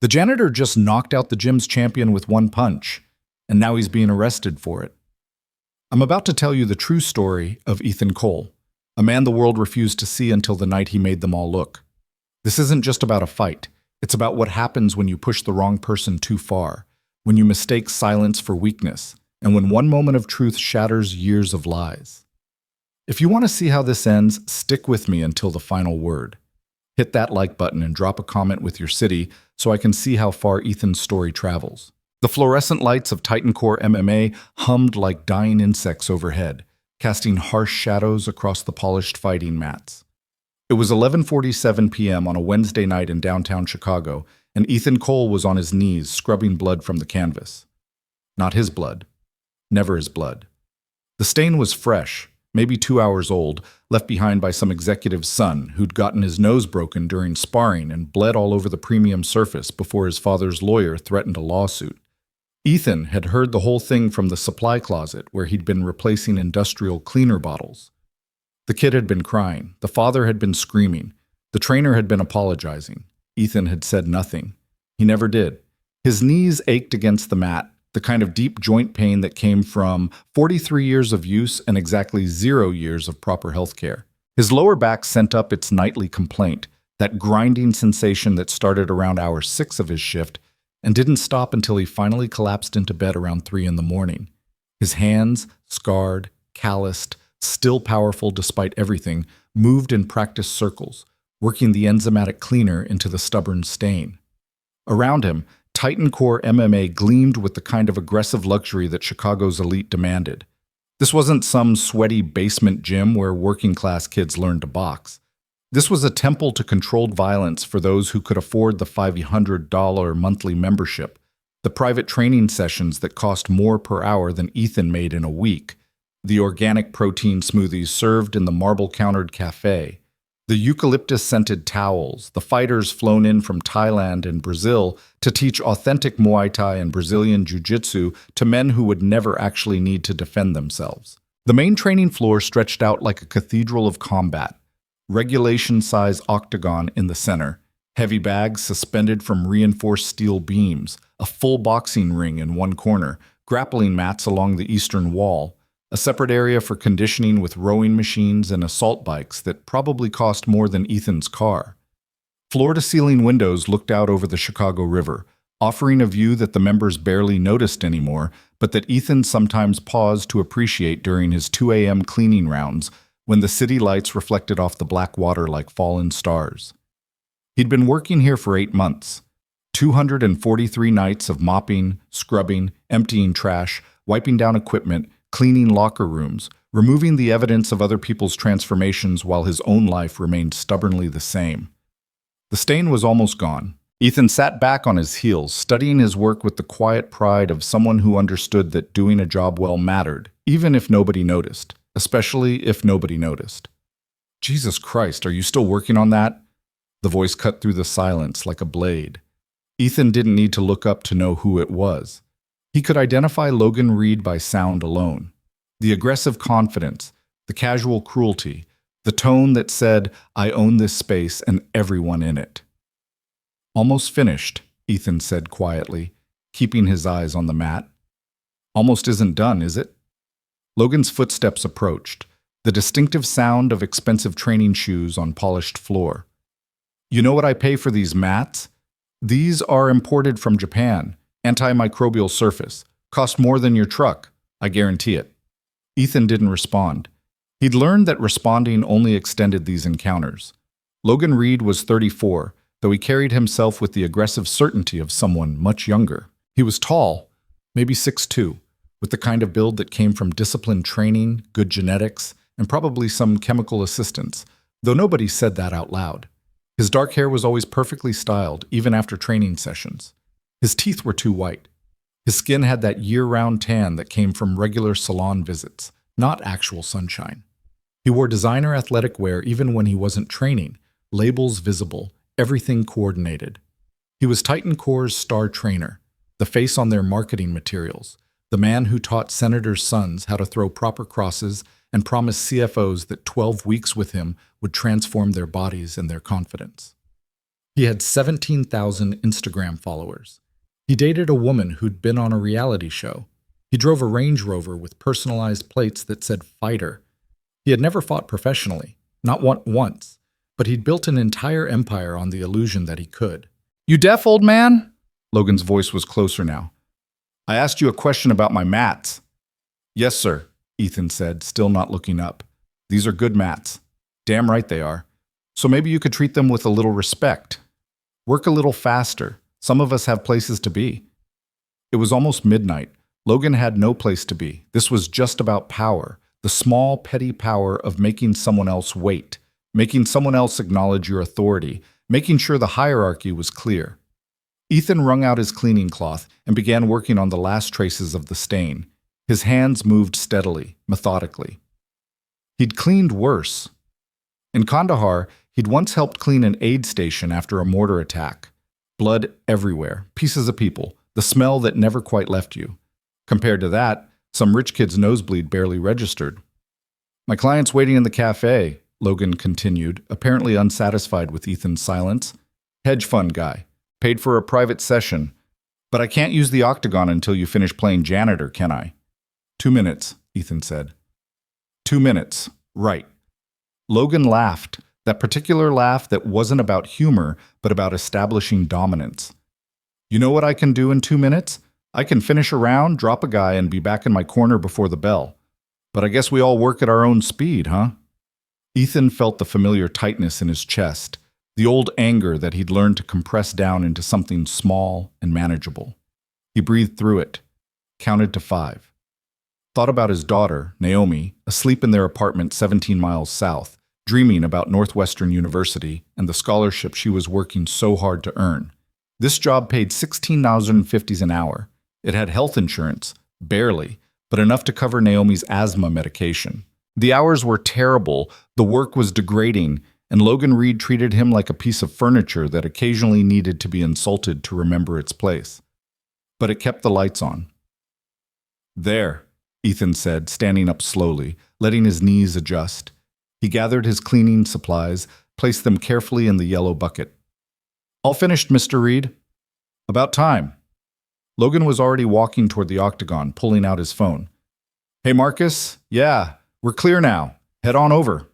The janitor just knocked out the gym's champion with one punch, and now he's being arrested for it. I'm about to tell you the true story of Ethan Cole, a man the world refused to see until the night he made them all look. This isn't just about a fight. It's about what happens when you push the wrong person too far, when you mistake silence for weakness, and when one moment of truth shatters years of lies. If you want to see how this ends, stick with me until the final word. Hit that like button and drop a comment with your city so I can see how far Ethan's story travels. The fluorescent lights of Titan Core MMA hummed like dying insects overhead, casting harsh shadows across the polished fighting mats. It was 11:47 p.m. on a Wednesday night in downtown Chicago, and Ethan Cole was on his knees scrubbing blood from the canvas. Not his blood. Never his blood. The stain was fresh, maybe 2 hours old, left behind by some executive's son who'd gotten his nose broken during sparring and bled all over the premium surface before his father's lawyer threatened a lawsuit. Ethan had heard the whole thing from the supply closet where he'd been replacing industrial cleaner bottles. The kid had been crying. The father had been screaming. The trainer had been apologizing. Ethan had said nothing. He never did. His knees ached against the mat, the kind of deep joint pain that came from 43 years of use and exactly 0 years of proper health care. His lower back sent up its nightly complaint, that grinding sensation that started around hour 6 of his shift and didn't stop until he finally collapsed into bed around 3 in the morning. His hands, scarred, calloused, still powerful despite everything, moved in practiced circles, working the enzymatic cleaner into the stubborn stain. Around him, Titan Core MMA gleamed with the kind of aggressive luxury that Chicago's elite demanded. This wasn't some sweaty basement gym where working-class kids learned to box. This was a temple to controlled violence for those who could afford the $500 monthly membership, the private training sessions that cost more per hour than Ethan made in a week, the organic protein smoothies served in the marble-countered cafe, the eucalyptus-scented towels, the fighters flown in from Thailand and Brazil to teach authentic Muay Thai and Brazilian Jiu-Jitsu to men who would never actually need to defend themselves. The main training floor stretched out like a cathedral of combat, regulation-size octagon in the center, heavy bags suspended from reinforced steel beams, a full boxing ring in one corner, grappling mats along the eastern wall, a separate area for conditioning with rowing machines and assault bikes that probably cost more than Ethan's car. Floor-to-ceiling windows looked out over the Chicago River, offering a view that the members barely noticed anymore, but that Ethan sometimes paused to appreciate during his 2 a.m. cleaning rounds when the city lights reflected off the black water like fallen stars. He'd been working here for 8 months, 243 nights of mopping, scrubbing, emptying trash, wiping down equipment, cleaning locker rooms, removing the evidence of other people's transformations while his own life remained stubbornly the same. The stain was almost gone. Ethan sat back on his heels, studying his work with the quiet pride of someone who understood that doing a job well mattered, even if nobody noticed, especially if nobody noticed. "Jesus Christ, are you still working on that?" The voice cut through the silence like a blade. Ethan didn't need to look up to know who it was. He could identify Logan Reed by sound alone. The aggressive confidence, the casual cruelty, the tone that said, "I own this space and everyone in it." "Almost finished," Ethan said quietly, keeping his eyes on the mat. "Almost isn't done, is it?" Logan's footsteps approached, the distinctive sound of expensive training shoes on polished floor. "You know what I pay for these mats? These are imported from Japan. Antimicrobial surface. Cost more than your truck. I guarantee it." Ethan didn't respond. He'd learned that responding only extended these encounters. Logan Reed was 34, though he carried himself with the aggressive certainty of someone much younger. He was tall, maybe 6'2", with the kind of build that came from disciplined training, good genetics, and probably some chemical assistance, though nobody said that out loud. His dark hair was always perfectly styled, even after training sessions. His teeth were too white. His skin had that year-round tan that came from regular salon visits, not actual sunshine. He wore designer athletic wear even when he wasn't training, labels visible, everything coordinated. He was Titan Core's star trainer, the face on their marketing materials, the man who taught senators' sons how to throw proper crosses and promised CFOs that 12 weeks with him would transform their bodies and their confidence. He had 17,000 Instagram followers. He dated a woman who'd been on a reality show. He drove a Range Rover with personalized plates that said fighter. He had never fought professionally, not once, but he'd built an entire empire on the illusion that he could. "You deaf, old man?" Logan's voice was closer now. "I asked you a question about my mats." "Yes, sir," Ethan said, still not looking up. "These are good mats. Damn right they are. So maybe you could treat them with a little respect. Work a little faster. Some of us have places to be." It was almost midnight. Logan had no place to be. This was just about power, the small, petty power of making someone else wait, making someone else acknowledge your authority, making sure the hierarchy was clear. Ethan wrung out his cleaning cloth and began working on the last traces of the stain. His hands moved steadily, methodically. He'd cleaned worse. In Kandahar, he'd once helped clean an aid station after a mortar attack. Blood everywhere, pieces of people, the smell that never quite left you. Compared to that, some rich kid's nosebleed barely registered. "My client's waiting in the cafe," Logan continued, apparently unsatisfied with Ethan's silence. "Hedge fund guy. Paid for a private session. But I can't use the octagon until you finish playing janitor, can I?" 2 minutes, Ethan said. 2 minutes, right. Logan laughed, that particular laugh that wasn't about humor, but about establishing dominance. "You know what I can do in 2 minutes? I can finish a round, drop a guy, and be back in my corner before the bell. But I guess we all work at our own speed, huh?" Ethan felt the familiar tightness in his chest, the old anger that he'd learned to compress down into something small and manageable. He breathed through it, counted to 5. Thought about his daughter, Naomi, asleep in their apartment 17 miles south, dreaming about Northwestern University and the scholarship she was working so hard to earn. This job paid $16.50 an hour. It had health insurance, barely, but enough to cover Naomi's asthma medication. The hours were terrible, the work was degrading, and Logan Reed treated him like a piece of furniture that occasionally needed to be insulted to remember its place. But it kept the lights on. "There," Ethan said, standing up slowly, letting his knees adjust. He gathered his cleaning supplies, placed them carefully in the yellow bucket. "All finished, Mr. Reed." "About time." Logan was already walking toward the octagon, pulling out his phone. "Hey, Marcus. Yeah, we're clear now. Head on over."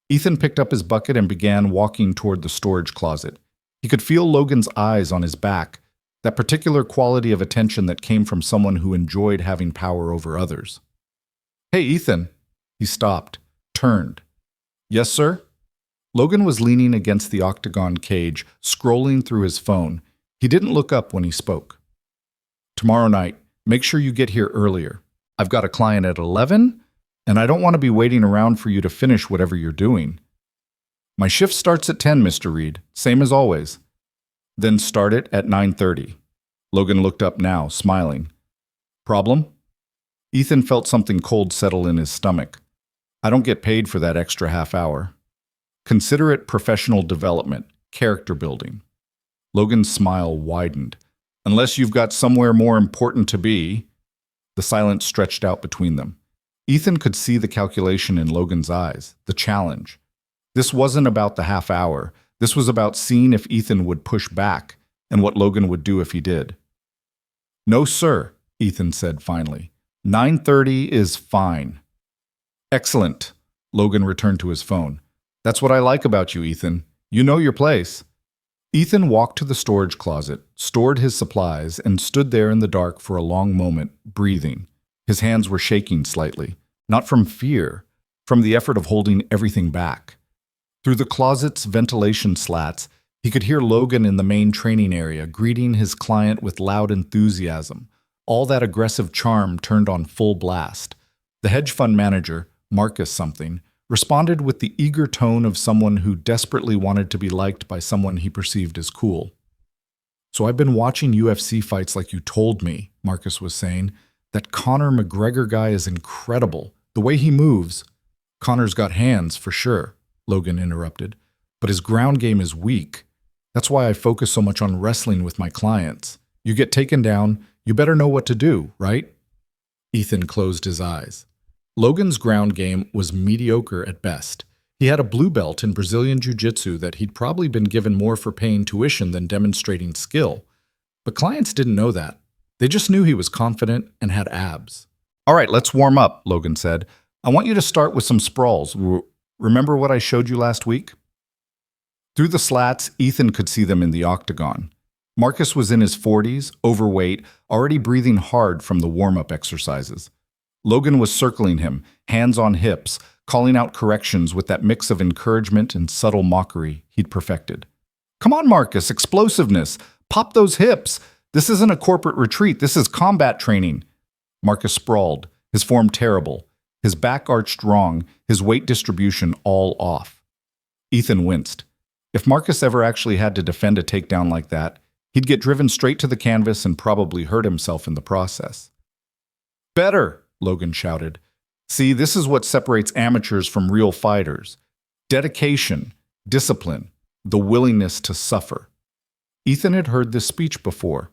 Ethan picked up his bucket and began walking toward the storage closet. He could feel Logan's eyes on his back, that particular quality of attention that came from someone who enjoyed having power over others. "Hey, Ethan." He stopped, turned. "Yes, sir?" Logan was leaning against the octagon cage, scrolling through his phone. He didn't look up when he spoke. "Tomorrow night, make sure you get here earlier. I've got a client at 11, and I don't want to be waiting around for you to finish whatever you're doing." "My shift starts at 10, Mr. Reed, same as always." "Then start it at 9:30. Logan looked up now, smiling. "Problem?" Ethan felt something cold settle in his stomach. "I don't get paid for that extra half hour." "Consider it professional development, character building." Logan's smile widened. "Unless you've got somewhere more important to be." The silence stretched out between them. Ethan could see the calculation in Logan's eyes, the challenge. This wasn't about the half hour. This was about seeing if Ethan would push back and what Logan would do if he did. "No, sir," Ethan said finally. 9:30 is fine." "Excellent." Logan returned to his phone. "That's what I like about you, Ethan. You know your place." Ethan walked to the storage closet, stored his supplies, and stood there in the dark for a long moment, breathing. His hands were shaking slightly, not from fear, from the effort of holding everything back. Through the closet's ventilation slats, he could hear Logan in the main training area greeting his client with loud enthusiasm, all that aggressive charm turned on full blast. The hedge fund manager, Marcus something, responded with the eager tone of someone who desperately wanted to be liked by someone he perceived as cool. "So I've been watching UFC fights like you told me," Marcus was saying. "That Conor McGregor guy is incredible. The way he moves." "Conor's got hands, for sure," Logan interrupted. "But his ground game is weak. That's why I focus so much on wrestling with my clients. You get taken down, you better know what to do, right?" Ethan closed his eyes. Logan's ground game was mediocre at best. He He had a blue belt in Brazilian Jiu-Jitsu that he'd probably been given more for paying tuition than demonstrating skill. But clients didn't know that. They just knew he was confident and had abs. "All right, let's warm up," Logan said. "I want you to start with some sprawls. Remember what I showed you last week?" Through the slats, Ethan could see them in the octagon. Marcus was in his 40s, overweight, already breathing hard from the warm-up exercises. Logan was circling him, hands on hips, calling out corrections with that mix of encouragement and subtle mockery he'd perfected. "Come on, Marcus, explosiveness. Pop those hips. This isn't a corporate retreat. This is combat training." Marcus sprawled, his form terrible, his back arched wrong, his weight distribution all off. Ethan winced. If Marcus ever actually had to defend a takedown like that, he'd get driven straight to the canvas and probably hurt himself in the process. "Better," Logan shouted. "See, this is what separates amateurs from real fighters. Dedication, discipline, the willingness to suffer." Ethan had heard this speech before.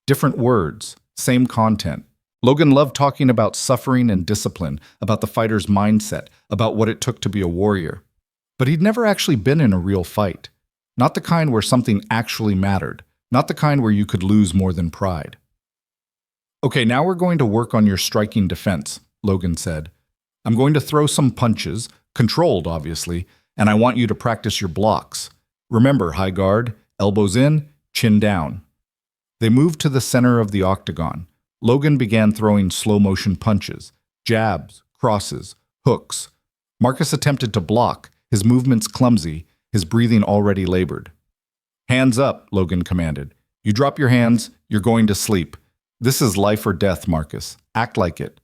Different words, same content. Logan loved talking about suffering and discipline, about the fighter's mindset, about what it took to be a warrior. But he'd never actually been in a real fight. Not the kind where something actually mattered. Not the kind where you could lose more than pride. "Okay, now we're going to work on your striking defense," Logan said. "I'm going to throw some punches, controlled, obviously, and I want you to practice your blocks. Remember, high guard, elbows in, chin down." They moved to the center of the octagon. Logan began throwing slow-motion punches, jabs, crosses, hooks. Marcus attempted to block, his movements clumsy, his breathing already labored. "Hands up," Logan commanded. "You drop your hands, you're going to sleep. This is life or death, Marcus. Act like it."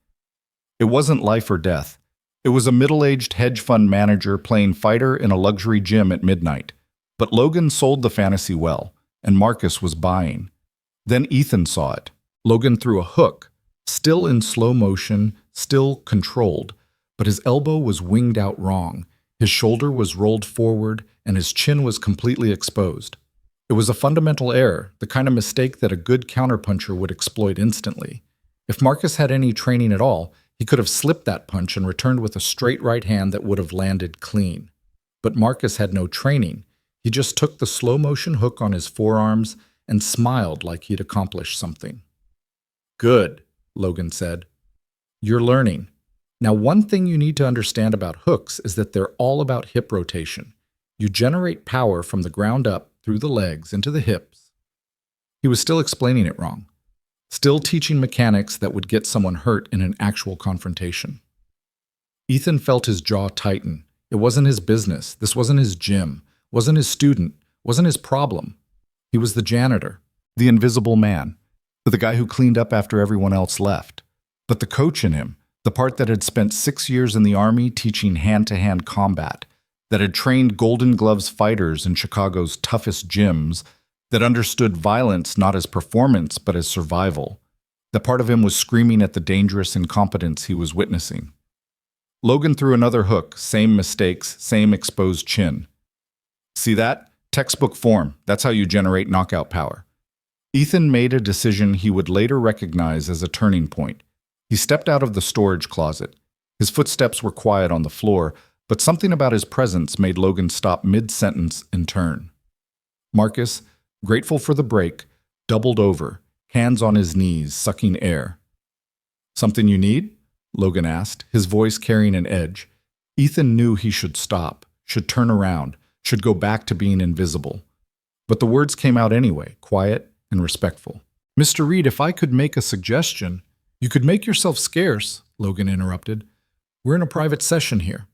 It wasn't life or death. It was a middle-aged hedge fund manager playing fighter in a luxury gym at midnight. But Logan sold the fantasy well, and Marcus was buying. Then Ethan saw it. Logan threw a hook, still in slow motion, still controlled, but his elbow was winged out wrong, his shoulder was rolled forward, and his chin was completely exposed. It was a fundamental error, the kind of mistake that a good counterpuncher would exploit instantly. If Marcus had any training at all, he could have slipped that punch and returned with a straight right hand that would have landed clean. But Marcus had no training. He just took the slow-motion hook on his forearms and smiled like he'd accomplished something. "Good," Logan said. "You're learning. Now, one thing you need to understand about hooks is that they're all about hip rotation. You generate power from the ground up, through the legs, into the hips." He was still explaining it wrong. Still teaching mechanics that would get someone hurt in an actual confrontation. Ethan felt his jaw tighten. It wasn't his business. This wasn't his gym. Wasn't his student. Wasn't his problem. He was the janitor. The invisible man. The guy who cleaned up after everyone else left. But the coach in him, the part that had spent 6 years in the Army teaching hand-to-hand combat, that had trained Golden Gloves fighters in Chicago's toughest gyms, that understood violence not as performance but as survival. The part of him was screaming at the dangerous incompetence he was witnessing. Logan threw another hook, same mistakes, same exposed chin. "See that? Textbook form. That's how you generate knockout power." Ethan made a decision he would later recognize as a turning point. He stepped out of the storage closet. His footsteps were quiet on the floor, but something about his presence made Logan stop mid-sentence and turn. Marcus, grateful for the break, doubled over, hands on his knees, sucking air. "Something you need?" Logan asked, his voice carrying an edge. Ethan knew he should stop, should turn around, should go back to being invisible. But the words came out anyway, quiet and respectful. "Mr. Reed, if I could make a suggestion—" "You could make yourself scarce," Logan interrupted. "We're in a private session here."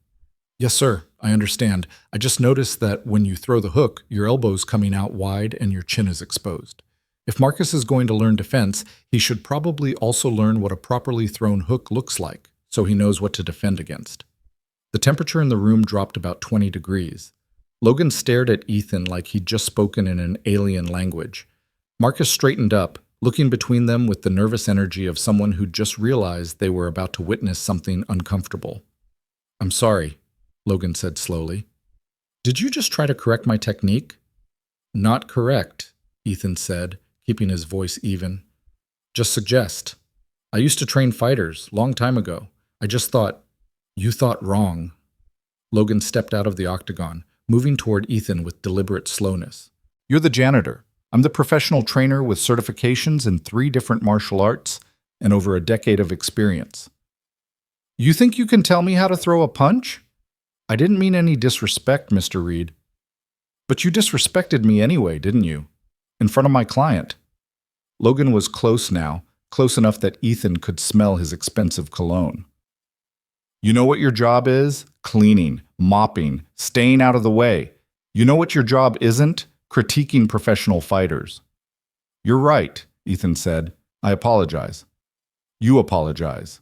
"Yes, sir, I understand. I just noticed that when you throw the hook, your elbow's coming out wide and your chin is exposed. If Marcus is going to learn defense, he should probably also learn what a properly thrown hook looks like, so he knows what to defend against." The temperature in the room dropped about 20 degrees. Logan stared at Ethan like he'd just spoken in an alien language. Marcus straightened up, looking between them with the nervous energy of someone who'd just realized they were about to witness something uncomfortable. "I'm sorry," Logan said slowly. "Did you just try to correct my technique?" "Not correct," Ethan said, keeping his voice even. "Just suggest. I used to train fighters, long time ago. I just thought, you thought wrong." Logan stepped out of the octagon, moving toward Ethan with deliberate slowness. You're the janitor. I'm the professional trainer with certifications in 3 different martial arts and over a decade of experience. You think you can tell me how to throw a punch? I didn't mean any disrespect, Mr. Reed. But you disrespected me anyway, didn't you? In front of my client. Logan was close now, close enough that Ethan could smell his expensive cologne. You know what your job is? Cleaning, mopping, staying out of the way. You know what your job isn't? Critiquing professional fighters. You're right, Ethan said. I apologize. You apologize.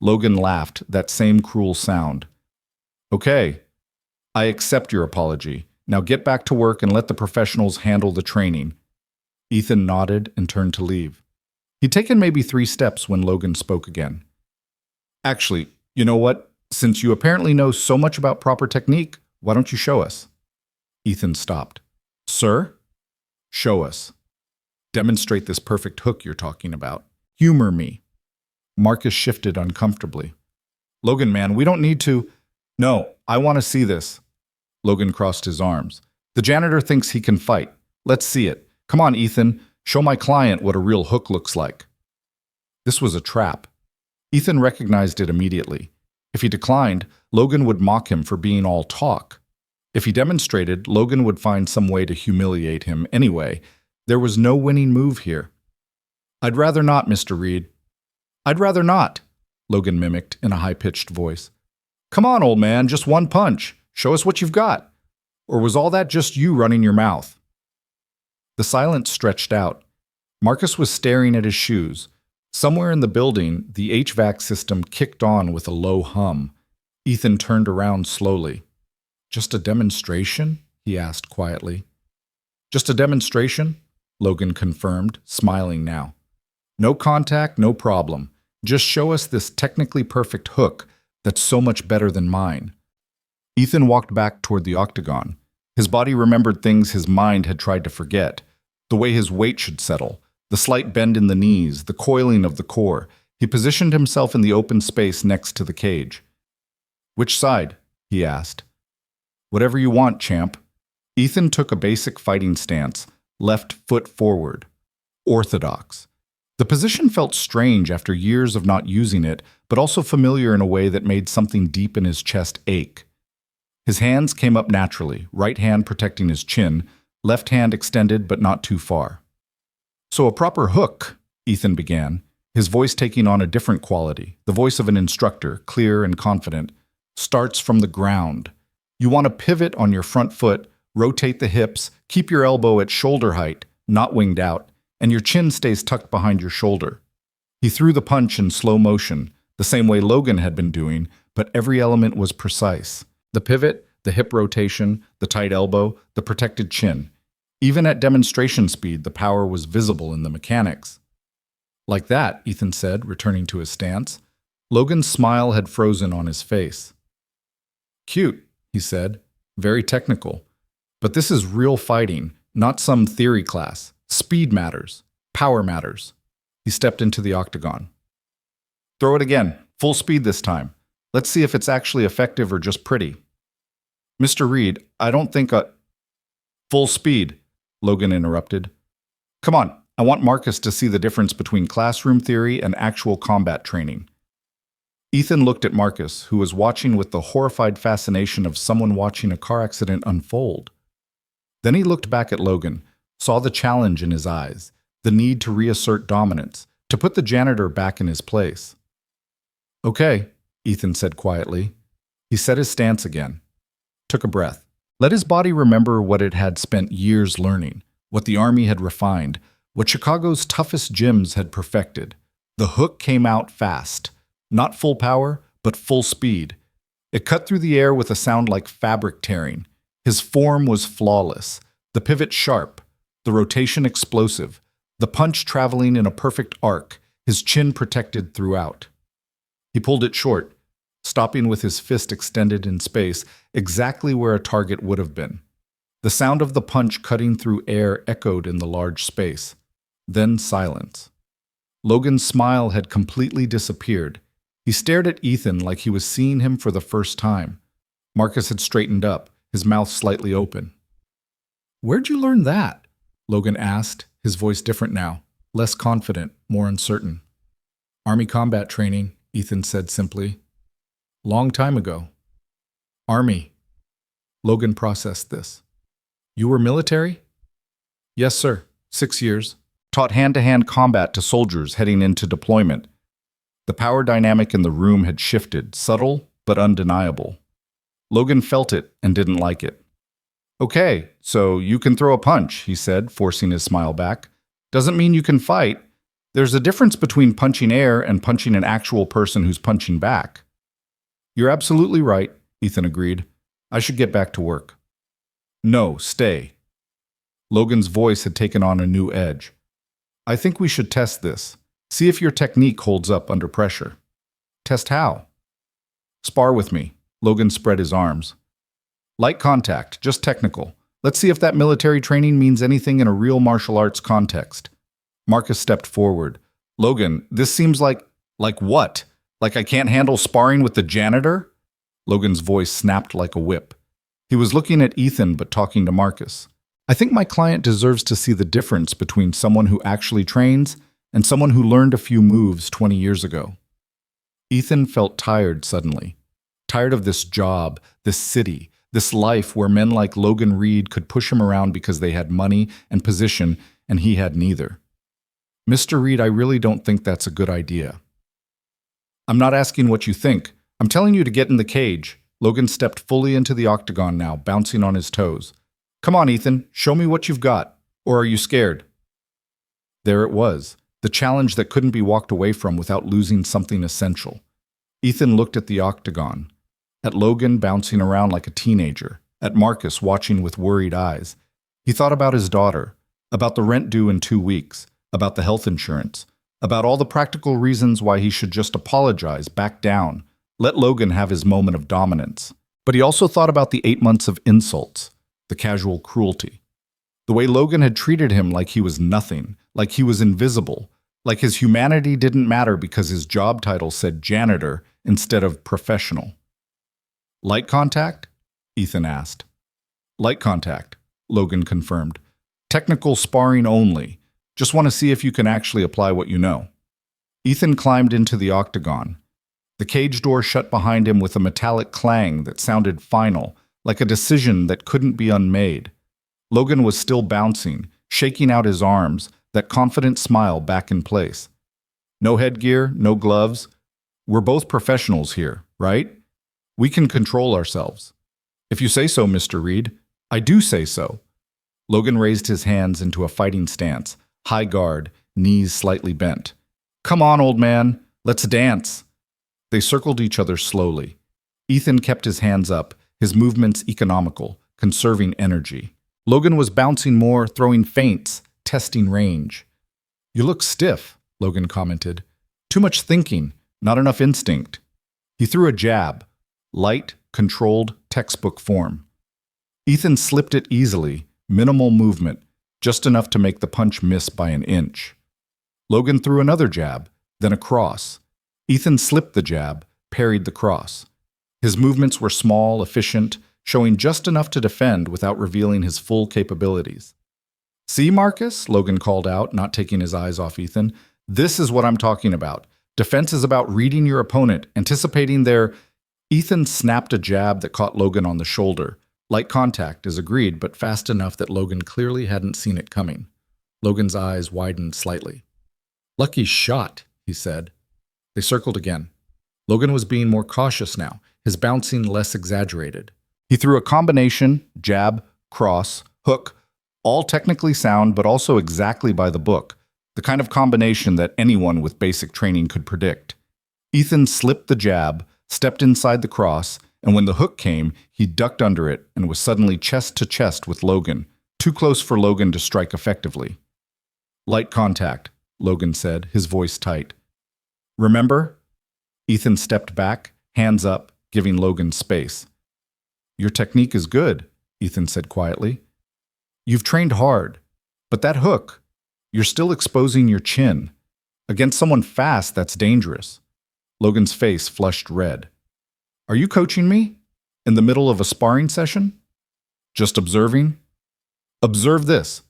Logan laughed, that same cruel sound. Okay, I accept your apology. Now get back to work and let the professionals handle the training. Ethan nodded and turned to leave. He'd taken maybe 3 steps when Logan spoke again. Actually, you know what? Since you apparently know so much about proper technique, why don't you show us? Ethan stopped. Sir? Show us. Demonstrate this perfect hook you're talking about. Humor me. Marcus shifted uncomfortably. Logan, man, we don't need to. No, I want to see this. Logan crossed his arms. The janitor thinks he can fight. Let's see it. Come on, Ethan. Show my client what a real hook looks like. This was a trap. Ethan recognized it immediately. If he declined, Logan would mock him for being all talk. If he demonstrated, Logan would find some way to humiliate him anyway. There was no winning move here. I'd rather not, Mr. Reed. I'd rather not, Logan mimicked in a high-pitched voice. Come on, old man, just one punch. Show us what you've got. Or was all that just you running your mouth? The silence stretched out. Marcus was staring at his shoes. Somewhere in the building, the HVAC system kicked on with a low hum. Ethan turned around slowly. Just a demonstration? He asked quietly. Just a demonstration? Logan confirmed, smiling now. No contact, no problem. Just show us this technically perfect hook that's so much better than mine. Ethan walked back toward the octagon. His body remembered things his mind had tried to forget. The way his weight should settle, the slight bend in the knees, the coiling of the core. He positioned himself in the open space next to the cage. Which side? He asked. Whatever you want, champ. Ethan took a basic fighting stance, left foot forward. Orthodox. The position felt strange after years of not using it, but also familiar in a way that made something deep in his chest ache. His hands came up naturally, right hand protecting his chin, left hand extended but not too far. So a proper hook, Ethan began, his voice taking on a different quality, the voice of an instructor, clear and confident, starts from the ground. You want to pivot on your front foot, rotate the hips, keep your elbow at shoulder height, not winged out, and your chin stays tucked behind your shoulder. He threw the punch in slow motion, the same way Logan had been doing, but every element was precise. The pivot, the hip rotation, the tight elbow, the protected chin. Even at demonstration speed, the power was visible in the mechanics. Like that, Ethan said, returning to his stance. Logan's smile had frozen on his face. Cute, he said, very technical. But this is real fighting, not some theory class. Speed matters. Power matters. He stepped into the octagon. Throw it again, full speed this time. Let's see if it's actually effective or just pretty. Mr. Reed, I don't think Full speed, Logan interrupted. Come on, I want Marcus to see the difference between classroom theory and actual combat training. Ethan looked at Marcus, who was watching with the horrified fascination of someone watching a car accident unfold. Then he looked back at Logan, saw the challenge in his eyes, the need to reassert dominance, to put the janitor back in his place. Okay, Ethan said quietly. He set his stance again. Took a breath. Let his body remember what it had spent years learning, what the Army had refined, what Chicago's toughest gyms had perfected. The hook came out fast. Not full power, but full speed. It cut through the air with a sound like fabric tearing. His form was flawless, the pivot sharp, the rotation explosive, the punch traveling in a perfect arc, his chin protected throughout. He pulled it short, stopping with his fist extended in space, exactly where a target would have been. The sound of the punch cutting through air echoed in the large space. Then silence. Logan's smile had completely disappeared. He stared at Ethan like he was seeing him for the first time. Marcus had straightened up, his mouth slightly open. "Where'd you learn that?" Logan asked, his voice different now, less confident, more uncertain. "Army combat training," Ethan said simply. "Long time ago." "Army." Logan processed this. "You were military?" "Yes, sir. 6 years. Taught hand-to-hand combat to soldiers heading into deployment." The power dynamic in the room had shifted, subtle but undeniable. Logan felt it and didn't like it. "Okay, so you can throw a punch," he said, forcing his smile back. "Doesn't mean you can fight. There's a difference between punching air and punching an actual person who's punching back." "You're absolutely right," Ethan agreed. "I should get back to work." "No, stay." Logan's voice had taken on a new edge. "I think we should test this. See if your technique holds up under pressure." "Test how?" "Spar with me." Logan spread his arms. "Light contact, just technical. Let's see if that military training means anything in a real martial arts context." Marcus stepped forward. "Logan, this seems like..." "Like what? Like I can't handle sparring with the janitor?" Logan's voice snapped like a whip. He was looking at Ethan but talking to Marcus. "I think my client deserves to see the difference between someone who actually trains and someone who learned a few moves 20 years ago." Ethan felt tired suddenly. Tired of this job, this city, this life where men like Logan Reed could push him around because they had money and position and he had neither. "Mr. Reed, I really don't think that's a good idea." "I'm not asking what you think. I'm telling you to get in the cage." Logan stepped fully into the octagon now, bouncing on his toes. "Come on, Ethan, show me what you've got. Or are you scared?" There it was, the challenge that couldn't be walked away from without losing something essential. Ethan looked at the octagon, at Logan bouncing around like a teenager, at Marcus watching with worried eyes. He thought about his daughter, about the rent due in 2 weeks, about the health insurance, about all the practical reasons why he should just apologize, back down, let Logan have his moment of dominance. But he also thought about the 8 months of insults, the casual cruelty. The way Logan had treated him like he was nothing, like he was invisible, like his humanity didn't matter because his job title said janitor instead of professional. "Light contact?" Ethan asked. "Light contact," Logan confirmed. "Technical sparring only. Just want to see if you can actually apply what you know." Ethan climbed into the octagon. The cage door shut behind him with a metallic clang that sounded final, like a decision that couldn't be unmade. Logan was still bouncing, shaking out his arms, that confident smile back in place. "No headgear, no gloves. We're both professionals here, right? We can control ourselves." "If you say so, Mr. Reed." "I do say so." Logan raised his hands into a fighting stance, high guard, knees slightly bent. "Come on, old man, let's dance." They circled each other slowly. Ethan kept his hands up, his movements economical, conserving energy. Logan was bouncing more, throwing feints, testing range. "You look stiff," Logan commented. "Too much thinking, not enough instinct." He threw a jab, light, controlled, textbook form. Ethan slipped it easily, minimal movement, just enough to make the punch miss by an inch. Logan threw another jab, then a cross. Ethan slipped the jab, parried the cross. His movements were small, efficient, showing just enough to defend without revealing his full capabilities. "See, Marcus?" Logan called out, not taking his eyes off Ethan. "This is what I'm talking about. Defense is about reading your opponent, anticipating their..." Ethan snapped a jab that caught Logan on the shoulder. Light contact is agreed, but fast enough that Logan clearly hadn't seen it coming. Logan's eyes widened slightly. "Lucky shot," he said. They circled again. Logan was being more cautious now, his bouncing less exaggerated. He threw a combination, jab, cross, hook, all technically sound but also exactly by the book, the kind of combination that anyone with basic training could predict. Ethan slipped the jab, stepped inside the cross, and when the hook came, he ducked under it and was suddenly chest to chest with Logan, too close for Logan to strike effectively. "Light contact," Logan said, his voice tight. "Remember?" Ethan stepped back, hands up, giving Logan space. "Your technique is good," Ethan said quietly. "You've trained hard, but that hook, you're still exposing your chin. Against someone fast, that's dangerous." Logan's face flushed red. "Are you coaching me?" In the middle of a sparring session? Just observing? Observe this.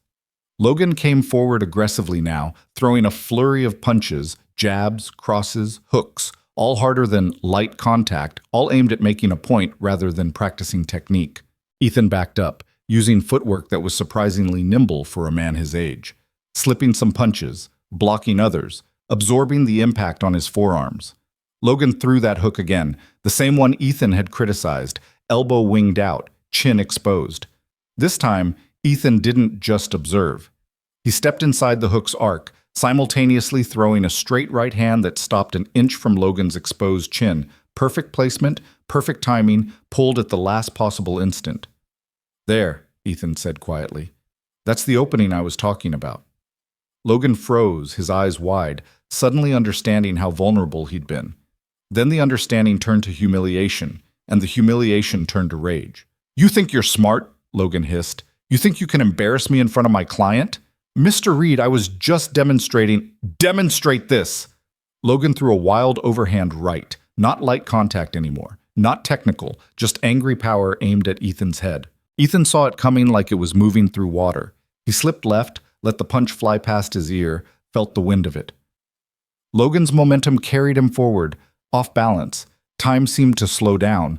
Logan came forward aggressively now, throwing a flurry of punches, jabs, crosses, hooks, all harder than light contact, all aimed at making a point rather than practicing technique. Ethan backed up, using footwork that was surprisingly nimble for a man his age, slipping some punches, blocking others, absorbing the impact on his forearms. Logan threw that hook again, the same one Ethan had criticized, elbow winged out, chin exposed. This time, Ethan didn't just observe. He stepped inside the hook's arc, simultaneously throwing a straight right hand that stopped an inch from Logan's exposed chin. Perfect placement, perfect timing, pulled at the last possible instant. There, Ethan said quietly. That's the opening I was talking about. Logan froze, his eyes wide, suddenly understanding how vulnerable he'd been. Then the understanding turned to humiliation, and the humiliation turned to rage. You think you're smart? Logan hissed. You think you can embarrass me in front of my client? Mr. Reed, I was just demonstrating. Demonstrate this! Logan threw a wild overhand right, not light contact anymore, not technical, just angry power aimed at Ethan's head. Ethan saw it coming like it was moving through water. He slipped left, let the punch fly past his ear, felt the wind of it. Logan's momentum carried him forward, off balance. Time seemed to slow down.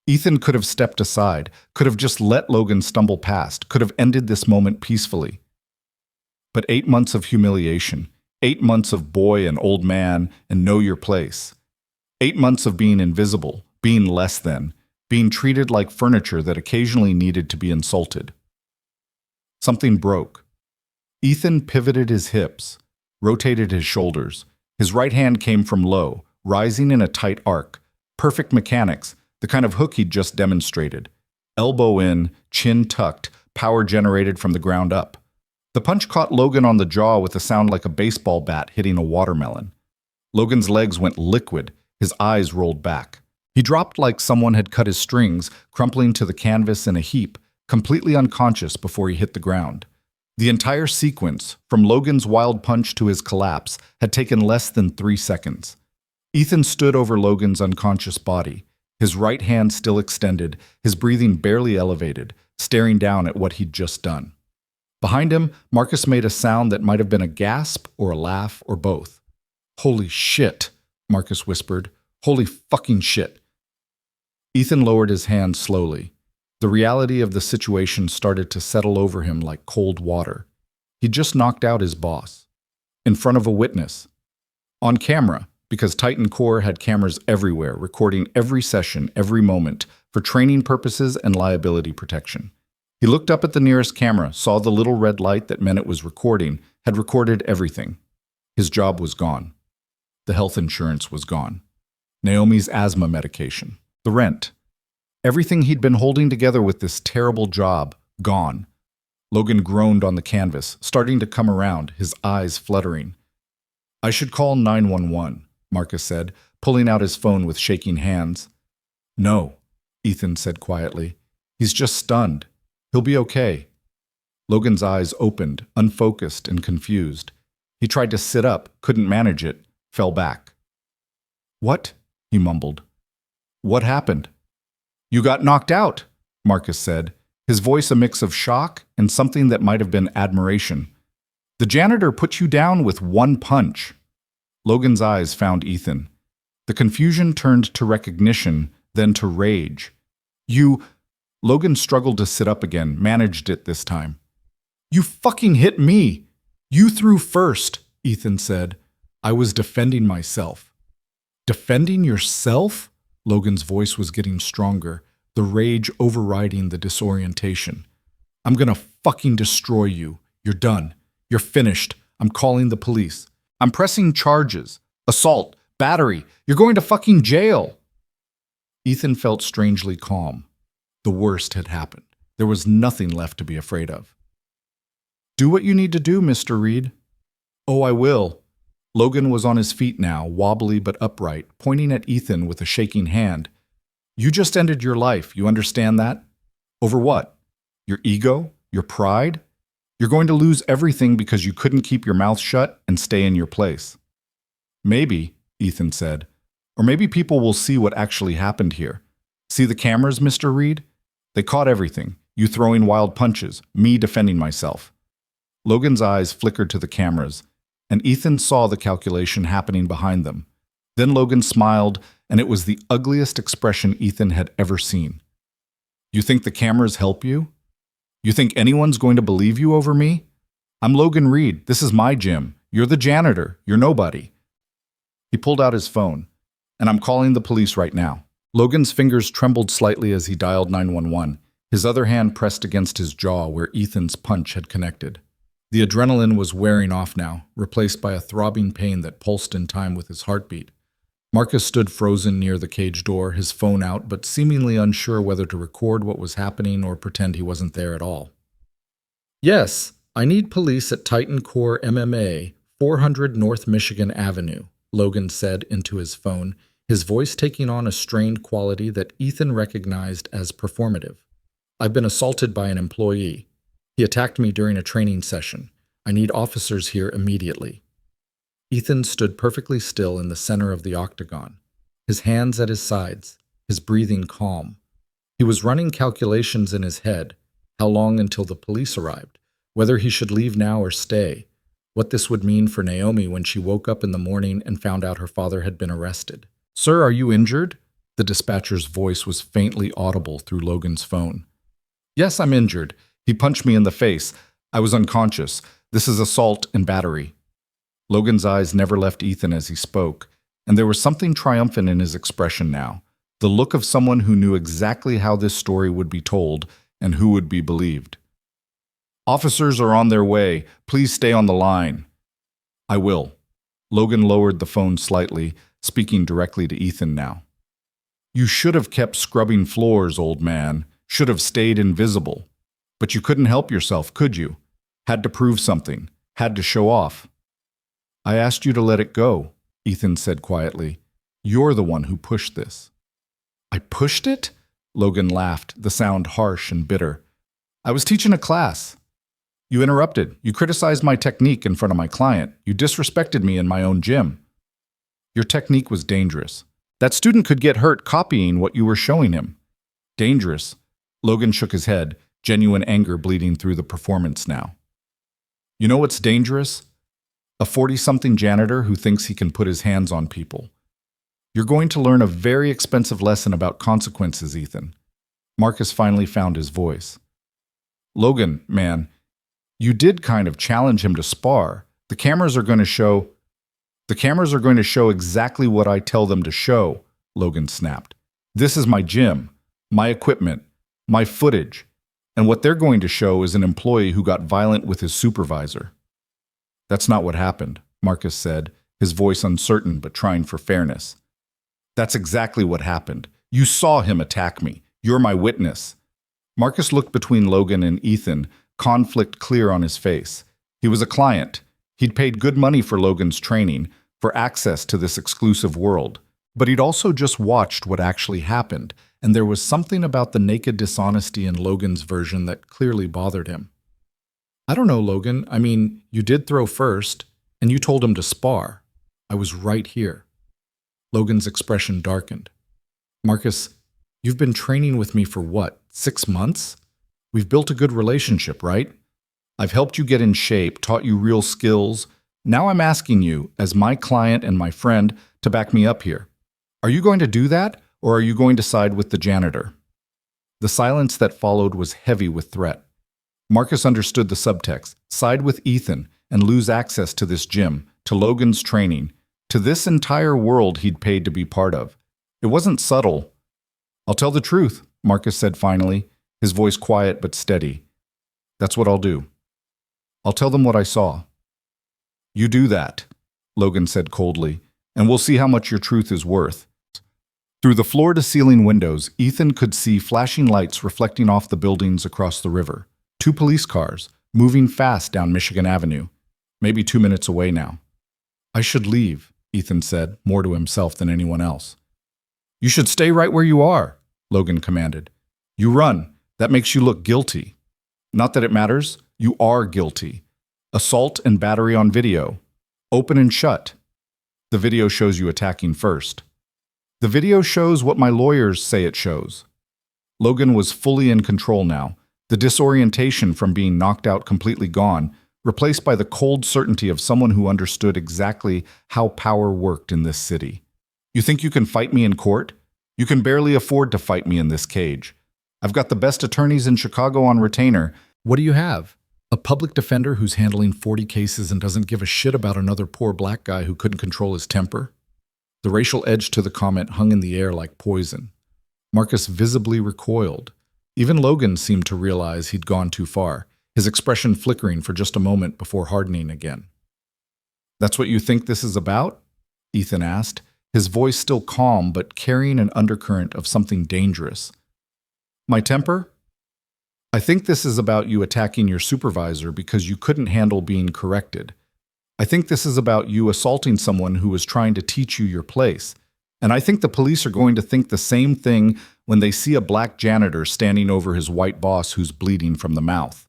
Ethan could have stepped aside, could have just let Logan stumble past, could have ended this moment peacefully. But 8 months of humiliation, 8 months of boy and old man and know your place. 8 months of being invisible, being less than, being treated like furniture that occasionally needed to be insulted. Something broke. Ethan pivoted his hips, rotated his shoulders. His right hand came from low, rising in a tight arc. Perfect mechanics, the kind of hook he'd just demonstrated. Elbow in, chin tucked, power generated from the ground up. The punch caught Logan on the jaw with a sound like a baseball bat hitting a watermelon. Logan's legs went liquid, his eyes rolled back. He dropped like someone had cut his strings, crumpling to the canvas in a heap, completely unconscious before he hit the ground. The entire sequence, from Logan's wild punch to his collapse, had taken less than 3 seconds. Ethan stood over Logan's unconscious body, his right hand still extended, his breathing barely elevated, staring down at what he'd just done. Behind him, Marcus made a sound that might have been a gasp or a laugh or both. "Holy shit," Marcus whispered. "Holy fucking shit." Ethan lowered his hand slowly. The reality of the situation started to settle over him like cold water. He'd just knocked out his boss. In front of a witness. On camera, because Titan Core had cameras everywhere, recording every session, every moment, for training purposes and liability protection. He looked up at the nearest camera, saw the little red light that meant it was recording, had recorded everything. His job was gone. The health insurance was gone. Naomi's asthma medication. The rent. Everything he'd been holding together with this terrible job, gone. Logan groaned on the canvas, starting to come around, his eyes fluttering. "I should call 911, Marcus said, pulling out his phone with shaking hands. "No," Ethan said quietly. "He's just stunned. He'll be okay." Logan's eyes opened, unfocused and confused. He tried to sit up, couldn't manage it, fell back. "What?" he mumbled. "What happened?" "You got knocked out," Marcus said, his voice a mix of shock and something that might have been admiration. "The janitor put you down with one punch." Logan's eyes found Ethan. The confusion turned to recognition, then to rage. "You..." Logan struggled to sit up again, managed it this time. "You fucking hit me! You threw first," Ethan said. "I was defending myself." "Defending yourself?" Logan's voice was getting stronger, the rage overriding the disorientation. "I'm gonna fucking destroy you. You're done. You're finished. I'm calling the police. I'm pressing charges. Assault, battery. You're going to fucking jail." Ethan felt strangely calm. The worst had happened. There was nothing left to be afraid of. "Do what you need to do, Mr. Reed." "Oh, I will." Logan was on his feet now, wobbly but upright, pointing at Ethan with a shaking hand. "You just ended your life, you understand that? Over what? Your ego? Your pride? You're going to lose everything because you couldn't keep your mouth shut and stay in your place." "Maybe," Ethan said. "Or maybe people will see what actually happened here. See the cameras, Mr. Reed? They caught everything. You throwing wild punches, me defending myself. Logan's eyes flickered to the cameras, and Ethan saw the calculation happening behind them. Then Logan smiled, and it was the ugliest expression Ethan had ever seen. You think the cameras help you? You think anyone's going to believe you over me? I'm Logan Reed. This is my gym. You're the janitor. You're nobody. He pulled out his phone. And I'm calling the police right now. Logan's fingers trembled slightly as he dialed 911, his other hand pressed against his jaw where Ethan's punch had connected. The adrenaline was wearing off now, replaced by a throbbing pain that pulsed in time with his heartbeat. Marcus stood frozen near the cage door, his phone out, but seemingly unsure whether to record what was happening or pretend he wasn't there at all. Yes, I need police at Titan Core MMA, 400 North Michigan Avenue, Logan said into his phone, his voice taking on a strained quality that Ethan recognized as performative. I've been assaulted by an employee. He attacked me during a training session. I need officers here immediately. Ethan stood perfectly still in the center of the octagon, his hands at his sides, his breathing calm. He was running calculations in his head, how long until the police arrived, whether he should leave now or stay, what this would mean for Naomi when she woke up in the morning and found out her father had been arrested. Sir, are you injured? The dispatcher's voice was faintly audible through Logan's phone. Yes, I'm injured. He punched me in the face. I was unconscious. This is assault and battery. Logan's eyes never left Ethan as he spoke, and there was something triumphant in his expression now, the look of someone who knew exactly how this story would be told and who would be believed. Officers are on their way. Please stay on the line. I will. Logan lowered the phone slightly, speaking directly to Ethan now. You should have kept scrubbing floors, old man. Should have stayed invisible. But you couldn't help yourself, could you? Had to prove something. Had to show off. I asked you to let it go, Ethan said quietly. You're the one who pushed this. I pushed it? Logan laughed, the sound harsh and bitter. I was teaching a class. You interrupted. You criticized my technique in front of my client. You disrespected me in my own gym. Your technique was dangerous. That student could get hurt copying what you were showing him. Dangerous. Logan shook his head, genuine anger bleeding through the performance now. You know what's dangerous? A 40-something janitor who thinks he can put his hands on people. You're going to learn a very expensive lesson about consequences, Ethan. Marcus finally found his voice. Logan, man, you did kind of challenge him to spar. The cameras are going to show exactly what I tell them to show, Logan snapped. This is my gym, my equipment, my footage, and what they're going to show is an employee who got violent with his supervisor. That's not what happened, Marcus said, his voice uncertain but trying for fairness. That's exactly what happened. You saw him attack me. You're my witness. Marcus looked between Logan and Ethan, conflict clear on his face. He was a client. He'd paid good money for Logan's training, for access to this exclusive world. But he'd also just watched what actually happened, and there was something about the naked dishonesty in Logan's version that clearly bothered him. I don't know, Logan. I mean, you did throw first, and you told him to spar. I was right here. Logan's expression darkened. Marcus, you've been training with me for what, 6 months? We've built a good relationship, right? I've helped you get in shape, taught you real skills. Now I'm asking you, as my client and my friend, to back me up here. Are you going to do that, or are you going to side with the janitor? The silence that followed was heavy with threat. Marcus understood the subtext, side with Ethan and lose access to this gym, to Logan's training, to this entire world he'd paid to be part of. It wasn't subtle. I'll tell the truth, Marcus said finally, his voice quiet but steady. That's what I'll do. I'll tell them what I saw. You do that, Logan said coldly, and we'll see how much your truth is worth. Through the floor-to-ceiling windows, Ethan could see flashing lights reflecting off the buildings across the river. 2 police cars, moving fast down Michigan Avenue, maybe 2 minutes away now. I should leave, Ethan said, more to himself than anyone else. You should stay right where you are, Logan commanded. You run. That makes you look guilty. Not that it matters. You are guilty. Assault and battery on video. Open and shut. The video shows you attacking first. The video shows what my lawyers say it shows. Logan was fully in control now, the disorientation from being knocked out completely gone, replaced by the cold certainty of someone who understood exactly how power worked in this city. You think you can fight me in court? You can barely afford to fight me in this cage. I've got the best attorneys in Chicago on retainer. What do you have? A public defender who's handling 40 cases and doesn't give a shit about another poor black guy who couldn't control his temper? The racial edge to the comment hung in the air like poison. Marcus visibly recoiled. Even Logan seemed to realize he'd gone too far, his expression flickering for just a moment before hardening again. "That's what you think this is about?" Ethan asked, his voice still calm but carrying an undercurrent of something dangerous. "My temper? I think this is about you attacking your supervisor because you couldn't handle being corrected. I think this is about you assaulting someone who was trying to teach you your place. And I think the police are going to think the same thing when they see a black janitor standing over his white boss who's bleeding from the mouth."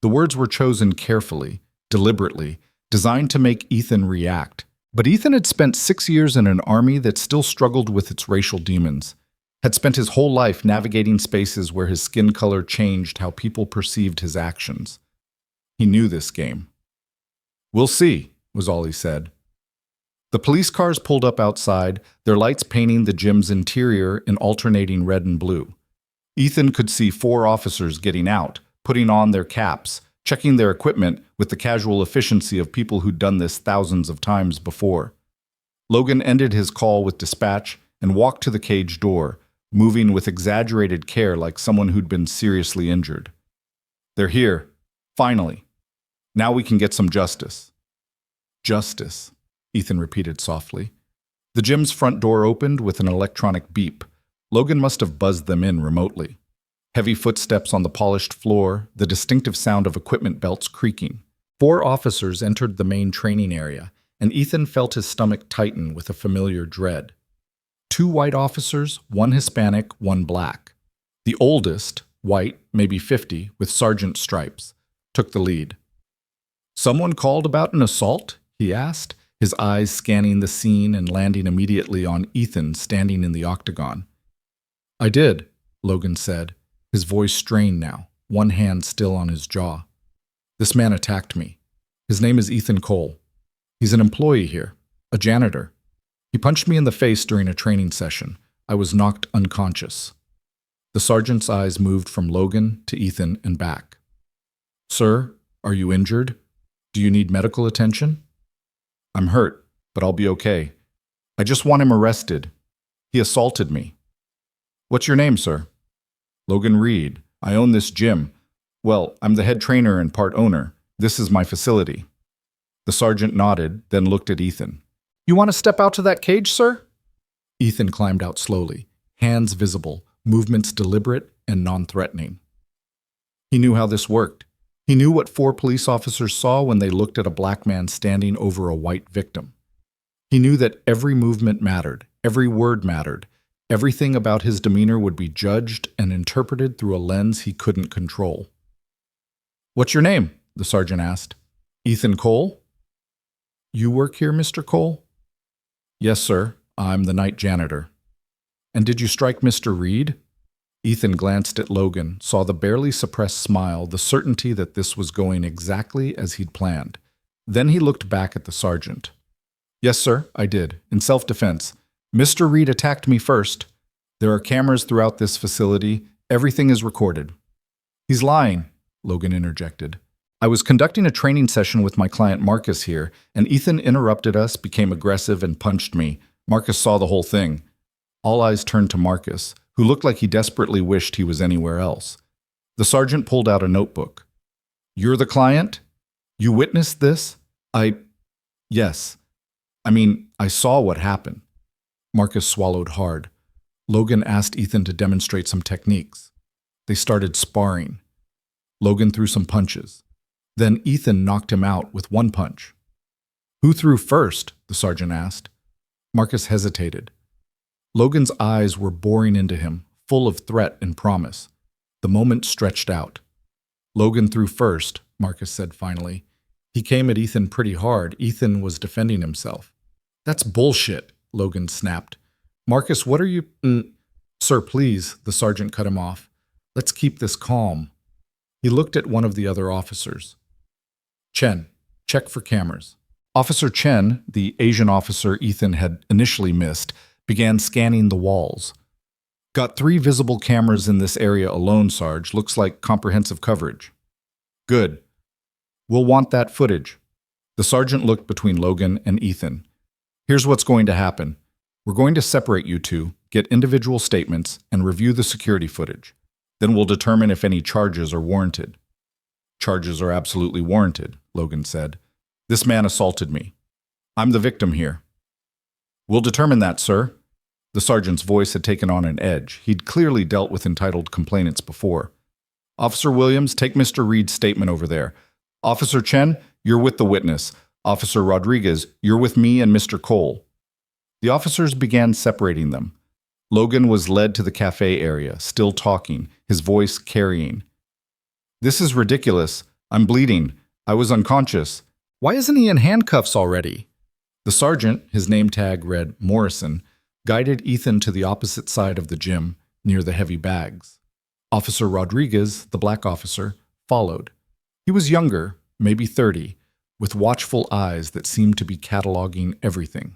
The words were chosen carefully, deliberately, designed to make Ethan react. But Ethan had spent 6 years in an army that still struggled with its racial demons, had spent his whole life navigating spaces where his skin color changed how people perceived his actions. He knew this game. "We'll see," was all he said. The police cars pulled up outside, their lights painting the gym's interior in alternating red and blue. Ethan could see 4 officers getting out, putting on their caps, checking their equipment with the casual efficiency of people who'd done this thousands of times before. Logan ended his call with dispatch and walked to the cage door, moving with exaggerated care like someone who'd been seriously injured. "They're here. Finally. Now we can get some justice." "Justice," Ethan repeated softly. The gym's front door opened with an electronic beep. Logan must have buzzed them in remotely. Heavy footsteps on the polished floor, the distinctive sound of equipment belts creaking. 4 officers entered the main training area, and Ethan felt his stomach tighten with a familiar dread. 2 white officers, 1 Hispanic, 1 black. The oldest, white, maybe 50, with sergeant stripes, took the lead. "Someone called about an assault?" he asked, his eyes scanning the scene and landing immediately on Ethan standing in the octagon. "I did," Logan said, his voice strained now, one hand still on his jaw. "This man attacked me. His name is Ethan Cole. He's an employee here, a janitor. He punched me in the face during a training session. I was knocked unconscious." The sergeant's eyes moved from Logan to Ethan and back. "Sir, are you injured? Do you need medical attention?" "I'm hurt, but I'll be okay. I just want him arrested. He assaulted me." "What's your name, sir?" "Logan Reed. I own this gym. Well, I'm the head trainer and part owner. This is my facility." The sergeant nodded, then looked at Ethan. "You want to step out to that cage, sir?" Ethan climbed out slowly, hands visible, movements deliberate and non-threatening. He knew how this worked. He knew what 4 police officers saw when they looked at a black man standing over a white victim. He knew that every movement mattered, every word mattered. Everything about his demeanor would be judged and interpreted through a lens he couldn't control. "What's your name?" the sergeant asked. "Ethan Cole?" "You work here, Mr. Cole?" "Yes, sir. I'm the night janitor." "And did you strike Mr. Reed?" Ethan glanced at Logan, saw the barely suppressed smile, the certainty that this was going exactly as he'd planned. Then he looked back at the sergeant. "Yes, sir, I did, in self-defense. Mr. Reed attacked me first. There are cameras throughout this facility. Everything is recorded." "He's lying," Logan interjected. "I was conducting a training session with my client Marcus here, and Ethan interrupted us, became aggressive, and punched me. Marcus saw the whole thing." All eyes turned to Marcus, who looked like he desperately wished he was anywhere else. The sergeant pulled out a notebook. "You're the client? You witnessed this?" Yes. I saw what happened." Marcus swallowed hard. Logan asked Ethan to demonstrate some techniques. They started sparring. Logan threw some punches. Then Ethan knocked him out with 1 punch. "Who threw first?" the sergeant asked. Marcus hesitated. Logan's eyes were boring into him, full of threat and promise. The moment stretched out. "Logan threw first," Marcus said finally. "He came at Ethan pretty hard. Ethan was defending himself." "That's bullshit," Logan snapped. Marcus, what are you... Sir, please, the sergeant cut him off. Let's keep this calm. He looked at one of the other officers. Chen, check for cameras. Officer Chen, the Asian officer Ethan had initially missed, began scanning the walls. Got 3 visible cameras in this area alone, Sarge. Looks like comprehensive coverage. Good. We'll want that footage. The sergeant looked between Logan and Ethan. Here's what's going to happen. We're going to separate you two, get individual statements, and review the security footage. Then we'll determine if any charges are warranted. Charges are absolutely warranted, Logan said. This man assaulted me. I'm the victim here. We'll determine that, sir. The sergeant's voice had taken on an edge. He'd clearly dealt with entitled complainants before. Officer Williams, take Mr. Reed's statement over there. Officer Chen, you're with the witness. Officer Rodriguez, you're with me and Mr. Cole. The officers began separating them. Logan was led to the cafe area, still talking, his voice carrying. This is ridiculous. I'm bleeding. I was unconscious. Why isn't he in handcuffs already? The sergeant, his name tag read Morrison, guided Ethan to the opposite side of the gym, near the heavy bags. Officer Rodriguez, the black officer, followed. He was younger, maybe 30, with watchful eyes that seemed to be cataloging everything.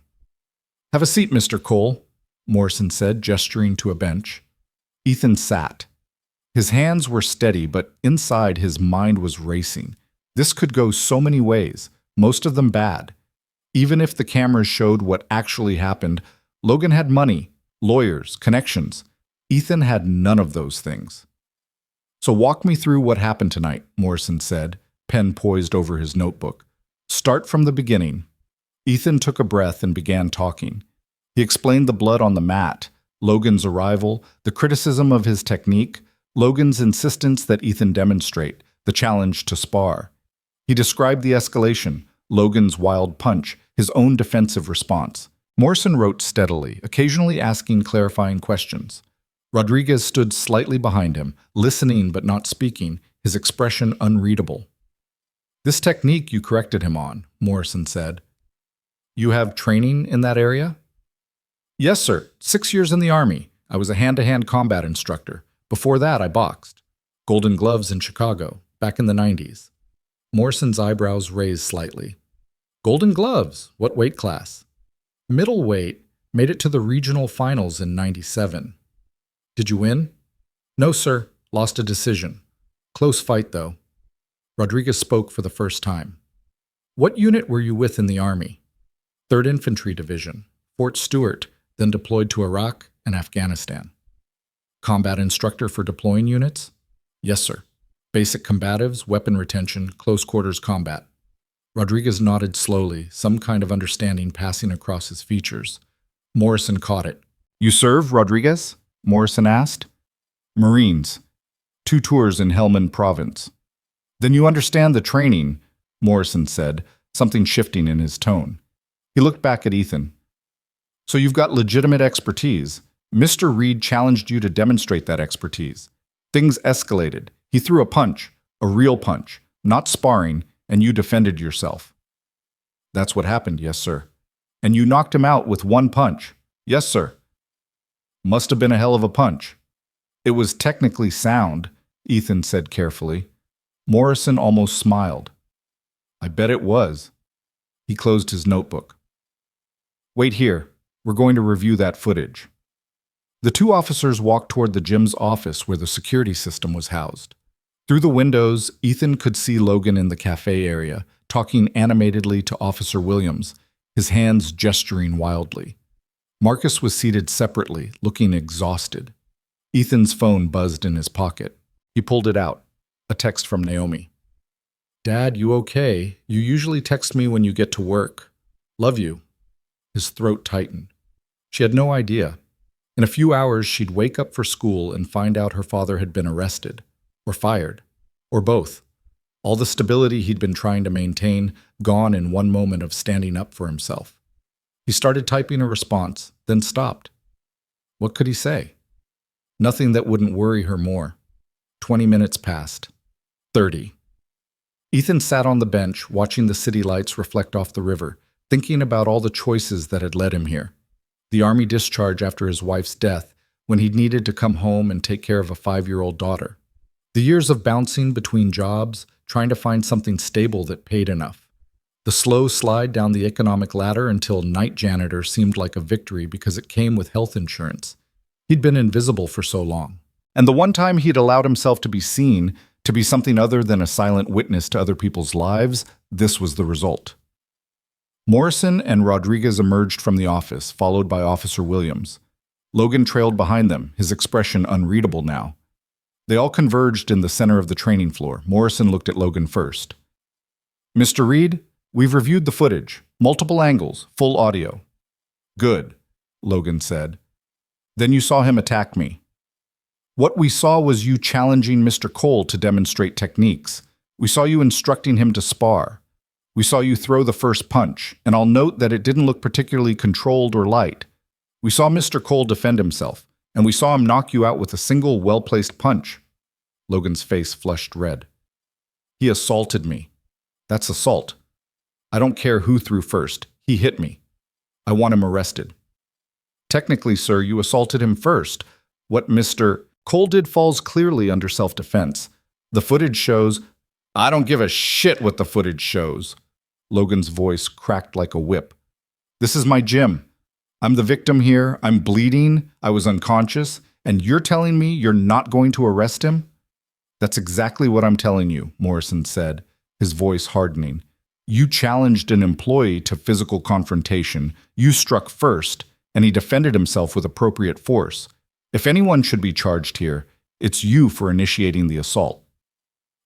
Have a seat, Mr. Cole, Morrison said, gesturing to a bench. Ethan sat. His hands were steady, but inside his mind was racing. This could go so many ways, most of them bad. Even if the cameras showed what actually happened, Logan had money, lawyers, connections. Ethan had none of those things. So walk me through what happened tonight, Morrison said, pen poised over his notebook. Start from the beginning. Ethan took a breath and began talking. He explained the blood on the mat, Logan's arrival, the criticism of his technique, Logan's insistence that Ethan demonstrate, the challenge to spar. He described the escalation, Logan's wild punch, his own defensive response. Morrison wrote steadily, occasionally asking clarifying questions. Rodriguez stood slightly behind him, listening but not speaking, his expression unreadable. This technique you corrected him on, Morrison said. You have training in that area? Yes, sir. 6 years in the Army. I was a hand-to-hand combat instructor. Before that, I boxed. Golden Gloves in Chicago, back in the 90s. Morrison's eyebrows raised slightly. Golden Gloves? What weight class? Middleweight. Made it to the regional finals in 97. Did you win? No, sir. Lost a decision. Close fight, though. Rodriguez spoke for the first time. What unit were you with in the Army? 3rd Infantry Division, Fort Stewart, then deployed to Iraq and Afghanistan. Combat instructor for deploying units? Yes, sir. Basic combatives, weapon retention, close quarters combat. Rodriguez nodded slowly, some kind of understanding passing across his features. Morrison caught it. You serve, Rodriguez? Morrison asked. Marines. 2 tours in Helmand Province. Then you understand the training, Morrison said, something shifting in his tone. He looked back at Ethan. So you've got legitimate expertise. Mr. Reed challenged you to demonstrate that expertise. Things escalated. He threw a punch, a real punch, not sparring, and you defended yourself. That's what happened, yes, sir. And you knocked him out with 1 punch. Yes, sir. Must have been a hell of a punch. It was technically sound, Ethan said carefully. Morrison almost smiled. I bet it was. He closed his notebook. Wait here. We're going to review that footage. The 2 officers walked toward the gym's office where the security system was housed. Through the windows, Ethan could see Logan in the cafe area, talking animatedly to Officer Williams, his hands gesturing wildly. Marcus was seated separately, looking exhausted. Ethan's phone buzzed in his pocket. He pulled it out. A text from Naomi. Dad, you okay? You usually text me when you get to work. Love you. His throat tightened. She had no idea. In a few hours, she'd wake up for school and find out her father had been arrested, or fired, or both. All the stability he'd been trying to maintain, gone in one moment of standing up for himself. He started typing a response, then stopped. What could he say? Nothing that wouldn't worry her more. 20 minutes passed. 30. Ethan sat on the bench, watching the city lights reflect off the river, thinking about all the choices that had led him here. The Army discharge after his wife's death, when he needed to come home and take care of a 5-year-old daughter. The years of bouncing between jobs, trying to find something stable that paid enough. The slow slide down the economic ladder until night janitor seemed like a victory because it came with health insurance. He'd been invisible for so long. And the one time he'd allowed himself to be seen, to be something other than a silent witness to other people's lives, this was the result. Morrison and Rodriguez emerged from the office, followed by Officer Williams. Logan trailed behind them, his expression unreadable now. They all converged in the center of the training floor. Morrison looked at Logan first. "Mr. Reed, we've reviewed the footage. Multiple angles, full audio." "Good," Logan said. "Then you saw him attack me." "What we saw was you challenging Mr. Cole to demonstrate techniques. We saw you instructing him to spar. We saw you throw the first punch, and I'll note that it didn't look particularly controlled or light. We saw Mr. Cole defend himself, and we saw him knock you out with a single well-placed punch." Logan's face flushed red. "He assaulted me. That's assault. I don't care who threw first. He hit me. I want him arrested." "Technically, sir, you assaulted him first. What Mr. Cole did falls clearly under self-defense. The footage shows—" "I don't give a shit what the footage shows." Logan's voice cracked like a whip. "This is my gym. I'm the victim here. I'm bleeding. I was unconscious. And you're telling me you're not going to arrest him?" "That's exactly what I'm telling you," Morrison said, his voice hardening. "You challenged an employee to physical confrontation. You struck first, and he defended himself with appropriate force. If anyone should be charged here, it's you for initiating the assault."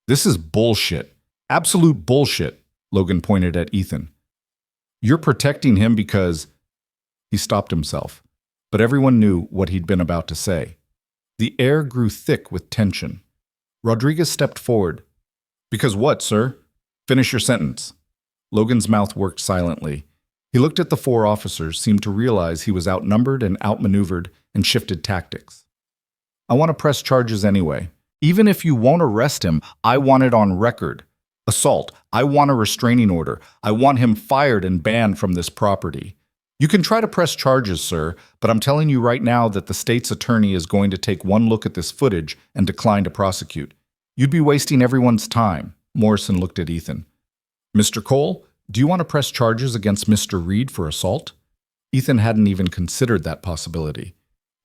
"This is bullshit. Absolute bullshit," Logan pointed at Ethan. "You're protecting him because—" He stopped himself, but everyone knew what he'd been about to say. The air grew thick with tension. Rodriguez stepped forward. "Because what, sir? Finish your sentence." Logan's mouth worked silently. He looked at the 4 officers, seemed to realize he was outnumbered and outmaneuvered, and shifted tactics. "I want to press charges anyway. Even if you won't arrest him, I want it on record. Assault. I want a restraining order. I want him fired and banned from this property. You can try to press charges, sir, but I'm telling you right now that the state's attorney is going to take one look at this footage and decline to prosecute. You'd be wasting everyone's time." Morrison looked at Ethan. "Mr. Cole, do you want to press charges against Mr. Reed for assault?" Ethan hadn't even considered that possibility.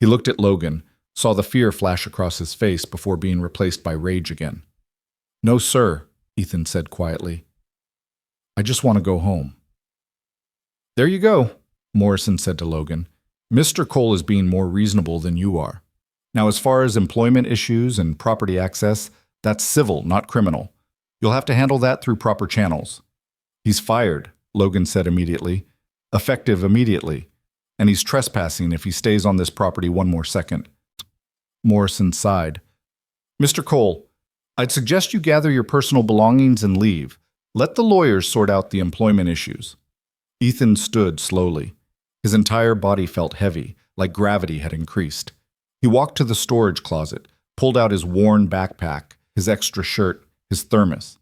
He looked at Logan, saw the fear flash across his face before being replaced by rage again. "No, sir," Ethan said quietly. "I just want to go home." "There you go," Morrison said to Logan. "Mr. Cole is being more reasonable than you are. Now, as far as employment issues and property access, that's civil, not criminal. You'll have to handle that through proper channels." "He's fired," Logan said immediately. "Effective immediately. And he's trespassing if he stays on this property one more second." Morrison sighed. "Mr. Cole, I'd suggest you gather your personal belongings and leave. Let the lawyers sort out the employment issues." Ethan stood slowly. His entire body felt heavy, like gravity had increased. He walked to the storage closet, pulled out his worn backpack, his extra shirt, his thermos.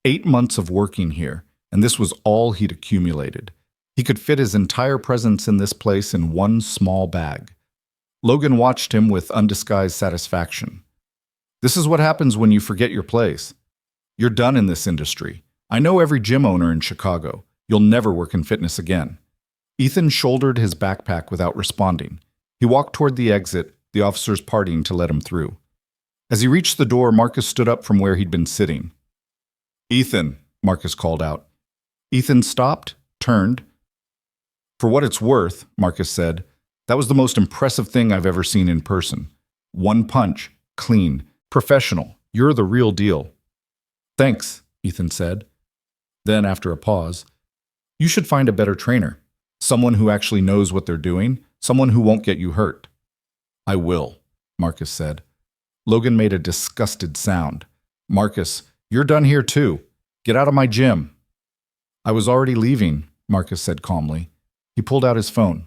8 months of working here, and this was all he'd accumulated. He could fit his entire presence in this place in one small bag. Logan watched him with undisguised satisfaction. "This is what happens when you forget your place. You're done in this industry. I know every gym owner in Chicago. You'll never work in fitness again." Ethan shouldered his backpack without responding. He walked toward the exit, the officers parting to let him through. As he reached the door, Marcus stood up from where he'd been sitting. "Ethan," Marcus called out. Ethan stopped, turned. "For what it's worth," Marcus said, "that was the most impressive thing I've ever seen in person. One punch, clean, professional. You're the real deal." "Thanks," Ethan said. Then, after a pause, "You should find a better trainer. Someone who actually knows what they're doing. Someone who won't get you hurt." "I will," Marcus said. Logan made a disgusted sound. "Marcus, you're done here too. Get out of my gym." "I was already leaving," Marcus said calmly. He pulled out his phone.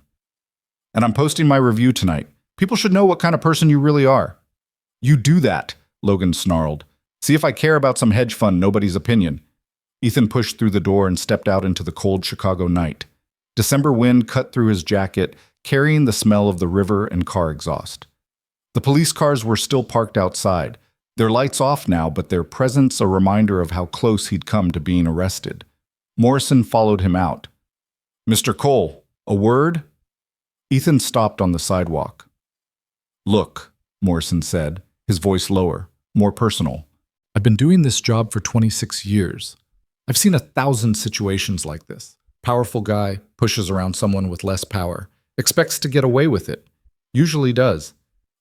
"And I'm posting my review tonight. People should know what kind of person you really are." "You do that," Logan snarled. "See if I care about some hedge fund nobody's opinion." Ethan pushed through the door and stepped out into the cold Chicago night. December wind cut through his jacket, carrying the smell of the river and car exhaust. The police cars were still parked outside, their lights off now, but their presence a reminder of how close he'd come to being arrested. Morrison followed him out. "Mr. Cole, a word?" Ethan stopped on the sidewalk. "Look," Morrison said, his voice lower, more personal. "I've been doing this job for 26 years. I've seen 1,000 situations like this. Powerful guy pushes around someone with less power, expects to get away with it. Usually does.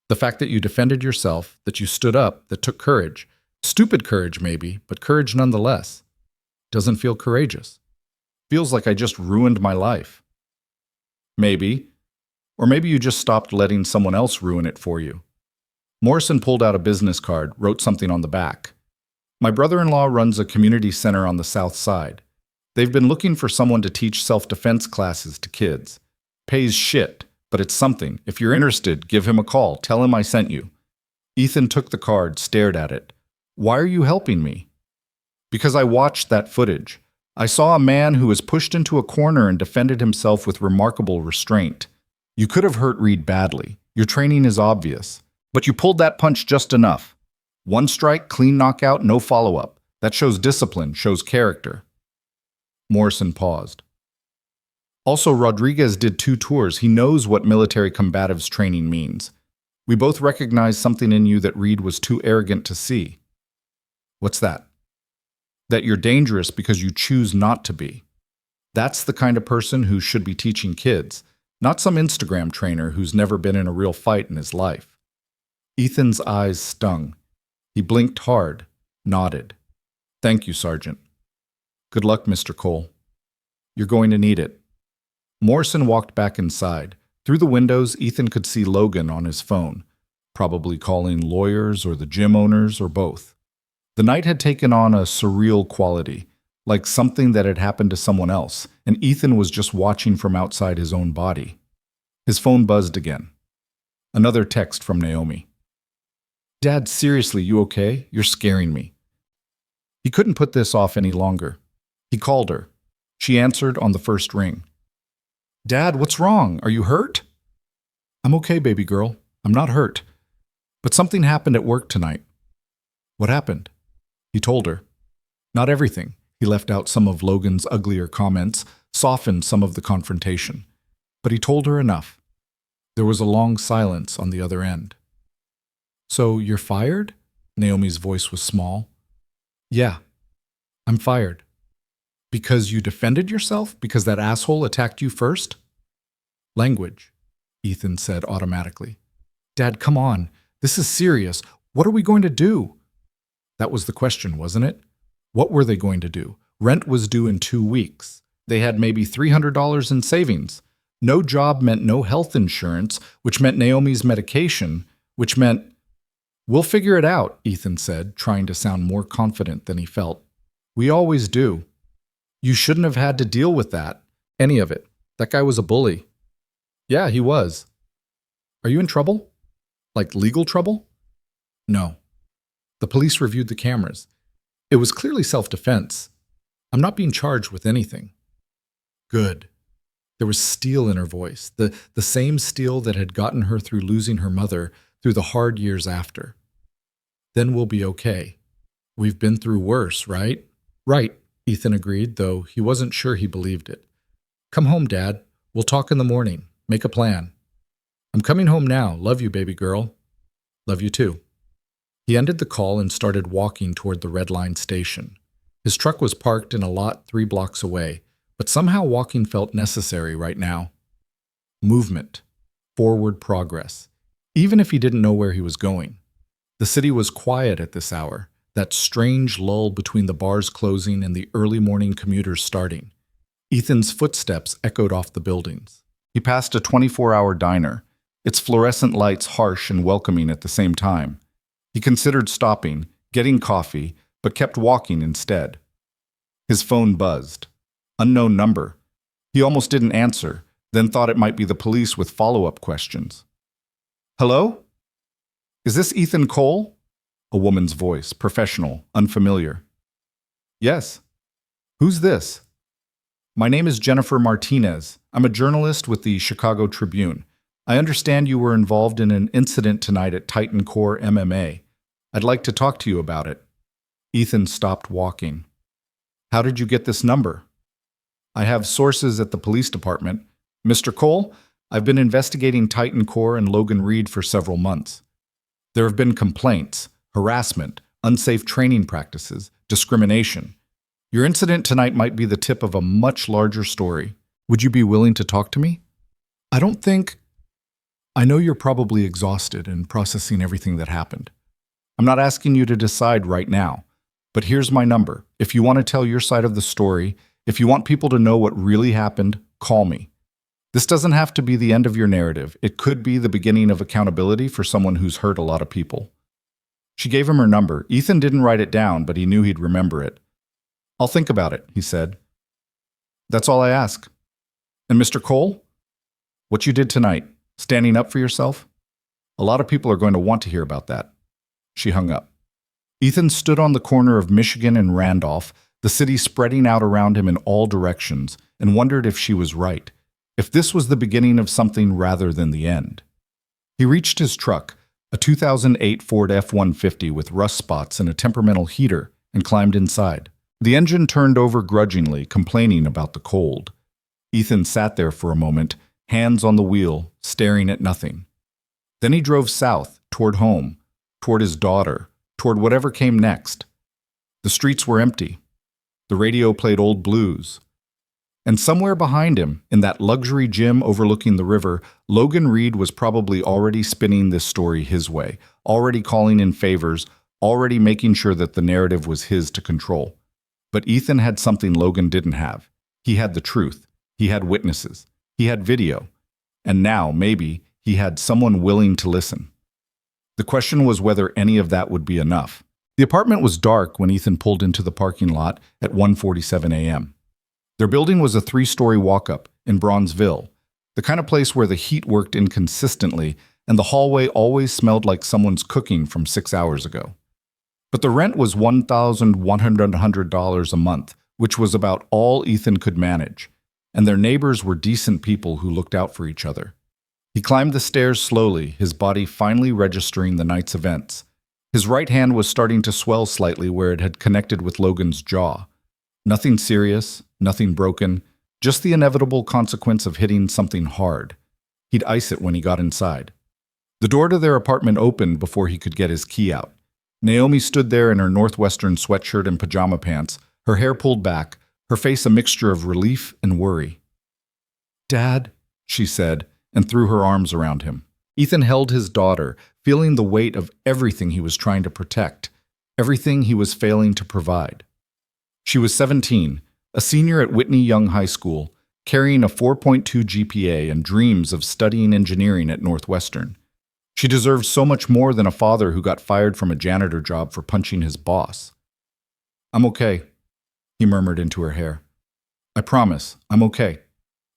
The fact that you defended yourself, that you stood up, that took courage, stupid courage maybe, but courage nonetheless, doesn't feel courageous. Feels like I just ruined my life." "Maybe. Or maybe you just stopped letting someone else ruin it for you." Morrison pulled out a business card, wrote something on the back. "My brother-in-law runs a community center on the south side. They've been looking for someone to teach self-defense classes to kids. Pays shit, but it's something. If you're interested, give him a call. Tell him I sent you." Ethan took the card, stared at it. "Why are you helping me?" "Because I watched that footage. I saw a man who was pushed into a corner and defended himself with remarkable restraint. You could have hurt Reed badly. Your training is obvious. But you pulled that punch just enough. One strike, clean knockout, no follow-up. That shows discipline, shows character." Morrison paused. "Also, Rodriguez did 2 tours. He knows what military combatives training means. We both recognize something in you that Reed was too arrogant to see." "What's that?" "That you're dangerous because you choose not to be. That's the kind of person who should be teaching kids, not some Instagram trainer who's never been in a real fight in his life." Ethan's eyes stung. He blinked hard, nodded. "Thank you, Sergeant." "Good luck, Mr. Cole. You're going to need it." Morrison walked back inside. Through the windows, Ethan could see Logan on his phone, probably calling lawyers or the gym owners or both. The night had taken on a surreal quality, like something that had happened to someone else, and Ethan was just watching from outside his own body. His phone buzzed again. Another text from Naomi. "Dad, seriously, you okay? You're scaring me." He couldn't put this off any longer. He called her. She answered on the first ring. "Dad, what's wrong? Are you hurt?" "I'm okay, baby girl. I'm not hurt. But something happened at work tonight." "What happened?" He told her. Not everything. He left out some of Logan's uglier comments, softened some of the confrontation. But he told her enough. There was a long silence on the other end. "So you're fired?" Naomi's voice was small. "Yeah, I'm fired." "Because you defended yourself? Because that asshole attacked you first?" "Language," Ethan said automatically. "Dad, come on. This is serious. What are we going to do?" That was the question, wasn't it? What were they going to do? Rent was due in 2 weeks. They had maybe $300 in savings. No job meant no health insurance, which meant Naomi's medication, which meant... "We'll figure it out," Ethan said, trying to sound more confident than he felt. "We always do. You shouldn't have had to deal with that. Any of it. That guy was a bully." "Yeah, he was." "Are you in trouble? Like legal trouble?" "No." The police reviewed the cameras. It was clearly self-defense. "I'm not being charged with anything." "Good." There was steel in her voice, the same steel that had gotten her through losing her mother, through the hard years after. "Then we'll be okay. We've been through worse, right?" "Right," Ethan agreed, though he wasn't sure he believed it. "Come home, Dad. We'll talk in the morning. Make a plan." "I'm coming home now. Love you, baby girl." "Love you too." He ended the call and started walking toward the Red Line station. His truck was parked in a lot 3 blocks away, but somehow walking felt necessary right now. Movement. Forward progress. Even if he didn't know where he was going. The city was quiet at this hour, that strange lull between the bars closing and the early morning commuters starting. Ethan's footsteps echoed off the buildings. He passed a 24-hour diner, its fluorescent lights harsh and welcoming at the same time. He considered stopping, getting coffee, but kept walking instead. His phone buzzed. Unknown number. He almost didn't answer, then thought it might be the police with follow-up questions. "Hello? Is this Ethan Cole?" A woman's voice, professional, unfamiliar. "Yes." "Who's this?" My name is Jennifer Martinez. I'm a journalist with the Chicago Tribune. I understand you were involved in an incident tonight at Titan Core MMA. I'd like to talk to you about it." Ethan stopped walking. "How did you get this number?" "I have sources at the police department. Mr. Cole, I've been investigating Titan Core and Logan Reed for several months. There have been complaints, harassment, unsafe training practices, discrimination. Your incident tonight might be the tip of a much larger story. Would you be willing to talk to me?" "I don't think—" "I know you're probably exhausted and processing everything that happened. I'm not asking you to decide right now, but here's my number. If you want to tell your side of the story, if you want people to know what really happened, call me. This doesn't have to be the end of your narrative. It could be the beginning of accountability for someone who's hurt a lot of people." She gave him her number. Ethan didn't write it down, but he knew he'd remember it. "I'll think about it," he said. "That's all I ask. And Mr. Cole, what you did tonight, standing up for yourself, a lot of people are going to want to hear about that." She hung up. Ethan stood on the corner of Michigan and Randolph, the city spreading out around him in all directions, and wondered if she was right, if this was the beginning of something rather than the end. He reached his truck, a 2008 Ford F-150 with rust spots and a temperamental heater, and climbed inside. The engine turned over grudgingly, complaining about the cold. Ethan sat there for a moment, hands on the wheel, staring at nothing. Then he drove south, toward home, toward his daughter, toward whatever came next. The streets were empty. The radio played old blues. And somewhere behind him, in that luxury gym overlooking the river, Logan Reed was probably already spinning this story his way, already calling in favors, already making sure that the narrative was his to control. But Ethan had something Logan didn't have. He had the truth. He had witnesses. He had video. And now, maybe, he had someone willing to listen. The question was whether any of that would be enough. The apartment was dark when Ethan pulled into the parking lot at 1:47 a.m. Their building was a 3-story walk-up in Bronzeville, the kind of place where the heat worked inconsistently and the hallway always smelled like someone's cooking from 6 hours ago. But the rent was $1,100 a month, which was about all Ethan could manage, and their neighbors were decent people who looked out for each other. He climbed the stairs slowly, his body finally registering the night's events. His right hand was starting to swell slightly where it had connected with Logan's jaw. Nothing serious, nothing broken, just the inevitable consequence of hitting something hard. He'd ice it when he got inside. The door to their apartment opened before he could get his key out. Naomi stood there in her Northwestern sweatshirt and pajama pants, her hair pulled back, her face a mixture of relief and worry. "Dad," she said, and threw her arms around him. Ethan held his daughter, feeling the weight of everything he was trying to protect, everything he was failing to provide. She was 17, a senior at Whitney Young High School, carrying a 4.2 GPA and dreams of studying engineering at Northwestern. She deserved so much more than a father who got fired from a janitor job for punching his boss. "I'm okay," he murmured into her hair. "I promise, I'm okay."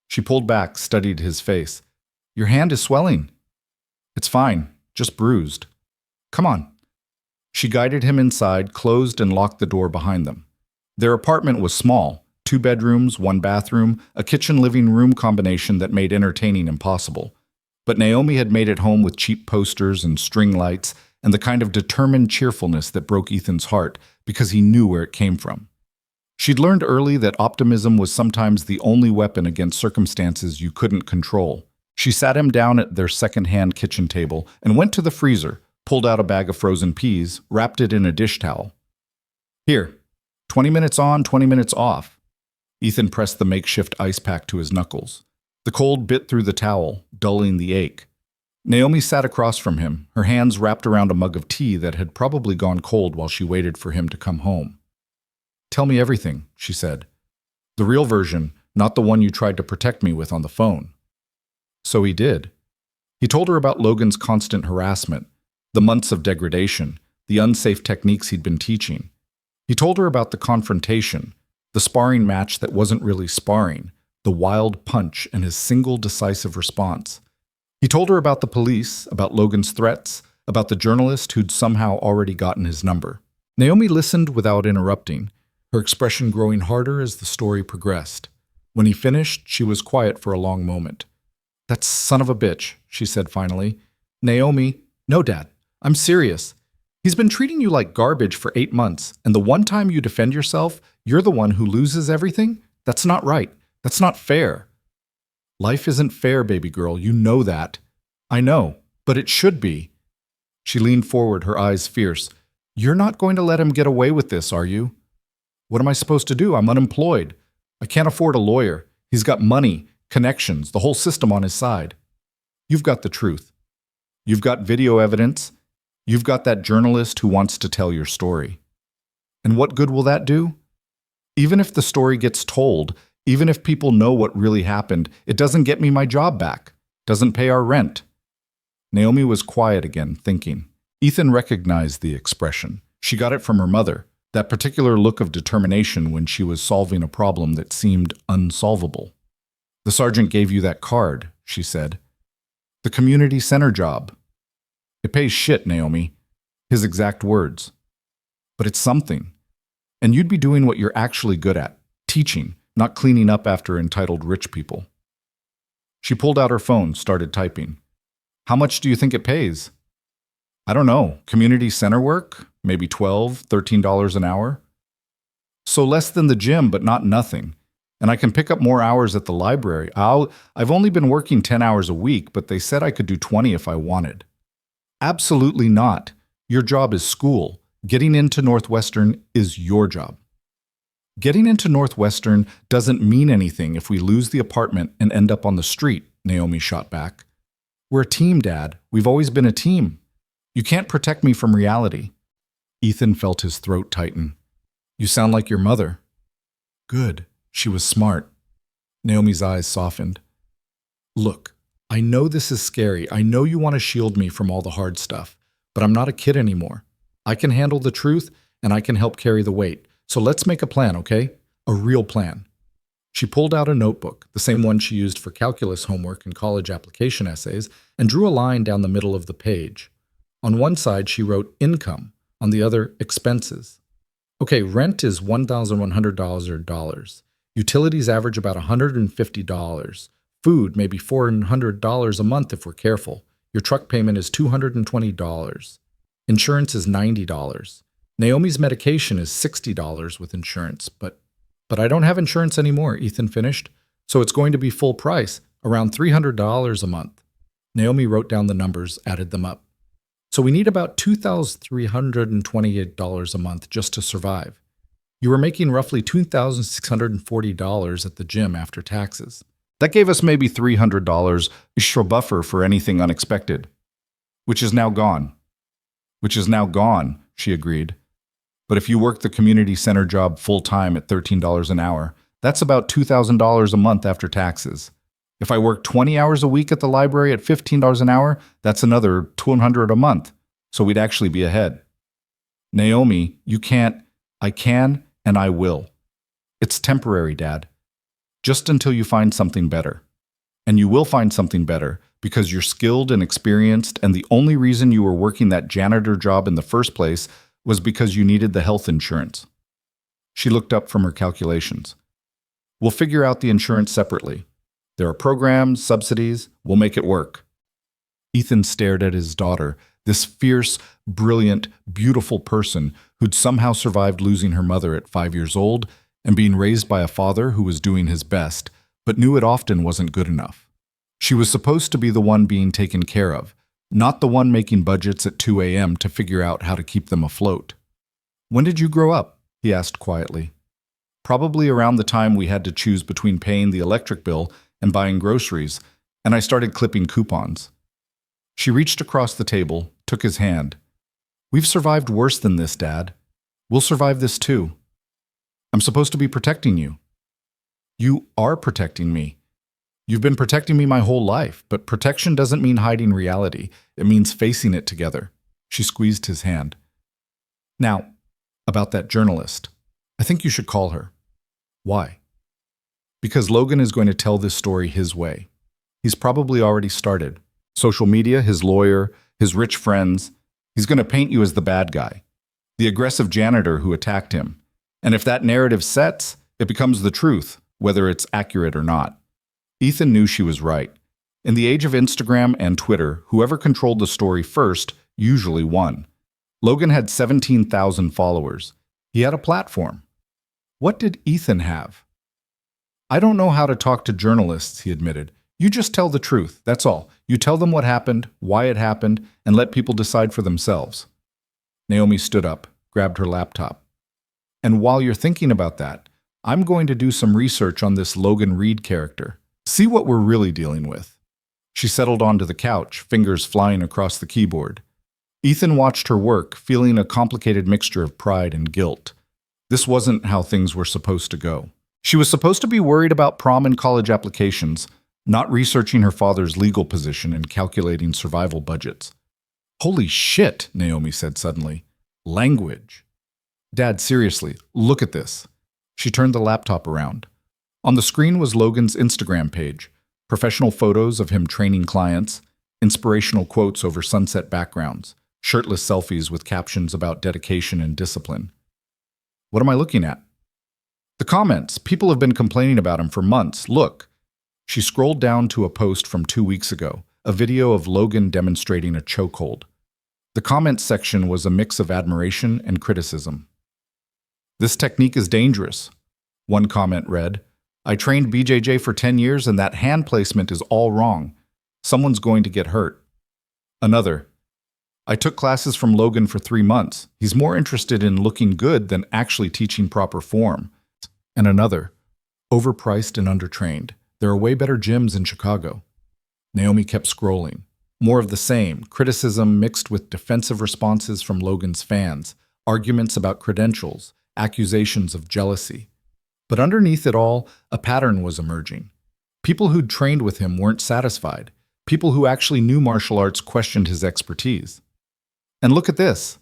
She pulled back, studied his face. "Your hand is swelling." "It's fine, just bruised." "Come on." She guided him inside, closed and locked the door behind them. Their apartment was small, 2 bedrooms, 1 bathroom, a kitchen-living room combination that made entertaining impossible. But Naomi had made it home with cheap posters and string lights and the kind of determined cheerfulness that broke Ethan's heart because he knew where it came from. She'd learned early that optimism was sometimes the only weapon against circumstances you couldn't control. She sat him down at their second-hand kitchen table and went to the freezer, pulled out a bag of frozen peas, wrapped it in a dish towel. "Here, 20 minutes on, 20 minutes off." Ethan pressed the makeshift ice pack to his knuckles. The cold bit through the towel, dulling the ache. Naomi sat across from him, her hands wrapped around a mug of tea that had probably gone cold while she waited for him to come home. "Tell me everything," she said. "The real version, not the one you tried to protect me with on the phone." So he did. He told her about Logan's constant harassment, the months of degradation, the unsafe techniques he'd been teaching. He told her about the confrontation, the sparring match that wasn't really sparring, the wild punch and his single decisive response. He told her about the police, about Logan's threats, about the journalist who'd somehow already gotten his number. Naomi listened without interrupting, her expression growing harder as the story progressed. When he finished, she was quiet for a long moment. "That son of a bitch," she said finally. "Naomi, no, Dad, I'm serious. He's been treating you like garbage for 8 months, and the one time you defend yourself, you're the one who loses everything? That's not right. That's not fair." "Life isn't fair, baby girl. You know that." "I know, but it should be." She leaned forward, her eyes fierce. "You're not going to let him get away with this, are you?" "What am I supposed to do? I'm unemployed. I can't afford a lawyer. He's got money, connections, the whole system on his side." "You've got the truth. You've got video evidence. You've got that journalist who wants to tell your story. And what good will that do? Even if the story gets told, even if people know what really happened, it doesn't get me my job back, doesn't pay our rent." Naomi was quiet again, thinking. Ethan recognized the expression. She got it from her mother, that particular look of determination when she was solving a problem that seemed unsolvable. "The sergeant gave you that card," she said. "The community center job. It pays shit, Naomi." His exact words. "But it's something. And you'd be doing what you're actually good at, teaching, not cleaning up after entitled rich people." She pulled out her phone, started typing. "How much do you think it pays?" "I don't know. Community center work? Maybe $12, $13 an hour." "So less than the gym, but not nothing. And I can pick up more hours at the library. I've only been working 10 hours a week, but they said I could do 20 if I wanted." "Absolutely not. Your job is school. Getting into Northwestern is your job." "Getting into Northwestern doesn't mean anything if we lose the apartment and end up on the street," Naomi shot back. "We're a team, Dad. We've always been a team. You can't protect me from reality." Ethan felt his throat tighten. "You sound like your mother." "Good. She was smart." Naomi's eyes softened. "Look, I know this is scary. I know you want to shield me from all the hard stuff, but I'm not a kid anymore. I can handle the truth, and I can help carry the weight. So let's make a plan, okay? A real plan." She pulled out a notebook, the same one she used for calculus homework and college application essays, and drew a line down the middle of the page. On one side, she wrote income, on the other, expenses. Okay, rent is $1,100 or dollars. Utilities average about $150. Food, maybe $400 a month if we're careful. Your truck payment is $220. Insurance is $90. Naomi's medication is $60 with insurance, but I don't have insurance anymore, Ethan finished, so it's going to be full price, around $300 a month. Naomi wrote down the numbers, added them up. So we need about $2,328 a month just to survive. You were making roughly $2,640 at the gym after taxes. That gave us maybe $300 extra buffer for anything unexpected. Which is now gone. Which is now gone, she agreed. But if you work the community center job full-time at $13 an hour, that's about $2,000 a month after taxes. If I work 20 hours a week at the library at $15 an hour, that's another $200 a month. So we'd actually be ahead. Naomi, you can't. I can, and I will. It's temporary, Dad. Just until you find something better. And you will find something better because you're skilled and experienced, and the only reason you were working that janitor job in the first place was because you needed the health insurance. She looked up from her calculations. We'll figure out the insurance separately. There are programs, subsidies. We'll make it work. Ethan stared at his daughter, this fierce, brilliant, beautiful person who'd somehow survived losing her mother at 5 years old and being raised by a father who was doing his best, but knew it often wasn't good enough. She was supposed to be the one being taken care of, not the one making budgets at 2 a.m. to figure out how to keep them afloat. "When did you grow up?" he asked quietly. "Probably around the time we had to choose between paying the electric bill and buying groceries, and I started clipping coupons." She reached across the table, took his hand. "We've survived worse than this, Dad. We'll survive this too. I'm supposed to be protecting you." "You are protecting me. You've been protecting me my whole life, but protection doesn't mean hiding reality. It means facing it together." She squeezed his hand. "Now, about that journalist. I think you should call her." "Why?" "Because Logan is going to tell this story his way. He's probably already started. Social media, his lawyer, his rich friends. He's going to paint you as the bad guy, the aggressive janitor who attacked him. And if that narrative sets, it becomes the truth, whether it's accurate or not. Ethan knew she was right. In the age of Instagram and Twitter, whoever controlled the story first usually won. Logan had 17,000 followers. He had a platform. What did Ethan have? "I don't know how to talk to journalists," he admitted. "You just tell the truth, that's all. You tell them what happened, why it happened, and let people decide for themselves." Naomi stood up, grabbed her laptop. "And while you're thinking about that, I'm going to do some research on this Logan Reed character. See what we're really dealing with." She settled onto the couch, fingers flying across the keyboard. Ethan watched her work, feeling a complicated mixture of pride and guilt. This wasn't how things were supposed to go. She was supposed to be worried about prom and college applications, not researching her father's legal position and calculating survival budgets. "Holy shit," Naomi said suddenly. "Language." "Dad, seriously, look at this." She turned the laptop around. On the screen was Logan's Instagram page, professional photos of him training clients, inspirational quotes over sunset backgrounds, shirtless selfies with captions about dedication and discipline. What am I looking at? The comments. People have been complaining about him for months. Look. She scrolled down to a post from 2 weeks ago, a video of Logan demonstrating a chokehold. The comments section was a mix of admiration and criticism. "This technique is dangerous." One comment read, "I trained BJJ for 10 years and that hand placement is all wrong. Someone's going to get hurt." Another, "I took classes from Logan for 3 months. He's more interested in looking good than actually teaching proper form." And another, "Overpriced and undertrained. There are way better gyms in Chicago." Naomi kept scrolling. More of the same, criticism mixed with defensive responses from Logan's fans, arguments about credentials, accusations of jealousy. But underneath it all, a pattern was emerging. People who'd trained with him weren't satisfied. People who actually knew martial arts questioned his expertise. And look at this.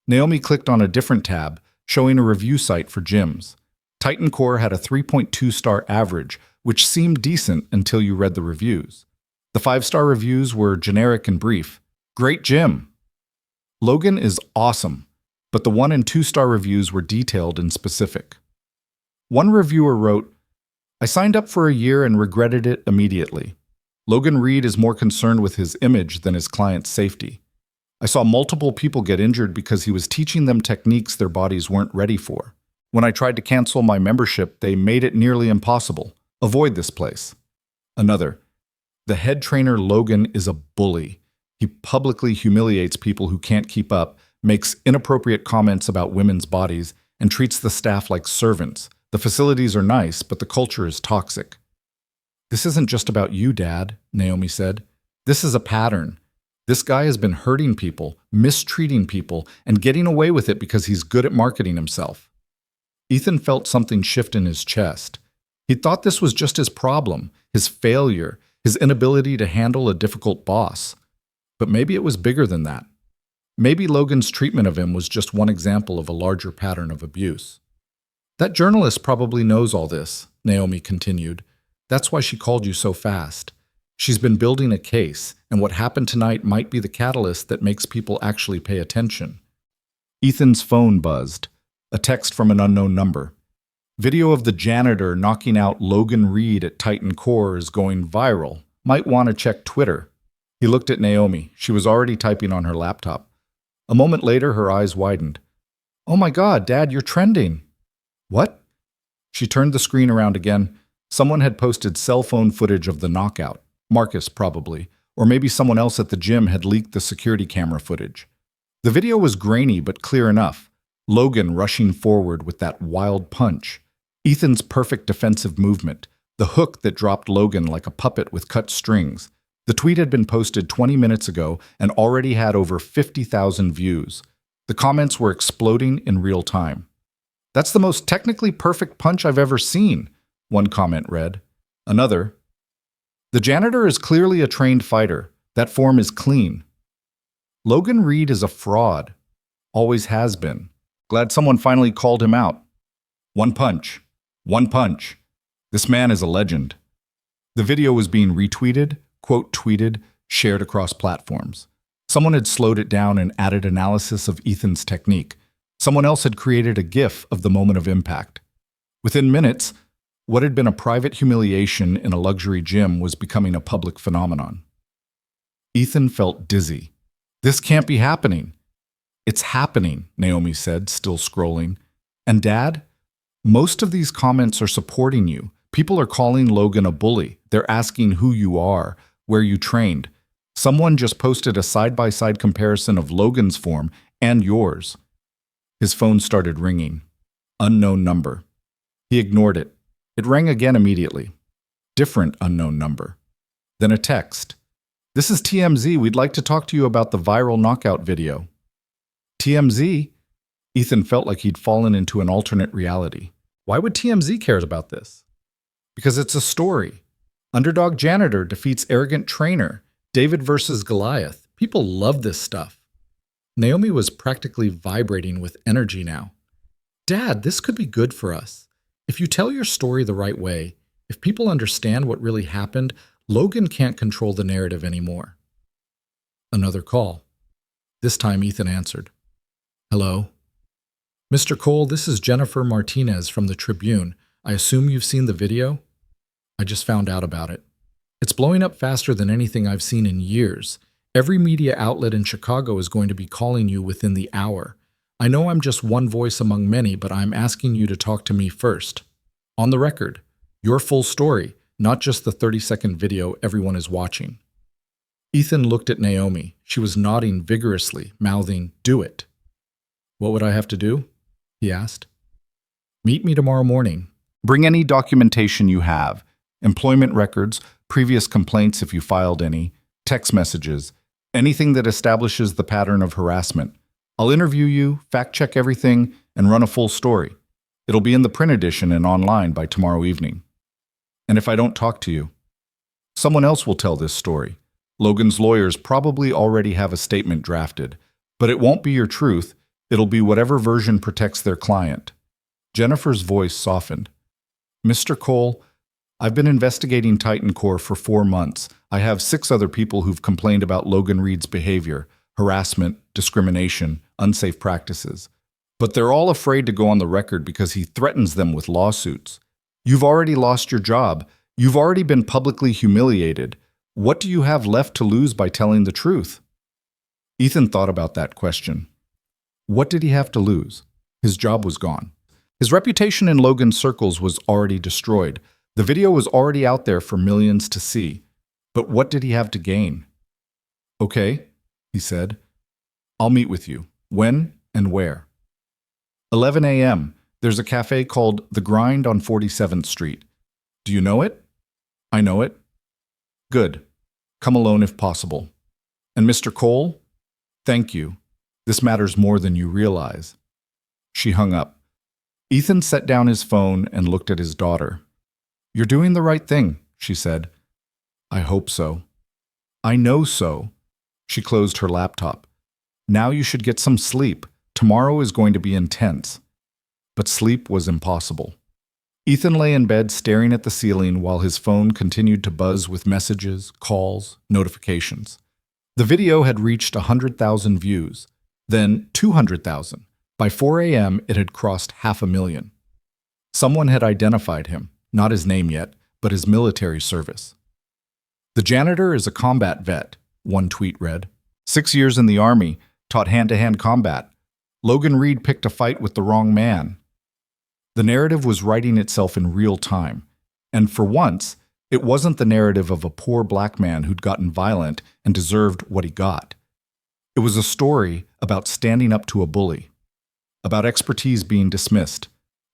Naomi clicked on a different tab, showing a review site for gyms. Titan Core had a 3.2-star average, which seemed decent until you read the reviews. The 5-star reviews were generic and brief. "Great gym." "Logan is awesome," but the 1- and 2-star reviews were detailed and specific. One reviewer wrote, "I signed up for a year and regretted it immediately. Logan Reed is more concerned with his image than his client's safety. I saw multiple people get injured because he was teaching them techniques their bodies weren't ready for. When I tried to cancel my membership, they made it nearly impossible. Avoid this place." Another, "The head trainer Logan is a bully. He publicly humiliates people who can't keep up, makes inappropriate comments about women's bodies, and treats the staff like servants. The facilities are nice, but the culture is toxic." "This isn't just about you, Dad," Naomi said. "This is a pattern. This guy has been hurting people, mistreating people, and getting away with it because he's good at marketing himself." Ethan felt something shift in his chest. He thought this was just his problem, his failure, his inability to handle a difficult boss. But maybe it was bigger than that. Maybe Logan's treatment of him was just one example of a larger pattern of abuse. "That journalist probably knows all this," Naomi continued. "That's why she called you so fast. She's been building a case, and what happened tonight might be the catalyst that makes people actually pay attention." Ethan's phone buzzed. A text from an unknown number. "Video of the janitor knocking out Logan Reed at Titan Core is going viral. Might want to check Twitter." He looked at Naomi. She was already typing on her laptop. A moment later, her eyes widened. "Oh my God, Dad, you're trending." "What?" She turned the screen around again. Someone had posted cell phone footage of the knockout. Marcus, probably. Or maybe someone else at the gym had leaked the security camera footage. The video was grainy but clear enough. Logan rushing forward with that wild punch. Ethan's perfect defensive movement. The hook that dropped Logan like a puppet with cut strings. The tweet had been posted 20 minutes ago and already had over 50,000 views. The comments were exploding in real time. "That's the most technically perfect punch I've ever seen," one comment read. Another, "The janitor is clearly a trained fighter. That form is clean." Logan Reed is a fraud. Always has been. Glad someone finally called him out. One punch. One punch. This man is a legend. The video was being retweeted, quote tweeted, shared across platforms. Someone had slowed it down and added analysis of Ethan's technique. Someone else had created a GIF of the moment of impact. Within minutes, What had been a private humiliation in a luxury gym was becoming a public phenomenon. Ethan felt dizzy. This can't be happening. It's happening, Naomi said, still scrolling. And Dad? Most of these comments are supporting you. People are calling Logan a bully. They're asking who you are, where you trained. Someone just posted a side-by-side comparison of Logan's form and yours. His phone started ringing. Unknown number. He ignored it. It rang again immediately. Different unknown number. Then a text. This is TMZ. We'd like to talk to you about the viral knockout video. TMZ? Ethan felt like he'd fallen into an alternate reality. Why would TMZ care about this? Because it's a story. Underdog janitor defeats arrogant trainer. David versus Goliath. People love this stuff. Naomi was practically vibrating with energy now. Dad, this could be good for us. If you tell your story the right way, if people understand what really happened, Logan can't control the narrative anymore. Another call. This time Ethan answered. Hello? Mr. Cole, this is Jennifer Martinez from the Tribune. I assume you've seen the video? I just found out about it. It's blowing up faster than anything I've seen in years. Every media outlet in Chicago is going to be calling you within the hour. I know I'm just one voice among many, but I'm asking you to talk to me first. On the record, your full story, not just the 30-second video everyone is watching. Ethan looked at Naomi. She was nodding vigorously, mouthing, "Do it." What would I have to do? He asked. Meet me tomorrow morning. Bring any documentation you have, employment records, previous complaints if you filed any, text messages, anything that establishes the pattern of harassment. I'll interview you, fact-check everything, and run a full story. It'll be in the print edition and online by tomorrow evening. And if I don't talk to you, someone else will tell this story. Logan's lawyers probably already have a statement drafted, but it won't be your truth. It'll be whatever version protects their client. Jennifer's voice softened. Mr. Cole, I've been investigating Titan Core for 4 months. I have 6 other people who've complained about Logan Reed's behavior, harassment, discrimination, unsafe practices. But they're all afraid to go on the record because he threatens them with lawsuits. You've already lost your job. You've already been publicly humiliated. What do you have left to lose by telling the truth? Ethan thought about that question. What did he have to lose? His job was gone. His reputation in Logan's circles was already destroyed. The video was already out there for millions to see. But what did he have to gain? Okay, he said. I'll meet with you. When and where? 11 a.m. There's a cafe called The Grind on 47th Street. Do you know it? I know it. Good. Come alone if possible. And Mr. Cole? Thank you. This matters more than you realize. She hung up. Ethan set down his phone and looked at his daughter. You're doing the right thing, she said. I hope so. I know so. She closed her laptop. Now you should get some sleep. Tomorrow is going to be intense. But sleep was impossible. Ethan lay in bed staring at the ceiling while his phone continued to buzz with messages, calls, notifications. The video had reached 100,000 views, then 200,000. By 4 a.m., it had crossed 500,000. Someone had identified him, not his name yet, but his military service. The janitor is a combat vet, one tweet read. 6 years in the Army, taught hand-to-hand combat. Logan Reed picked a fight with the wrong man. The narrative was writing itself in real time, and for once, it wasn't the narrative of a poor black man who'd gotten violent and deserved what he got. It was a story about standing up to a bully, about expertise being dismissed,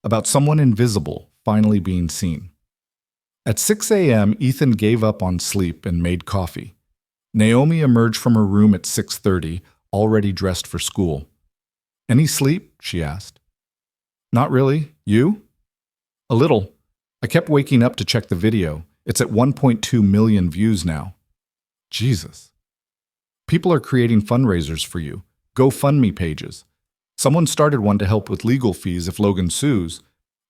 about someone invisible finally being seen. At 6 a.m., Ethan gave up on sleep and made coffee. Naomi emerged from her room at 6:30, already dressed for school. Any sleep? She asked. Not really. You? A little. I kept waking up to check the video. It's at 1.2 million views now. Jesus. People are creating fundraisers for you, GoFundMe pages. Someone started one to help with legal fees if Logan sues.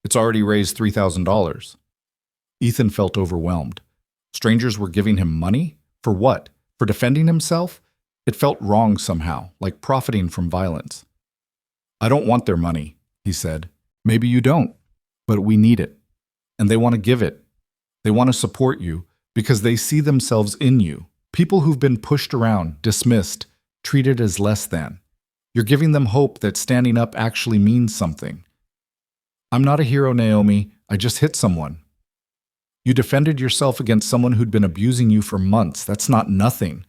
It's already raised $3,000. Ethan felt overwhelmed. Strangers were giving him money? For what? For defending himself? It felt wrong somehow, like profiting from violence. I don't want their money, he said. Maybe you don't, but we need it. and they want to give it. They want to support you because they see themselves in you. People who've been pushed around, dismissed, treated as less than. You're giving them hope that standing up actually means something. I'm not a hero, Naomi. I just hit someone. You defended yourself against someone who'd been abusing you for months. That's not nothing.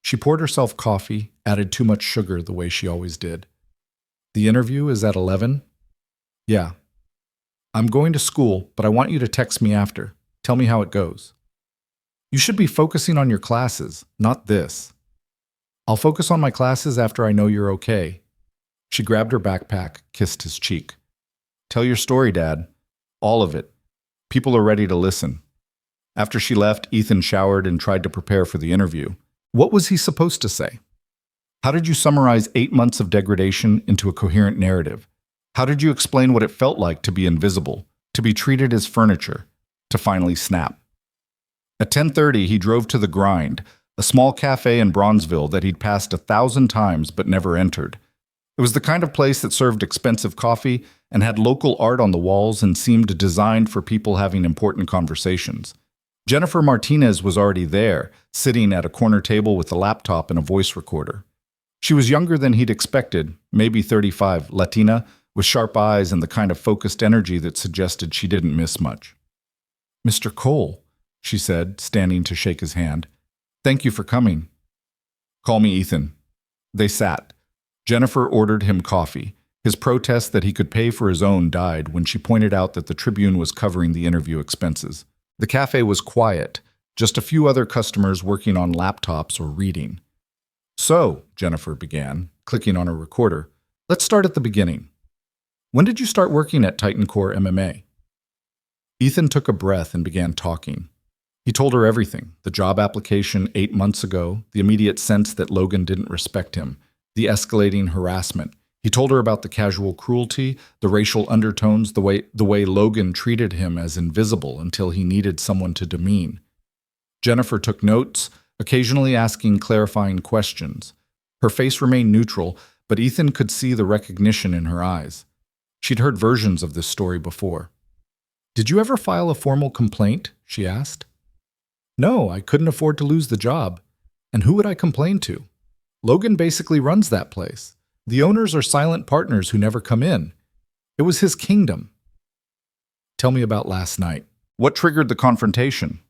She poured herself coffee, added too much sugar the way she always did. The interview is at 11? Yeah. I'm going to school, but I want you to text me after. Tell me how it goes. You should be focusing on your classes, not this. I'll focus on my classes after I know you're okay. She grabbed her backpack, kissed his cheek. Tell your story, Dad. All of it. People are ready to listen. After she left, Ethan showered and tried to prepare for the interview. What was he supposed to say? How did you summarize 8 months of degradation into a coherent narrative? How did you explain what it felt like to be invisible, to be treated as furniture, to finally snap? At 10:30, he drove to The Grind, a small cafe in Bronzeville that he'd passed 1,000 times but never entered. It was the kind of place that served expensive coffee and had local art on the walls and seemed designed for people having important conversations. Jennifer Martinez was already there, sitting at a corner table with a laptop and a voice recorder. She was younger than he'd expected, maybe 35, Latina, with sharp eyes and the kind of focused energy that suggested she didn't miss much. "Mr. Cole," she said, standing to shake his hand. "Thank you for coming." "Call me Ethan." They sat. Jennifer ordered him coffee. His protest that he could pay for his own died when she pointed out that the Tribune was covering the interview expenses. The cafe was quiet, just a few other customers working on laptops or reading. "So," Jennifer began, clicking on her recorder, "let's start at the beginning. When did you start working at Titan Core MMA?" Ethan took a breath and began talking. He told her everything: the job application 8 months ago, the immediate sense that Logan didn't respect him, the escalating harassment. He told her about the casual cruelty, the racial undertones, the way Logan treated him as invisible until he needed someone to demean. Jennifer took notes, occasionally asking clarifying questions. Her face remained neutral, but Ethan could see the recognition in her eyes. She'd heard versions of this story before. "Did you ever file a formal complaint?" she asked. "No, I couldn't afford to lose the job. And who would I complain to? Logan basically runs that place. The owners are silent partners who never come in. It was his kingdom." "Tell me about last night. What triggered the confrontation?"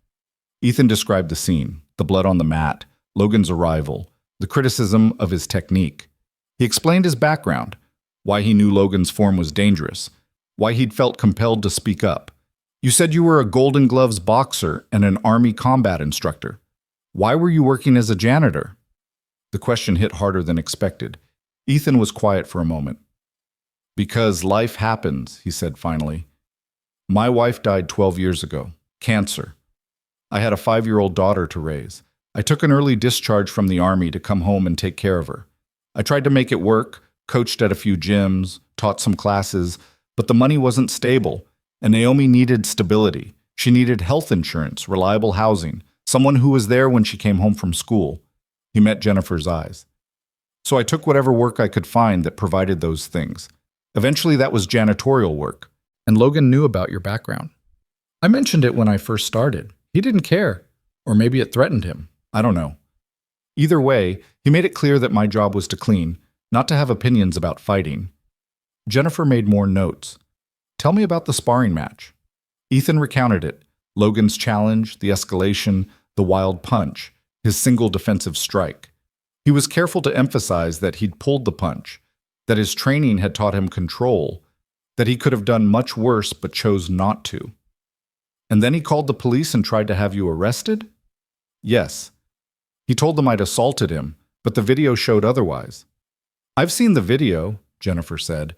Ethan described the scene, the blood on the mat, Logan's arrival, the criticism of his technique. He explained his background, why he knew Logan's form was dangerous, why he'd felt compelled to speak up. "You said you were a Golden Gloves boxer and an Army combat instructor. Why were you working as a janitor?" The question hit harder than expected. Ethan was quiet for a moment. "Because life happens," he said finally. "My wife died 12 years ago. Cancer. I had a 5-year-old daughter to raise. I took an early discharge from the Army to come home and take care of her. I tried to make it work, coached at a few gyms, taught some classes, but the money wasn't stable, and Naomi needed stability. She needed health insurance, reliable housing, someone who was there when she came home from school." He met Jennifer's eyes. "So I took whatever work I could find that provided those things. Eventually that was janitorial work, and Logan knew about your background. I mentioned it when I first started. He didn't care, or maybe it threatened him. I don't know. Either way, he made it clear that my job was to clean, not to have opinions about fighting." Jennifer made more notes. "Tell me about the sparring match." Ethan recounted it: Logan's challenge, the escalation, the wild punch, his single defensive strike. He was careful to emphasize that he'd pulled the punch, that his training had taught him control, that he could have done much worse but chose not to. "And then he called the police and tried to have you arrested?" "Yes. He told them I'd assaulted him, but the video showed otherwise." "I've seen the video," Jennifer said.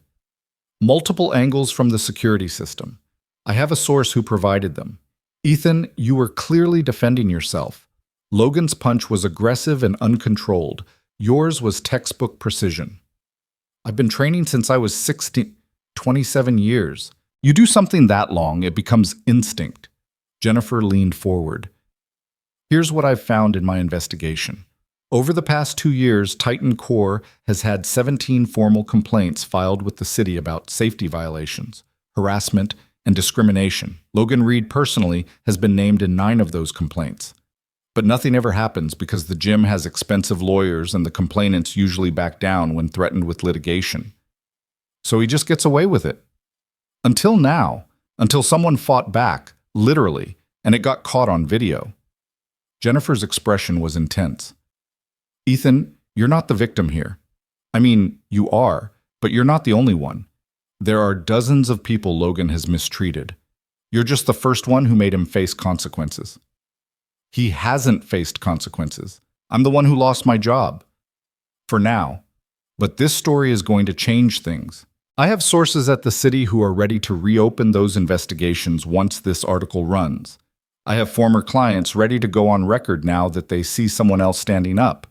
"Multiple angles from the security system. I have a source who provided them. Ethan, you were clearly defending yourself. Logan's punch was aggressive and uncontrolled. Yours was textbook precision. I've been training since I was 16, 27 years. You do something that long, it becomes instinct." Jennifer leaned forward. "Here's what I've found in my investigation. Over the past 2 years, Titan Core has had 17 formal complaints filed with the city about safety violations, harassment, and discrimination. Logan Reed personally has been named in 9 of those complaints. But nothing ever happens because the gym has expensive lawyers and the complainants usually back down when threatened with litigation. So he just gets away with it. Until now, until someone fought back, literally, and it got caught on video. Jennifer's expression was intense. Ethan, you're not the victim here. I mean, you are, but you're not the only one. There are dozens of people Logan has mistreated. You're just the first one who made him face consequences. He hasn't faced consequences. I'm the one who lost my job. For now. But this story is going to change things. I have sources at the city who are ready to reopen those investigations once this article runs. I have former clients ready to go on record now that they see someone else standing up.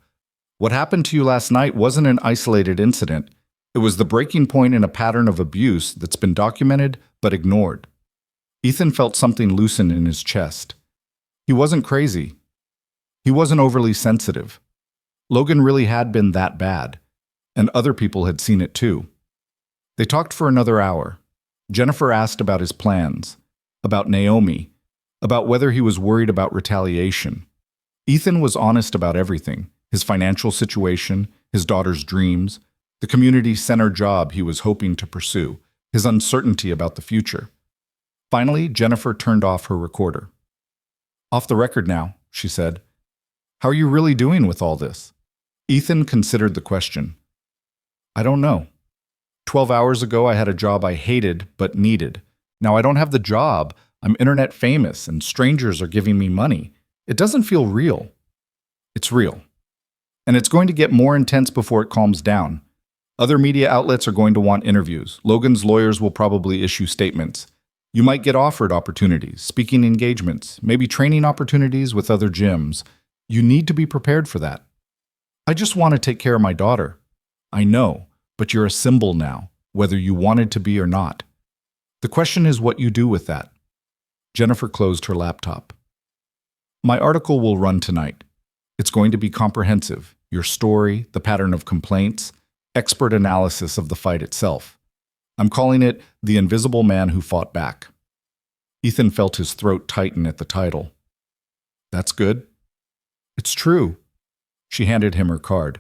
What happened to you last night wasn't an isolated incident. It was the breaking point in a pattern of abuse that's been documented but ignored. Ethan felt something loosen in his chest. He wasn't crazy. He wasn't overly sensitive. Logan really had been that bad, and other people had seen it too. They talked for another hour. Jennifer asked about his plans, about Naomi, about whether he was worried about retaliation. Ethan was honest about everything: his financial situation, his daughter's dreams, the community center job he was hoping to pursue, his uncertainty about the future. Finally, Jennifer turned off her recorder. "Off the record now," she said. "How are you really doing with all this?" Ethan considered the question. "I don't know. 12 hours ago, I had a job I hated but needed. Now I don't have the job. I'm internet famous and strangers are giving me money. It doesn't feel real." "It's real. And it's going to get more intense before it calms down. Other media outlets are going to want interviews. Logan's lawyers will probably issue statements. You might get offered opportunities, speaking engagements, maybe training opportunities with other gyms. You need to be prepared for that. I just want to take care of my daughter. I know, but you're a symbol now, whether you wanted to be or not. The question is what you do with that." Jennifer closed her laptop. "My article will run tonight. It's going to be comprehensive. Your story, the pattern of complaints, expert analysis of the fight itself. I'm calling it The Invisible Man Who Fought Back." Ethan felt his throat tighten at the title. "That's good." "It's true." She handed him her card.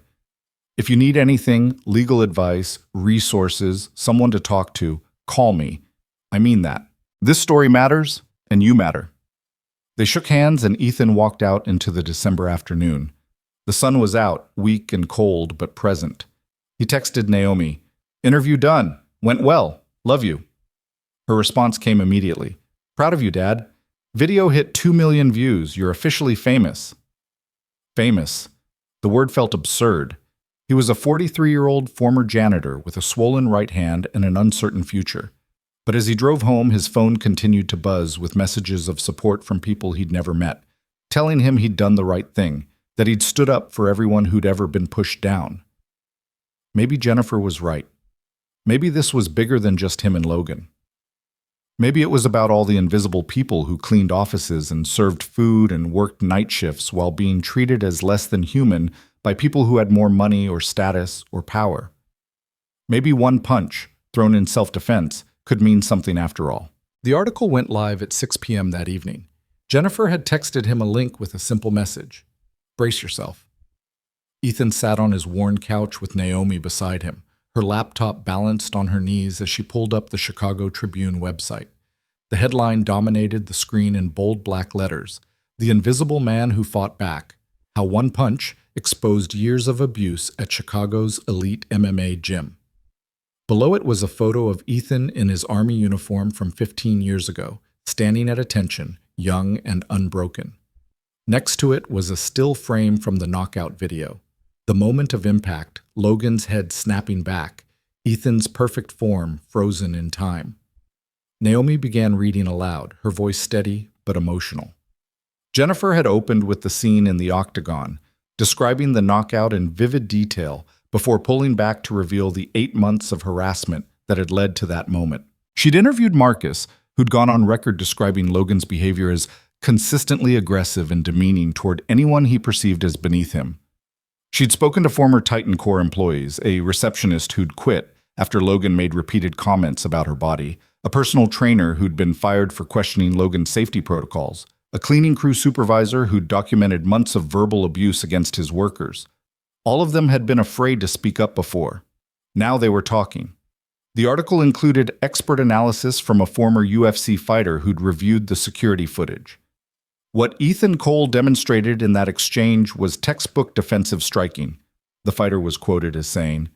"If you need anything, legal advice, resources, someone to talk to, call me. I mean that. This story matters, and you matter." They shook hands and Ethan walked out into the December afternoon. The sun was out, weak and cold, but present. He texted Naomi, "Interview done. Went well. Love you." Her response came immediately. "Proud of you, Dad. Video hit 2 million views. You're officially famous." Famous. The word felt absurd. He was a 43-year-old former janitor with a swollen right hand and an uncertain future. But as he drove home, his phone continued to buzz with messages of support from people he'd never met, telling him he'd done the right thing, that he'd stood up for everyone who'd ever been pushed down. Maybe Jennifer was right. Maybe this was bigger than just him and Logan. Maybe it was about all the invisible people who cleaned offices and served food and worked night shifts while being treated as less than human by people who had more money or status or power. Maybe one punch, thrown in self-defense, could mean something after all. The article went live at 6 p.m. that evening. Jennifer had texted him a link with a simple message: "Brace yourself." Ethan sat on his worn couch with Naomi beside him, her laptop balanced on her knees as she pulled up the Chicago Tribune website. The headline dominated the screen in bold black letters: "The Invisible Man Who Fought Back. How One Punch Exposed Years of Abuse at Chicago's Elite MMA Gym." Below it was a photo of Ethan in his Army uniform from 15 years ago, standing at attention, young and unbroken. Next to it was a still frame from the knockout video. The moment of impact, Logan's head snapping back, Ethan's perfect form frozen in time. Naomi began reading aloud, her voice steady but emotional. Jennifer had opened with the scene in the octagon, describing the knockout in vivid detail before pulling back to reveal the 8 months of harassment that had led to that moment. She'd interviewed Marcus, who'd gone on record describing Logan's behavior as consistently aggressive and demeaning toward anyone he perceived as beneath him. She'd spoken to former Titan Core employees, a receptionist who'd quit after Logan made repeated comments about her body, a personal trainer who'd been fired for questioning Logan's safety protocols, a cleaning crew supervisor who'd documented months of verbal abuse against his workers. All of them had been afraid to speak up before. Now they were talking. The article included expert analysis from a former UFC fighter who'd reviewed the security footage. What Ethan Cole demonstrated in that exchange was textbook defensive striking, the fighter was quoted as saying.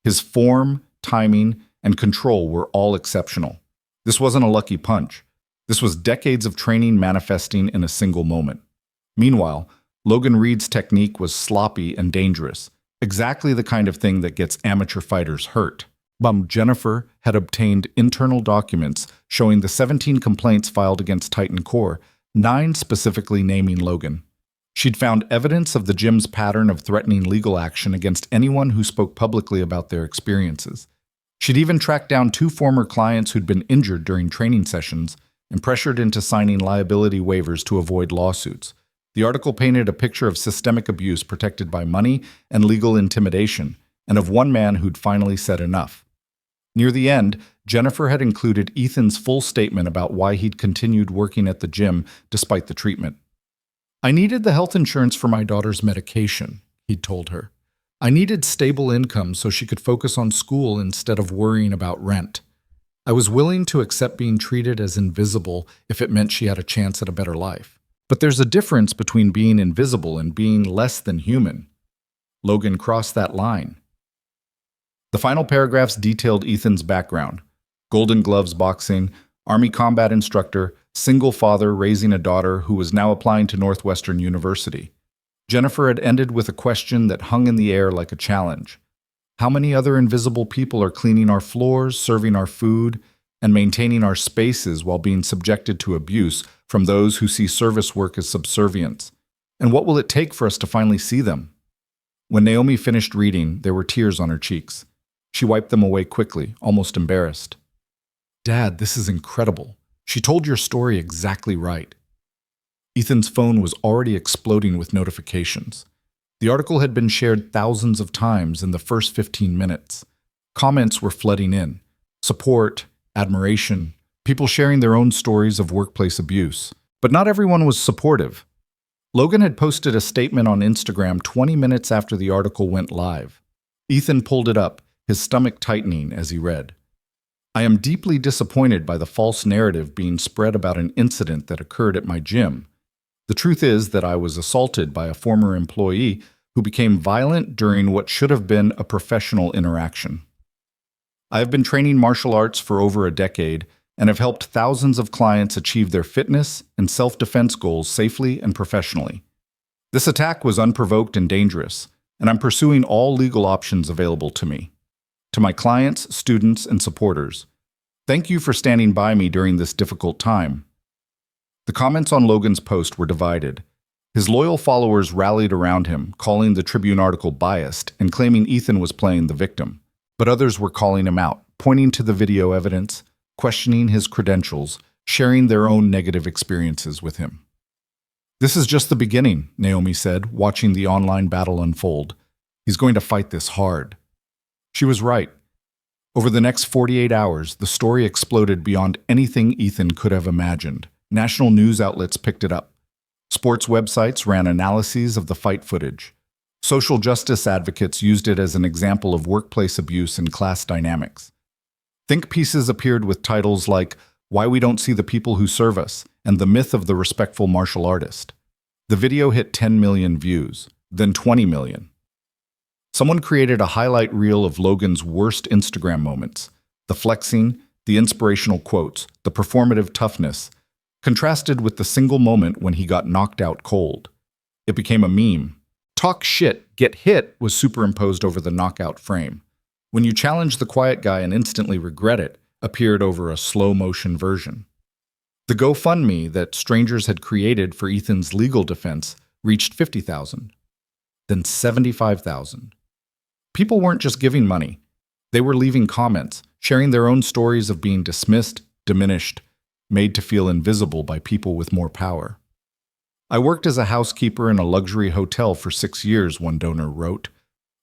His form, timing, and control were all exceptional. This wasn't a lucky punch. This was decades of training manifesting in a single moment. Meanwhile, Logan Reed's technique was sloppy and dangerous, exactly the kind of thing that gets amateur fighters hurt. Janitor had obtained internal documents showing the 17 complaints filed against Titan Core, 9 specifically naming Logan. She'd found evidence of the gym's pattern of threatening legal action against anyone who spoke publicly about their experiences. She'd even tracked down 2 former clients who'd been injured during training sessions and pressured into signing liability waivers to avoid lawsuits. The article painted a picture of systemic abuse protected by money and legal intimidation, and of one man who'd finally said enough. Near the end, Janitor had included Ethan's full statement about why he'd continued working at the gym despite the treatment. I needed the health insurance for my daughter's medication, he'd told her. I needed stable income so she could focus on school instead of worrying about rent. I was willing to accept being treated as invisible if it meant she had a chance at a better life. But there's a difference between being invisible and being less than human. Logan crossed that line. The final paragraphs detailed Ethan's background: Golden Gloves boxing, Army combat instructor, single father raising a daughter who was now applying to Northwestern University. Janitor had ended with a question that hung in the air like a challenge. How many other invisible people are cleaning our floors, serving our food, and maintaining our spaces while being subjected to abuse from those who see service work as subservience? And what will it take for us to finally see them? When Naomi finished reading, there were tears on her cheeks. She wiped them away quickly, almost embarrassed. Dad, this is incredible. She told your story exactly right. Ethan's phone was already exploding with notifications. The article had been shared thousands of times in the first 15 minutes. Comments were flooding in. Support, admiration, people sharing their own stories of workplace abuse. But not everyone was supportive. Logan had posted a statement on Instagram 20 minutes after the article went live. Ethan pulled it up, his stomach tightening as he read. I am deeply disappointed by the false narrative being spread about an incident that occurred at my gym. The truth is that I was assaulted by a former employee who became violent during what should have been a professional interaction. I have been training martial arts for over a decade and have helped thousands of clients achieve their fitness and self-defense goals safely and professionally. This attack was unprovoked and dangerous, and I'm pursuing all legal options available to me. To my clients, students, and supporters, thank you for standing by me during this difficult time. The comments on Logan's post were divided. His loyal followers rallied around him, calling the Tribune article biased and claiming Ethan was playing the victim. But others were calling him out, pointing to the video evidence, questioning his credentials, sharing their own negative experiences with him. This is just the beginning, Naomi said, watching the online battle unfold. He's going to fight this hard. She was right. Over the next 48 hours, the story exploded beyond anything Ethan could have imagined. National news outlets picked it up. Sports websites ran analyses of the fight footage. Social justice advocates used it as an example of workplace abuse and class dynamics. Think pieces appeared with titles like Why We Don't See the People Who Serve Us and The Myth of the Respectful Martial Artist. The video hit 10 million views, then 20 million. Someone created a highlight reel of Logan's worst Instagram moments. The flexing, the inspirational quotes, the performative toughness, contrasted with the single moment when he got knocked out cold. It became a meme. Talk shit, get hit was superimposed over the knockout frame. When you challenge the quiet guy and instantly regret it, appeared over a slow-motion version. The GoFundMe that strangers had created for Ethan's legal defense reached 50,000, then 75,000. People weren't just giving money. They were leaving comments, sharing their own stories of being dismissed, diminished, made to feel invisible by people with more power. I worked as a housekeeper in a luxury hotel for 6 years, one donor wrote.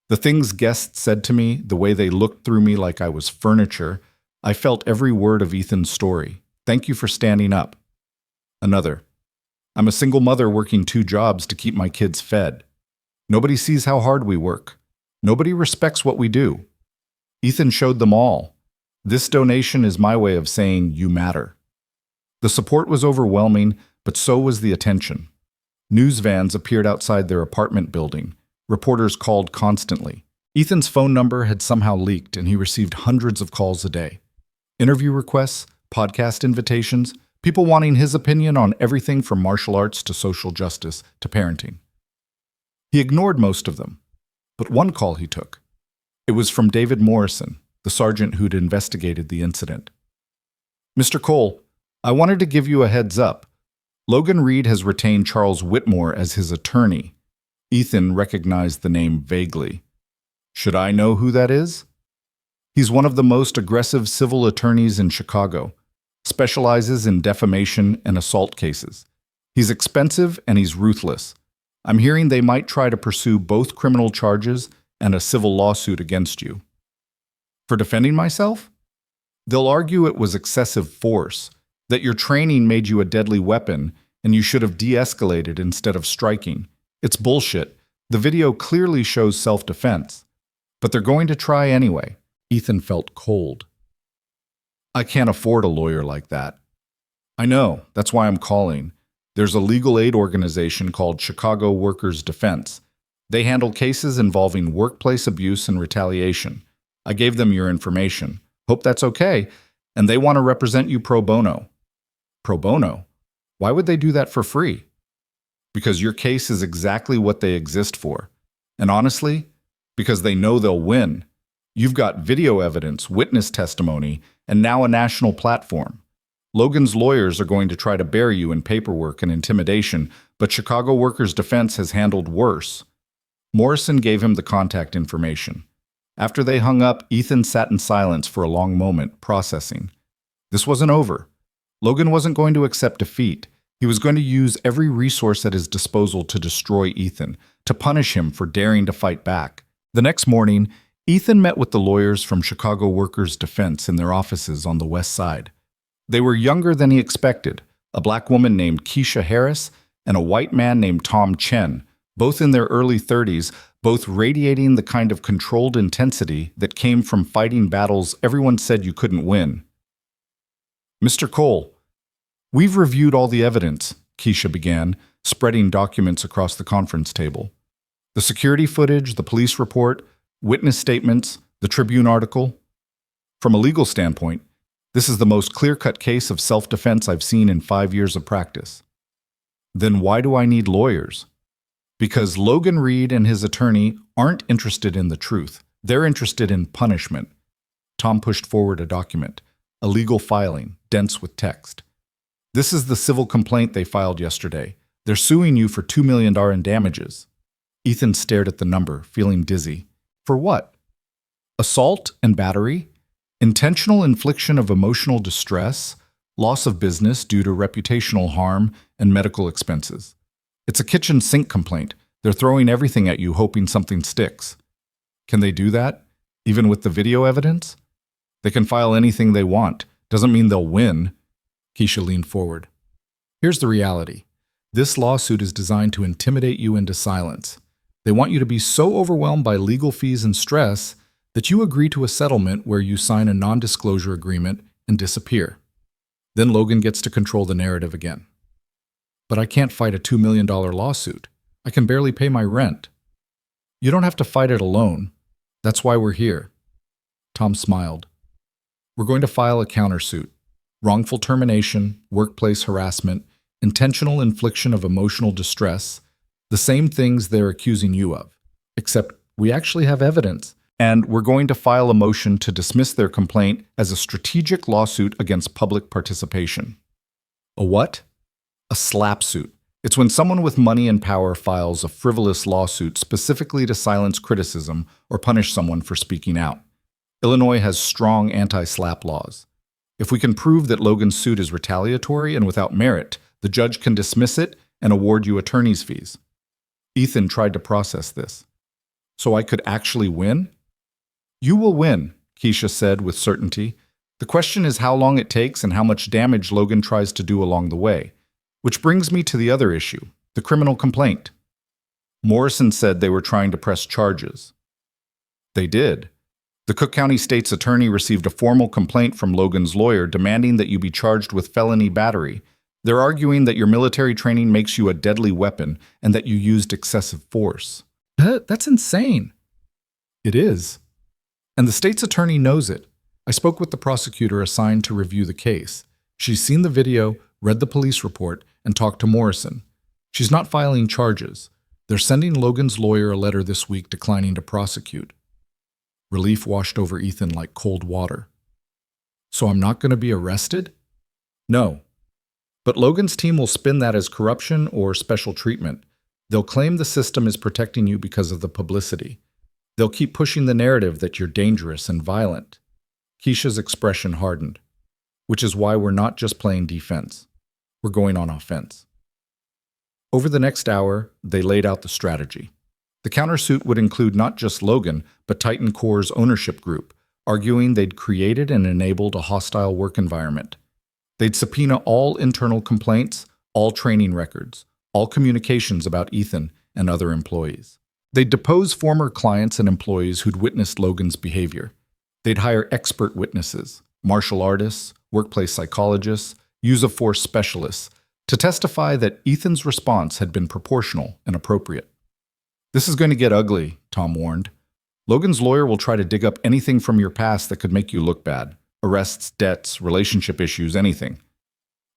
The things guests said to me, the way they looked through me like I was furniture, I felt every word of Ethan's story. Thank you for standing up. Another. I'm a single mother working 2 jobs to keep my kids fed. Nobody sees how hard we work. Nobody respects what we do. Ethan showed them all. This donation is my way of saying you matter. The support was overwhelming, but so was the attention. News vans appeared outside their apartment building. Reporters called constantly. Ethan's phone number had somehow leaked, and he received hundreds of calls a day. Interview requests, podcast invitations, people wanting his opinion on everything from martial arts to social justice to parenting. He ignored most of them, but one call he took. It was from David Morrison, the sergeant who'd investigated the incident. Mr. Cole, I wanted to give you a heads up. Logan Reed has retained Charles Whitmore as his attorney. Ethan recognized the name vaguely. Should I know who that is? He's one of the most aggressive civil attorneys in Chicago, specializes in defamation and assault cases. He's expensive and he's ruthless. I'm hearing they might try to pursue both criminal charges and a civil lawsuit against you. For defending myself? They'll argue it was excessive force, that your training made you a deadly weapon and you should have de-escalated instead of striking. It's bullshit. The video clearly shows self-defense. But they're going to try anyway. Ethan felt cold. I can't afford a lawyer like that. I know, that's why I'm calling. There's a legal aid organization called Chicago Workers' Defense. They handle cases involving workplace abuse and retaliation. I gave them your information. Hope that's okay. And they want to represent you pro bono. Pro bono? Why would they do that for free? Because your case is exactly what they exist for. And honestly, because they know they'll win. You've got video evidence, witness testimony, and now a national platform. Logan's lawyers are going to try to bury you in paperwork and intimidation, but Chicago Workers' Defense has handled worse. Morrison gave him the contact information. After they hung up, Ethan sat in silence for a long moment, processing. This wasn't over. Logan wasn't going to accept defeat. He was going to use every resource at his disposal to destroy Ethan, to punish him for daring to fight back. The next morning, Ethan met with the lawyers from Chicago Workers' Defense in their offices on the west side. They were younger than he expected, a black woman named Keisha Harris and a white man named Tom Chen, both in their early 30s, both radiating the kind of controlled intensity that came from fighting battles everyone said you couldn't win. Mr. Cole, we've reviewed all the evidence, Keisha began, spreading documents across the conference table. The security footage, the police report, witness statements, the Tribune article. From a legal standpoint, this is the most clear-cut case of self-defense I've seen in 5 years of practice. Then why do I need lawyers? Because Logan Reed and his attorney aren't interested in the truth. They're interested in punishment. Tom pushed forward a document, a legal filing, dense with text. This is the civil complaint they filed yesterday. They're suing you for $2 million in damages. Ethan stared at the number, feeling dizzy. For what? Assault and battery? Intentional infliction of emotional distress? Loss of business due to reputational harm and medical expenses. It's a kitchen sink complaint. They're throwing everything at you, hoping something sticks. Can they do that, even with the video evidence? They can file anything they want. Doesn't mean they'll win. Keisha leaned forward. Here's the reality. This lawsuit is designed to intimidate you into silence. They want you to be so overwhelmed by legal fees and stress that you agree to a settlement where you sign a non-disclosure agreement and disappear. Then Logan gets to control the narrative again. But I can't fight a $2 million lawsuit. I can barely pay my rent. You don't have to fight it alone. That's why we're here. Tom smiled. We're going to file a countersuit. Wrongful termination, workplace harassment, intentional infliction of emotional distress, the same things they're accusing you of. Except we actually have evidence, and we're going to file a motion to dismiss their complaint as a strategic lawsuit against public participation. A what? A slap suit. It's when someone with money and power files a frivolous lawsuit specifically to silence criticism or punish someone for speaking out. Illinois has strong anti-slap laws. If we can prove that Logan's suit is retaliatory and without merit, the judge can dismiss it and award you attorney's fees. Ethan tried to process this. So I could actually win? You will win, Keisha said with certainty. The question is how long it takes and how much damage Logan tries to do along the way. Which brings me to the other issue, the criminal complaint. Morrison said they were trying to press charges. They did. The Cook County State's attorney received a formal complaint from Logan's lawyer demanding that you be charged with felony battery. They're arguing that your military training makes you a deadly weapon and that you used excessive force. That's insane. It is. And the state's attorney knows it. I spoke with the prosecutor assigned to review the case. She's seen the video, read the police report, and talked to Morrison. She's not filing charges. They're sending Logan's lawyer a letter this week declining to prosecute. Relief washed over Ethan like cold water. So I'm not going to be arrested? No. But Logan's team will spin that as corruption or special treatment. They'll claim the system is protecting you because of the publicity. They'll keep pushing the narrative that you're dangerous and violent. Keisha's expression hardened, which is why we're not just playing defense. We're going on offense. Over the next hour, they laid out the strategy. The countersuit would include not just Logan, but Titan Corps' ownership group, arguing they'd created and enabled a hostile work environment. They'd subpoena all internal complaints, all training records, all communications about Ethan and other employees. They'd depose former clients and employees who'd witnessed Logan's behavior. They'd hire expert witnesses, martial artists, workplace psychologists, use-of-force specialists, to testify that Ethan's response had been proportional and appropriate. This is going to get ugly, Tom warned. Logan's lawyer will try to dig up anything from your past that could make you look bad. Arrests, debts, relationship issues, anything.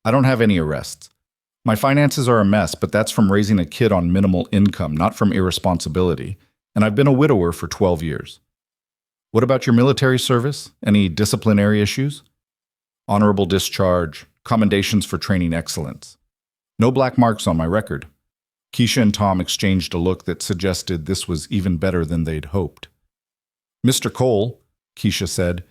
I don't have any arrests. My finances are a mess, but that's from raising a kid on minimal income, not from irresponsibility. And I've been a widower for 12 years. What about your military service? Any disciplinary issues? Honorable discharge, commendations for training excellence. No black marks on my record. Keisha and Tom exchanged a look that suggested this was even better than they'd hoped. Mr. Cole, Keisha said,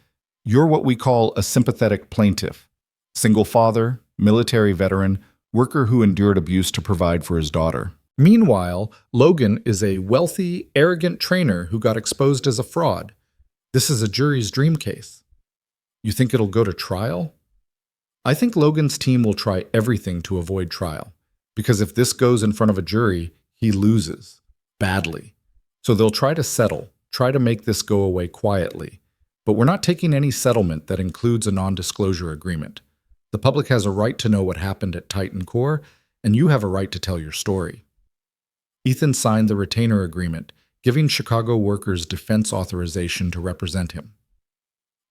you're what we call a sympathetic plaintiff. Single father, military veteran, worker who endured abuse to provide for his daughter. Meanwhile, Logan is a wealthy, arrogant trainer who got exposed as a fraud. This is a jury's dream case. You think it'll go to trial? I think Logan's team will try everything to avoid trial, because if this goes in front of a jury, he loses, badly. So they'll try to settle, try to make this go away quietly. But we're not taking any settlement that includes a non-disclosure agreement. The public has a right to know what happened at Titan Corps, and you have a right to tell your story. Ethan signed the retainer agreement, giving Chicago workers defense authorization to represent him.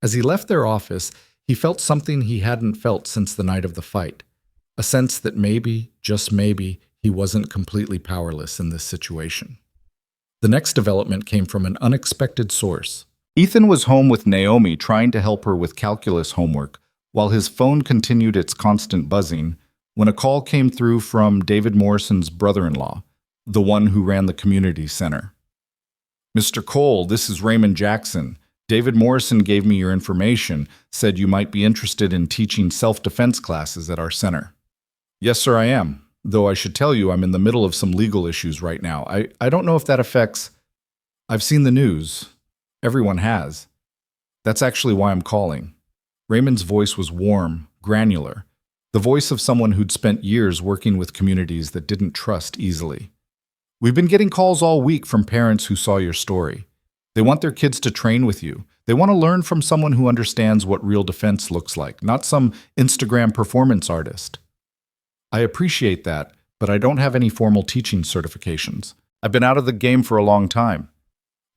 As he left their office, he felt something he hadn't felt since the night of the fight, a sense that maybe, just maybe, he wasn't completely powerless in this situation. The next development came from an unexpected source. Ethan was home with Naomi trying to help her with calculus homework, while his phone continued its constant buzzing, when a call came through from David Morrison's brother-in-law, the one who ran the community center. Mr. Cole, this is Raymond Jackson. David Morrison gave me your information, said you might be interested in teaching self-defense classes at our center. Yes, sir, I am, though I should tell you I'm in the middle of some legal issues right now. I don't know if that affects... I've seen the news. Everyone has. That's actually why I'm calling. Raymond's voice was warm, granular, the voice of someone who'd spent years working with communities that didn't trust easily. We've been getting calls all week from parents who saw your story. They want their kids to train with you. They want to learn from someone who understands what real defense looks like, not some Instagram performance artist. I appreciate that, but I don't have any formal teaching certifications. I've been out of the game for a long time.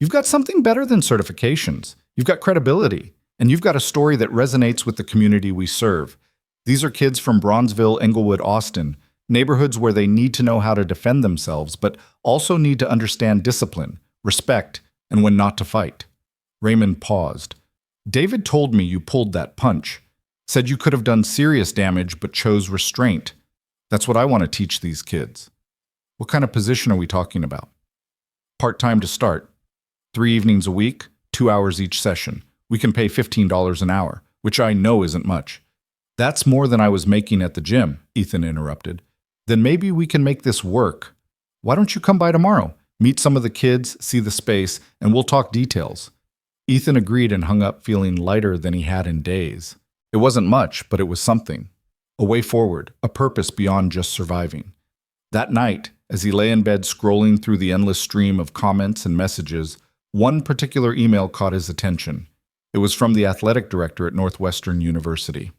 You've got something better than certifications. You've got credibility, and you've got a story that resonates with the community we serve. These are kids from Bronzeville, Englewood, Austin, neighborhoods where they need to know how to defend themselves, but also need to understand discipline, respect, and when not to fight. Raymond paused. David told me you pulled that punch, said you could have done serious damage but chose restraint. That's what I want to teach these kids. What kind of position are we talking about? Part-time to start. 3 evenings a week, 2 hours each session. We can pay $15 an hour, which I know isn't much. That's more than I was making at the gym, Ethan interrupted. Then maybe we can make this work. Why don't you come by tomorrow? Meet some of the kids, see the space, and we'll talk details. Ethan agreed and hung up feeling lighter than he had in days. It wasn't much, but it was something. A way forward, a purpose beyond just surviving. That night, as he lay in bed scrolling through the endless stream of comments and messages, one particular email caught his attention. It was from the athletic director at Northwestern University.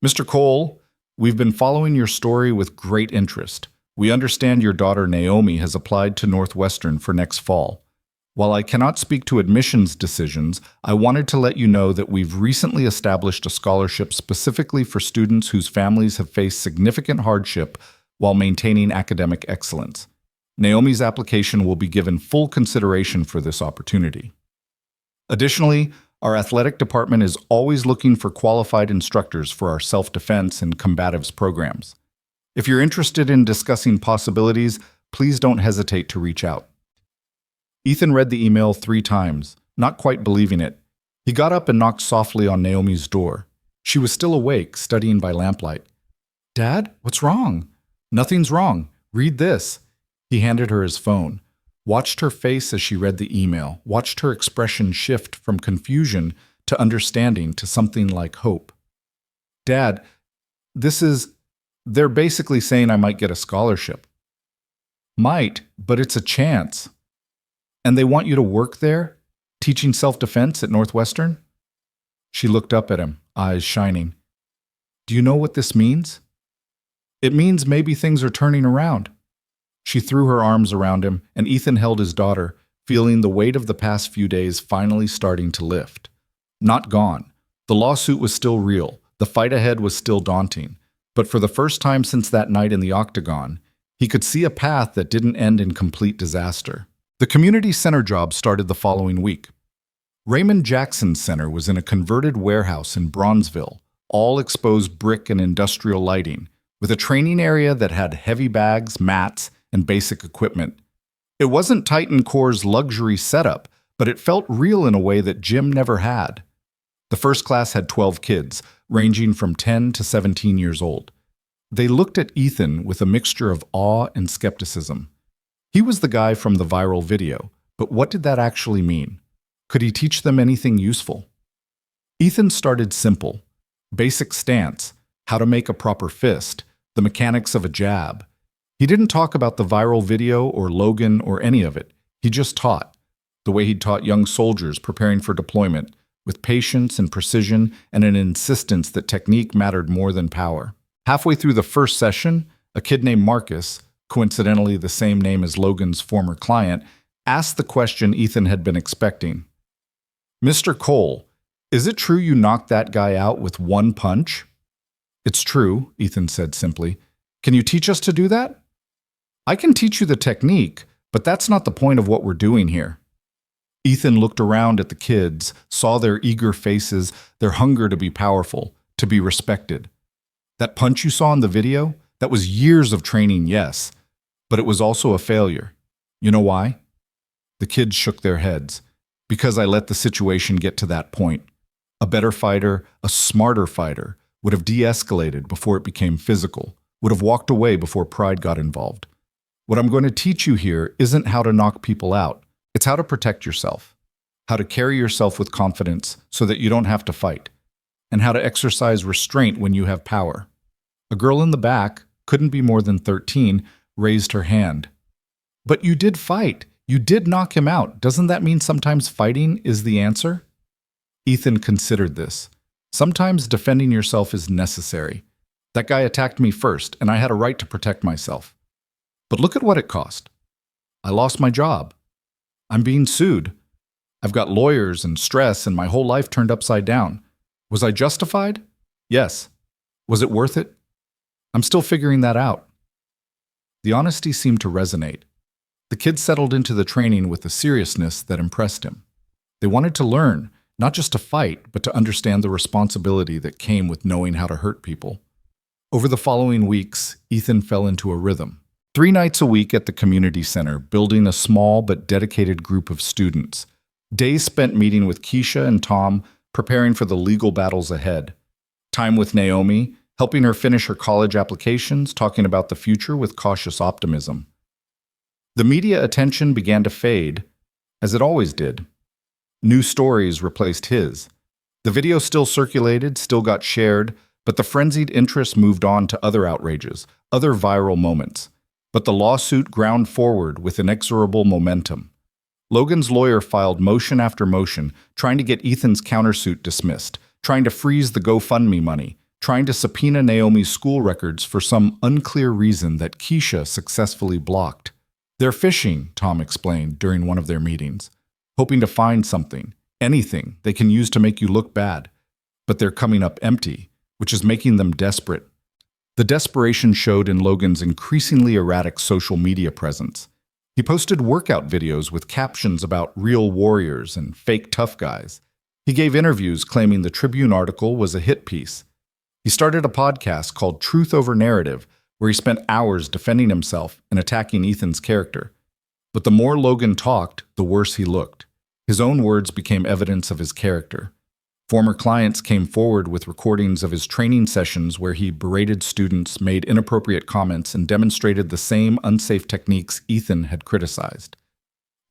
"Mr. Cole, we've been following your story with great interest. We understand your daughter Naomi has applied to Northwestern for next fall. While I cannot speak to admissions decisions, I wanted to let you know that we've recently established a scholarship specifically for students whose families have faced significant hardship while maintaining academic excellence. Naomi's application will be given full consideration for this opportunity. Additionally, our athletic department is always looking for qualified instructors for our self-defense and combatives programs. If you're interested in discussing possibilities, please don't hesitate to reach out." Ethan read the email 3 times, not quite believing it. He got up and knocked softly on Naomi's door. She was still awake, studying by lamplight. "Dad, what's wrong?" "Nothing's wrong. Read this." He handed her his phone, watched her face as she read the email, watched her expression shift from confusion to understanding to something like hope. "Dad, they're basically saying I might get a scholarship." "Might, but it's a chance. And they want you to work there, teaching self-defense at Northwestern?" She looked up at him, eyes shining. "Do you know what this means?" "It means maybe things are turning around." She threw her arms around him, and Ethan held his daughter, feeling the weight of the past few days finally starting to lift. Not gone. The lawsuit was still real. The fight ahead was still daunting. But for the first time since that night in the octagon, he could see a path that didn't end in complete disaster. The community center job started the following week. Raymond Jackson's center was in a converted warehouse in Bronzeville, all exposed brick and industrial lighting, with a training area that had heavy bags, mats, and basic equipment. It wasn't Titan Core's luxury setup, but it felt real in a way that Jim never had. The first class had 12 kids, ranging from 10 to 17 years old. They looked at Ethan with a mixture of awe and skepticism. He was the guy from the viral video, but what did that actually mean? Could he teach them anything useful? Ethan started simple. Basic stance, how to make a proper fist, the mechanics of a jab. He didn't talk about the viral video or Logan or any of it. He just taught, the way he'd taught young soldiers preparing for deployment, with patience and precision and an insistence that technique mattered more than power. Halfway through the first session, a kid named Marcus, coincidentally the same name as Logan's former client, asked the question Ethan had been expecting. "Mr. Cole, is it true you knocked that guy out with one punch?" "It's true," Ethan said simply. "Can you teach us to do that?" "I can teach you the technique, but that's not the point of what we're doing here." Ethan looked around at the kids, saw their eager faces, their hunger to be powerful, to be respected. "That punch you saw in the video? That was years of training, yes, but it was also a failure. You know why?" The kids shook their heads. "Because I let the situation get to that point. A better fighter, a smarter fighter, would have de-escalated before it became physical, would have walked away before pride got involved. What I'm going to teach you here isn't how to knock people out. It's how to protect yourself, how to carry yourself with confidence so that you don't have to fight, and how to exercise restraint when you have power." A girl in the back, couldn't be more than 13, raised her hand. "But you did fight. You did knock him out. Doesn't that mean sometimes fighting is the answer?" Ethan considered this. Sometimes defending yourself is necessary. That guy attacked me first, and I had a right to protect myself. But look at what it cost. I lost my job. I'm being sued. I've got lawyers and stress, and my whole life turned upside down. Was I justified? Yes. Was it worth it? I'm still figuring that out. The honesty seemed to resonate. The kids settled into the training with a seriousness that impressed him. They wanted to learn, not just to fight, but to understand the responsibility that came with knowing how to hurt people. Over the following weeks, Ethan fell into a rhythm. 3 nights a week at the community center, building a small but dedicated group of students. Days spent meeting with Keisha and Tom, preparing for the legal battles ahead. Time with Naomi, helping her finish her college applications, talking about the future with cautious optimism. The media attention began to fade, as it always did. New stories replaced his. The video still circulated, still got shared, but the frenzied interest moved on to other outrages, other viral moments. But the lawsuit ground forward with inexorable momentum. Logan's lawyer filed motion after motion, trying to get Ethan's countersuit dismissed, trying to freeze the GoFundMe money, trying to subpoena Naomi's school records for some unclear reason that Keisha successfully blocked. "They're fishing," Tom explained during one of their meetings, "hoping to find something, anything they can use to make you look bad. But they're coming up empty, which is making them desperate." The desperation showed in Logan's increasingly erratic social media presence. He posted workout videos with captions about real warriors and fake tough guys. He gave interviews claiming the Tribune article was a hit piece. He started a podcast called Truth Over Narrative, where he spent hours defending himself and attacking Ethan's character. But the more Logan talked, the worse he looked. His own words became evidence of his character. Former clients came forward with recordings of his training sessions where he berated students, made inappropriate comments, and demonstrated the same unsafe techniques Ethan had criticized.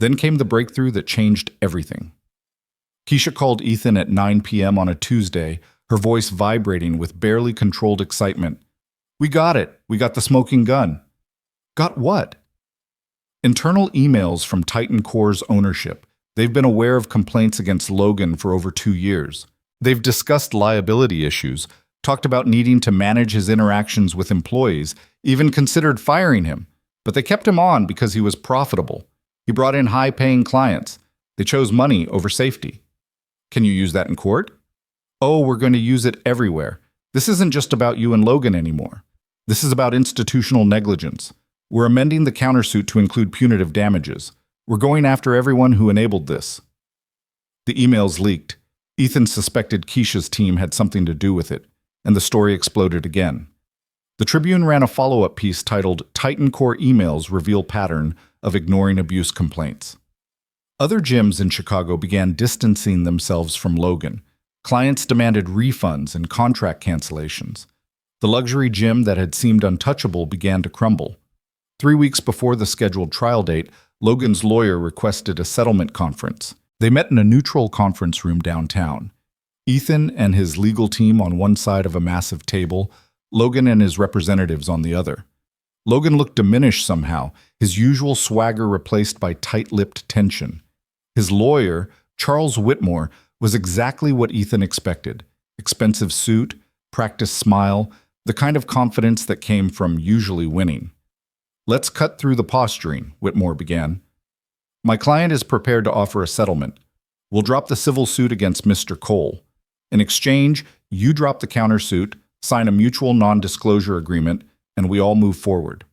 Then came the breakthrough that changed everything. Keisha called Ethan at 9 p.m. on a Tuesday, her voice vibrating with barely controlled excitement. "We got it. We got the smoking gun." "Got what?" "Internal emails from Titan Core's ownership. They've been aware of complaints against Logan for over 2 years. They've discussed liability issues, talked about needing to manage his interactions with employees, even considered firing him. But they kept him on because he was profitable. He brought in high-paying clients. They chose money over safety." "Can you use that in court?" "Oh, we're going to use it everywhere. This isn't just about you and Logan anymore. This is about institutional negligence. We're amending the countersuit to include punitive damages. We're going after everyone who enabled this." The emails leaked. Ethan suspected Keisha's team had something to do with it, and the story exploded again. The Tribune ran a follow-up piece titled Titan Core Emails Reveal Pattern of Ignoring Abuse Complaints. Other gyms in Chicago began distancing themselves from Logan. Clients demanded refunds and contract cancellations. The luxury gym that had seemed untouchable began to crumble. 3 weeks before the scheduled trial date, Logan's lawyer requested a settlement conference. They met in a neutral conference room downtown. Ethan and his legal team on one side of a massive table, Logan and his representatives on the other. Logan looked diminished somehow, his usual swagger replaced by tight-lipped tension. His lawyer, Charles Whitmore, was exactly what Ethan expected. Expensive suit, practiced smile, the kind of confidence that came from usually winning. "Let's cut through the posturing," Whitmore began. "My client is prepared to offer a settlement. We'll drop the civil suit against Mr. Cole. In exchange, you drop the countersuit, sign a mutual non-disclosure agreement, and we all move forward."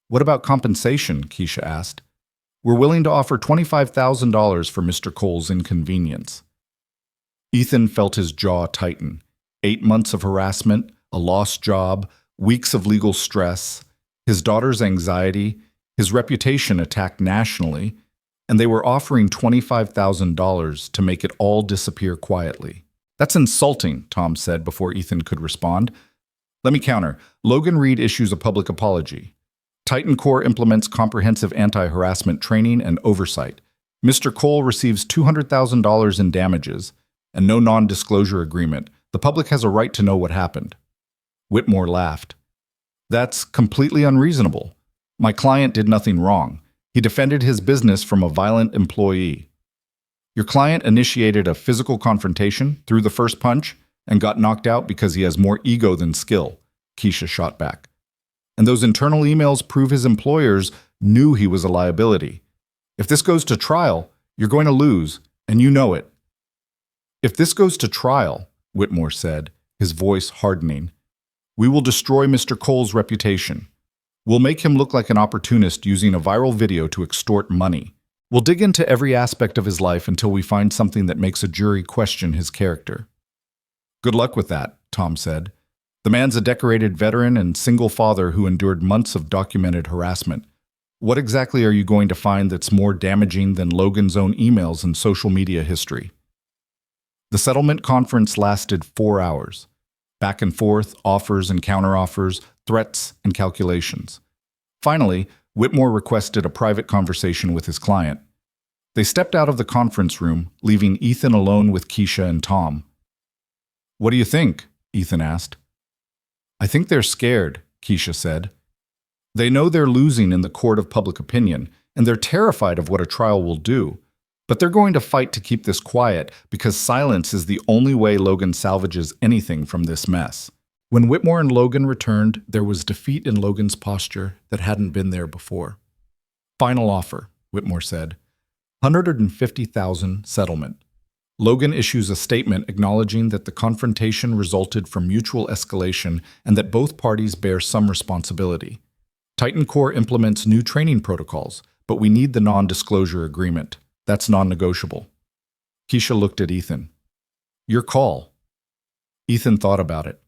"What about compensation?" Keisha asked. "We're willing to offer $25,000 for Mr. Cole's inconvenience." Ethan felt his jaw tighten. 8 months of harassment, a lost job, weeks of legal stress, his daughter's anxiety, his reputation attacked nationally, and they were offering $25,000 to make it all disappear quietly. "That's insulting," Tom said before Ethan could respond. "Let me counter. Logan Reed issues a public apology. Titan Core implements comprehensive anti-harassment training and oversight. Mr. Cole receives $200,000 in damages and no non-disclosure agreement. The public has a right to know what happened." Whitmore laughed. "That's completely unreasonable. My client did nothing wrong. He defended his business from a violent employee." "Your client initiated a physical confrontation, threw the first punch, and got knocked out because he has more ego than skill," Keisha shot back. "And those internal emails prove his employers knew he was a liability. If this goes to trial, you're going to lose, and you know it." "If this goes to trial," Whitmore said, his voice hardening, "we will destroy Mr. Cole's reputation. We'll make him look like an opportunist using a viral video to extort money. We'll dig into every aspect of his life until we find something that makes a jury question his character." "Good luck with that," Tom said. "The man's a decorated veteran and single father who endured months of documented harassment. What exactly are you going to find that's more damaging than Logan's own emails and social media history?" The settlement conference lasted 4 hours. Back and forth, offers and counteroffers, threats and calculations. Finally, Whitmore requested a private conversation with his client. They stepped out of the conference room, leaving Ethan alone with Keisha and Tom. "What do you think?" Ethan asked. "I think they're scared," Keisha said. "They know they're losing in the court of public opinion, and they're terrified of what a trial will do. But they're going to fight to keep this quiet because silence is the only way Logan salvages anything from this mess." When Whitmore and Logan returned, there was defeat in Logan's posture that hadn't been there before. "Final offer," Whitmore said. $150,000 settlement. Logan issues a statement acknowledging that the confrontation resulted from mutual escalation and that both parties bear some responsibility. Titan Corps implements new training protocols, but we need the non-disclosure agreement. That's non-negotiable. Keisha looked at Ethan. "Your call." Ethan thought about it.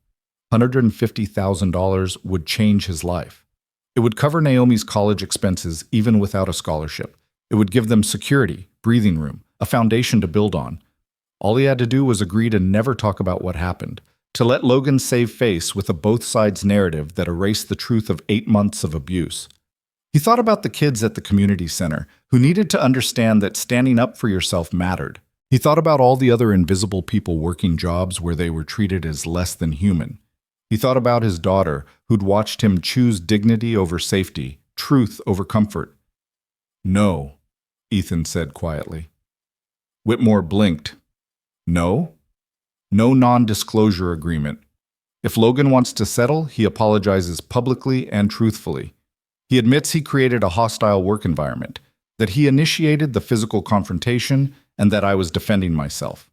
$150,000 would change his life. It would cover Naomi's college expenses even without a scholarship. It would give them security, breathing room, a foundation to build on. All he had to do was agree to never talk about what happened, to let Logan save face with a both sides narrative that erased the truth of 8 months of abuse. He thought about the kids at the community center who needed to understand that standing up for yourself mattered. He thought about all the other invisible people working jobs where they were treated as less than human. He thought about his daughter who'd watched him choose dignity over safety, truth over comfort. "No," Ethan said quietly. Whitmore blinked. "No? No non-disclosure agreement. If Logan wants to settle, he apologizes publicly and truthfully. He admits he created a hostile work environment, that he initiated the physical confrontation, and that I was defending myself.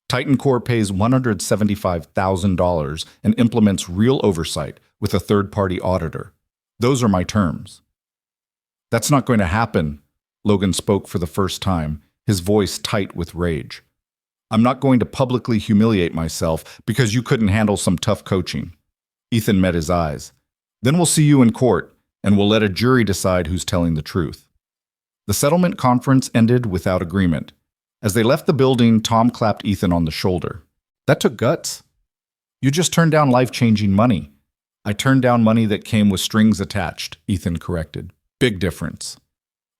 Titan Corps pays $175,000 and implements real oversight with a third-party auditor. Those are my terms." "That's not going to happen," Logan spoke for the first time, his voice tight with rage. "I'm not going to publicly humiliate myself because you couldn't handle some tough coaching." Ethan met his eyes. "Then we'll see you in court, and we'll let a jury decide who's telling the truth." The settlement conference ended without agreement. As they left the building, Tom clapped Ethan on the shoulder. "That took guts. You just turned down life-changing money." "I turned down money that came with strings attached," Ethan corrected. "Big difference."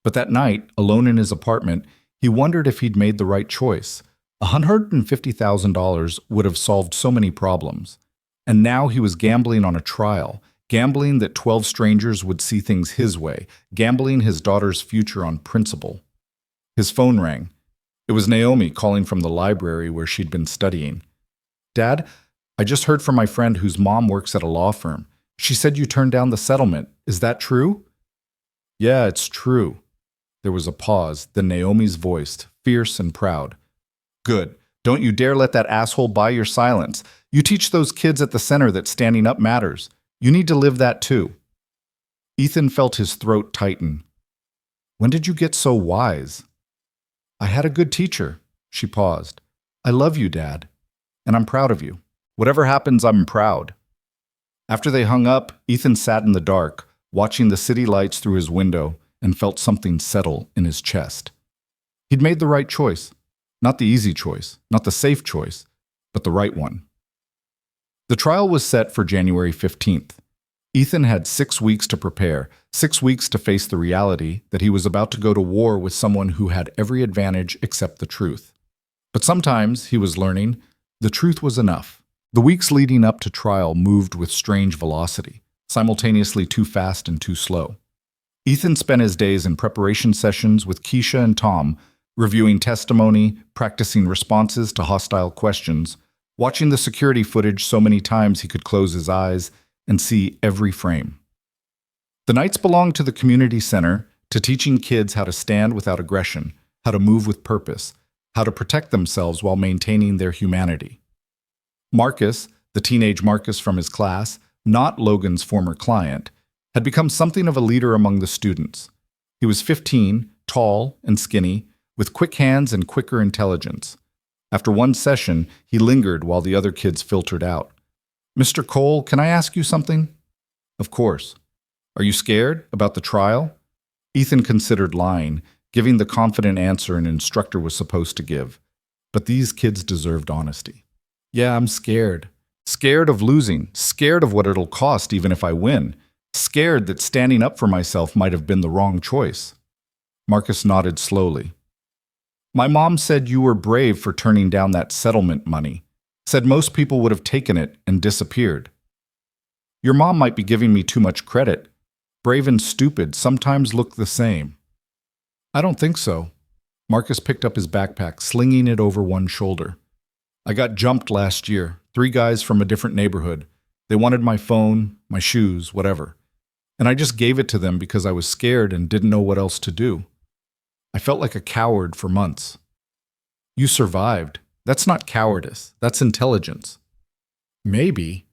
But that night, alone in his apartment, he wondered if he'd made the right choice. $150,000 would have solved so many problems. And now he was gambling on a trial, gambling that 12 strangers would see things his way, gambling his daughter's future on principle. His phone rang. It was Naomi calling from the library where she'd been studying. "Dad, I just heard from my friend whose mom works at a law firm. She said you turned down the settlement. Is that true?" "Yeah, it's true." There was a pause, then Naomi's voice, fierce and proud. "Good. Don't you dare let that asshole buy your silence. You teach those kids at the center that standing up matters. You need to live that too." Ethan felt his throat tighten. "When did you get so wise?" "I had a good teacher." She paused. "I love you, Dad. And I'm proud of you. Whatever happens, I'm proud." After they hung up, Ethan sat in the dark, watching the city lights through his window, and felt something settle in his chest. He'd made the right choice. Not the easy choice, not the safe choice, but the right one. The trial was set for January 15th. Ethan had 6 weeks to prepare, 6 weeks to face the reality that he was about to go to war with someone who had every advantage except the truth. But sometimes, he was learning, the truth was enough. The weeks leading up to trial moved with strange velocity, simultaneously too fast and too slow. Ethan spent his days in preparation sessions with Keisha and Tom, reviewing testimony, practicing responses to hostile questions, watching the security footage so many times he could close his eyes and see every frame. The nights belonged to the community center, to teaching kids how to stand without aggression, how to move with purpose, how to protect themselves while maintaining their humanity. Marcus, the teenage Marcus from his class, not Logan's former client, had become something of a leader among the students. He was 15, tall and skinny, with quick hands and quicker intelligence. After one session, he lingered while the other kids filtered out. "Mr. Cole, can I ask you something?" "Of course." "Are you scared about the trial?" Ethan considered lying, giving the confident answer an instructor was supposed to give. But these kids deserved honesty. "Yeah, I'm scared. Scared of losing, scared of what it'll cost even if I win, scared that standing up for myself might have been the wrong choice." Marcus nodded slowly. My mom said you were brave for turning down that settlement money. Said most people would have taken it and disappeared. Your mom might be giving me too much credit. Brave and stupid sometimes look the same. I don't think so. Marcus picked up his backpack, slinging it over one shoulder. I got jumped last year. 3 guys from a different neighborhood. They wanted my phone, my shoes, whatever. And I just gave it to them because I was scared and didn't know what else to do. I felt like a coward for months. You survived. That's not cowardice. That's intelligence. Maybe.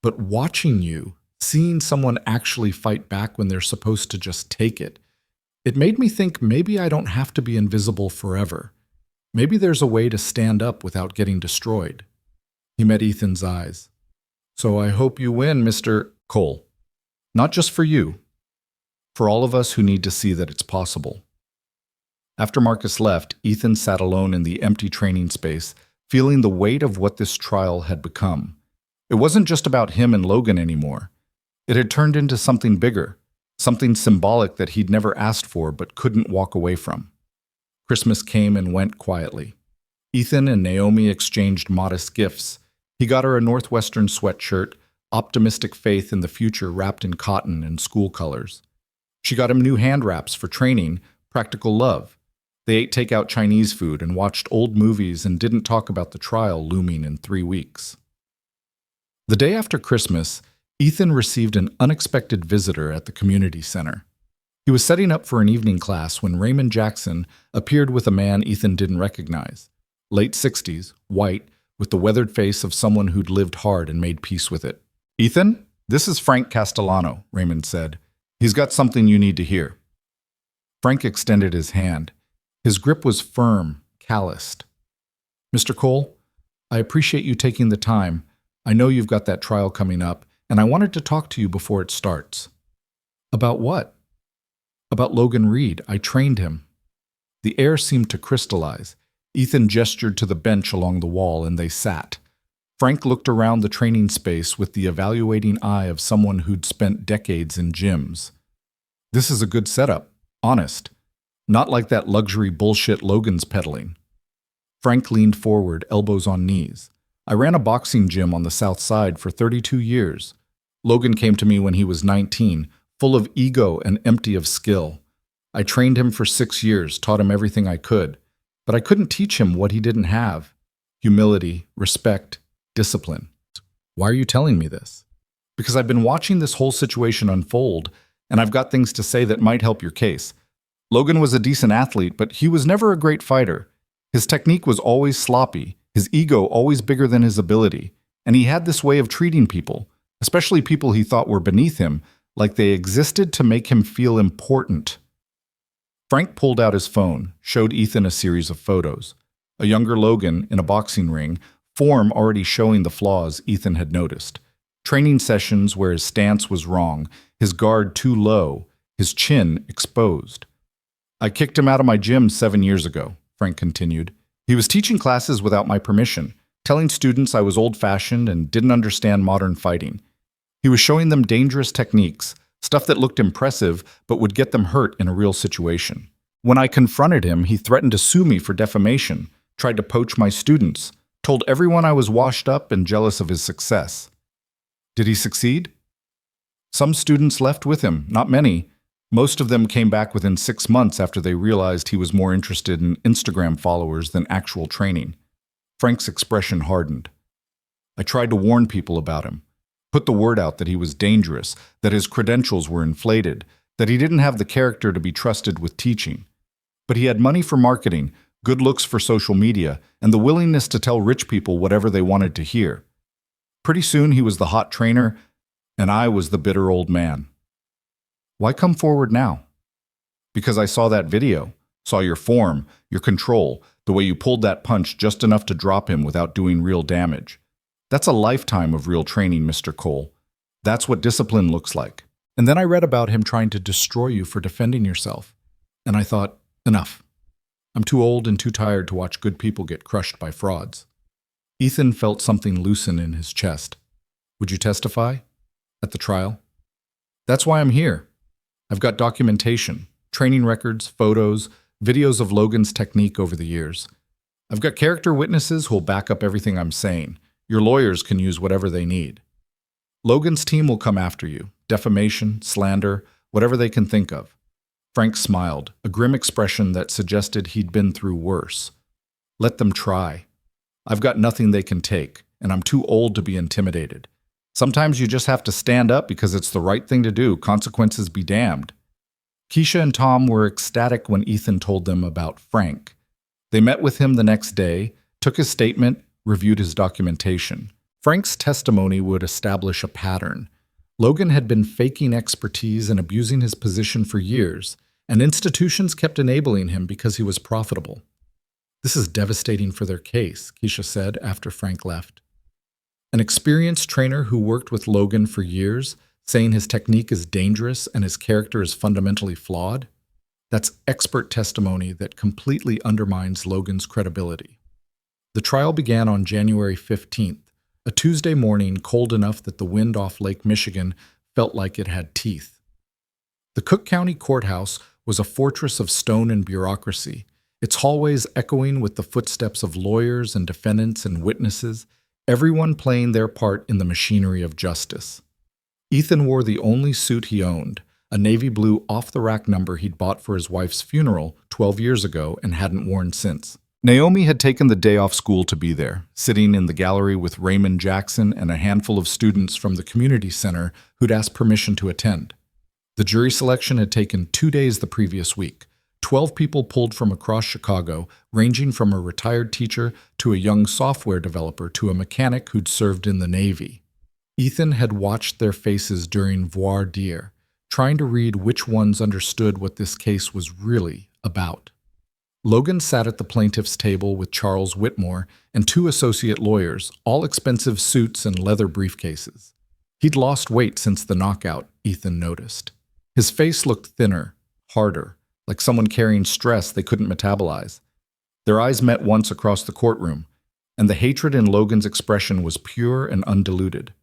But watching you, seeing someone actually fight back when they're supposed to just take it, it made me think maybe I don't have to be invisible forever. Maybe there's a way to stand up without getting destroyed. He met Ethan's eyes. So I hope you win, Mr. Cole. Not just for you. For all of us who need to see that it's possible. After Marcus left, Ethan sat alone in the empty training space, feeling the weight of what this trial had become. It wasn't just about him and Logan anymore. It had turned into something bigger, something symbolic that he'd never asked for but couldn't walk away from. Christmas came and went quietly. Ethan and Naomi exchanged modest gifts. He got her a Northwestern sweatshirt, optimistic faith in the future wrapped in cotton and school colors. She got him new hand wraps for training, practical love. They ate takeout Chinese food and watched old movies and didn't talk about the trial looming in 3 weeks. The day after Christmas, Ethan received an unexpected visitor at the community center. He was setting up for an evening class when Raymond Jackson appeared with a man Ethan didn't recognize. Late 60s, white, with the weathered face of someone who'd lived hard and made peace with it. Ethan, this is Frank Castellano, Raymond said. He's got something you need to hear. Frank extended his hand. His grip was firm, calloused. Mr. Cole, I appreciate you taking the time. I know you've got that trial coming up, and I wanted to talk to you before it starts. About what? About Logan Reed. I trained him. The air seemed to crystallize. Ethan gestured to the bench along the wall, and they sat. Frank looked around the training space with the evaluating eye of someone who'd spent decades in gyms. This is a good setup, honest. Not like that luxury bullshit Logan's peddling. Frank leaned forward, elbows on knees. I ran a boxing gym on the South Side for 32 years. Logan came to me when he was 19, full of ego and empty of skill. I trained him for 6 years, taught him everything I could. But I couldn't teach him what he didn't have. Humility, respect, discipline. Why are you telling me this? Because I've been watching this whole situation unfold, and I've got things to say that might help your case. Logan was a decent athlete, but he was never a great fighter. His technique was always sloppy, his ego always bigger than his ability, and he had this way of treating people, especially people he thought were beneath him, like they existed to make him feel important. Frank pulled out his phone, showed Ethan a series of photos. A younger Logan in a boxing ring, form already showing the flaws Ethan had noticed. Training sessions where his stance was wrong, his guard too low, his chin exposed. I kicked him out of my gym 7 years ago, Frank continued. He was teaching classes without my permission, telling students I was old-fashioned and didn't understand modern fighting. He was showing them dangerous techniques, stuff that looked impressive but would get them hurt in a real situation. When I confronted him, he threatened to sue me for defamation, tried to poach my students, told everyone I was washed up and jealous of his success. Did he succeed? Some students left with him, not many. Most of them came back within 6 months after they realized he was more interested in Instagram followers than actual training. Frank's expression hardened. I tried to warn people about him, put the word out that he was dangerous, that his credentials were inflated, that he didn't have the character to be trusted with teaching. But he had money for marketing, good looks for social media, and the willingness to tell rich people whatever they wanted to hear. Pretty soon he was the hot trainer, and I was the bitter old man. Why come forward now? Because I saw that video, saw your form, your control, the way you pulled that punch just enough to drop him without doing real damage. That's a lifetime of real training, Mr. Cole. That's what discipline looks like. And then I read about him trying to destroy you for defending yourself. And I thought, enough. I'm too old and too tired to watch good people get crushed by frauds. Ethan felt something loosen in his chest. Would you testify? At the trial? That's why I'm here. I've got documentation, training records, photos, videos of Logan's technique over the years. I've got character witnesses who'll back up everything I'm saying. Your lawyers can use whatever they need. Logan's team will come after you. Defamation, slander, whatever they can think of. Frank smiled, a grim expression that suggested he'd been through worse. Let them try. I've got nothing they can take, and I'm too old to be intimidated. Sometimes you just have to stand up because it's the right thing to do, consequences be damned. Keisha and Tom were ecstatic when Ethan told them about Frank. They met with him the next day, took his statement, reviewed his documentation. Frank's testimony would establish a pattern. Logan had been faking expertise and abusing his position for years, and institutions kept enabling him because he was profitable. This is devastating for their case, Keisha said after Frank left. An experienced trainer who worked with Logan for years, saying his technique is dangerous and his character is fundamentally flawed? That's expert testimony that completely undermines Logan's credibility. The trial began on January 15th, a Tuesday morning cold enough that the wind off Lake Michigan felt like it had teeth. The Cook County Courthouse was a fortress of stone and bureaucracy, its hallways echoing with the footsteps of lawyers and defendants and witnesses, everyone playing their part in the machinery of justice. Ethan wore the only suit he owned, a navy blue off-the-rack number he'd bought for his wife's funeral 12 years ago and hadn't worn since. Naomi had taken the day off school to be there, sitting in the gallery with Raymond Jackson and a handful of students from the community center who'd asked permission to attend. The jury selection had taken 2 days the previous week. 12 people pulled from across Chicago, ranging from a retired teacher to a young software developer to a mechanic who'd served in the Navy. Ethan had watched their faces during voir dire, trying to read which ones understood what this case was really about. Logan sat at the plaintiff's table with Charles Whitmore and 2 associate lawyers, all expensive suits and leather briefcases. He'd lost weight since the knockout, Ethan noticed. His face looked thinner, harder, like someone carrying stress they couldn't metabolize. Their eyes met once across the courtroom, and the hatred in Logan's expression was pure and undiluted.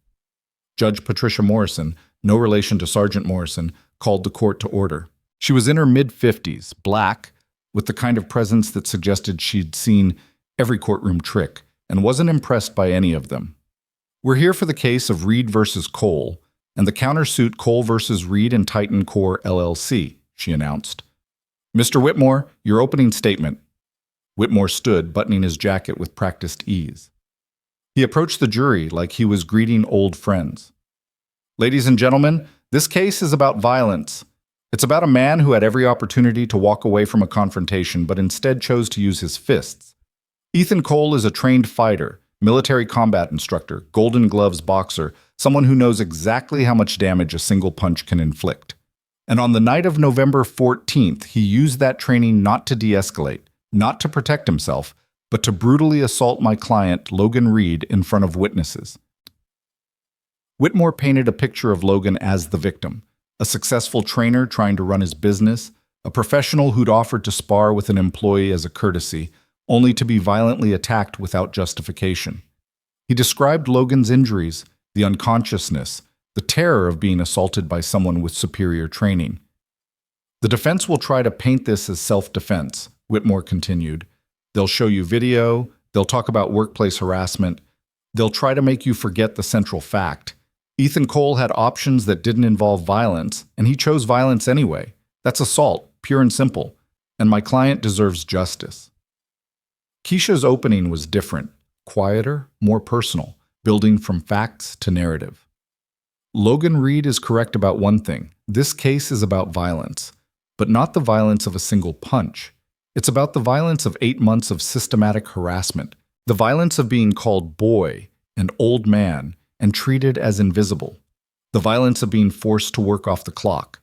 Judge Patricia Morrison, no relation to Sergeant Morrison, called the court to order. She was in her mid-50s, black, with the kind of presence that suggested she'd seen every courtroom trick and wasn't impressed by any of them. We're here for the case of Reed versus Cole and the countersuit Cole versus Reed and Titan Core LLC, she announced. Mr. Whitmore, your opening statement. Whitmore stood, buttoning his jacket with practiced ease. He approached the jury like he was greeting old friends. Ladies and gentlemen, this case is about violence. It's about a man who had every opportunity to walk away from a confrontation but instead chose to use his fists. Ethan Cole is a trained fighter, military combat instructor, Golden Gloves boxer, someone who knows exactly how much damage a single punch can inflict. And on the night of November 14th, he used that training not to de-escalate, not to protect himself, but to brutally assault my client, Logan Reed, in front of witnesses. Whitmore painted a picture of Logan as the victim, a successful trainer trying to run his business, a professional who'd offered to spar with an employee as a courtesy, only to be violently attacked without justification. He described Logan's injuries, the unconsciousness, the terror of being assaulted by someone with superior training. The defense will try to paint this as self-defense, Whitmore continued. They'll show you video, they'll talk about workplace harassment, they'll try to make you forget the central fact. Ethan Cole had options that didn't involve violence, and he chose violence anyway. That's assault, pure and simple, and my client deserves justice. Keisha's opening was different, quieter, more personal, building from facts to narrative. Logan Reed is correct about one thing. This case is about violence, but not the violence of a single punch. It's about the violence of 8 months of systematic harassment, the violence of being called boy and old man and treated as invisible, the violence of being forced to work off the clock,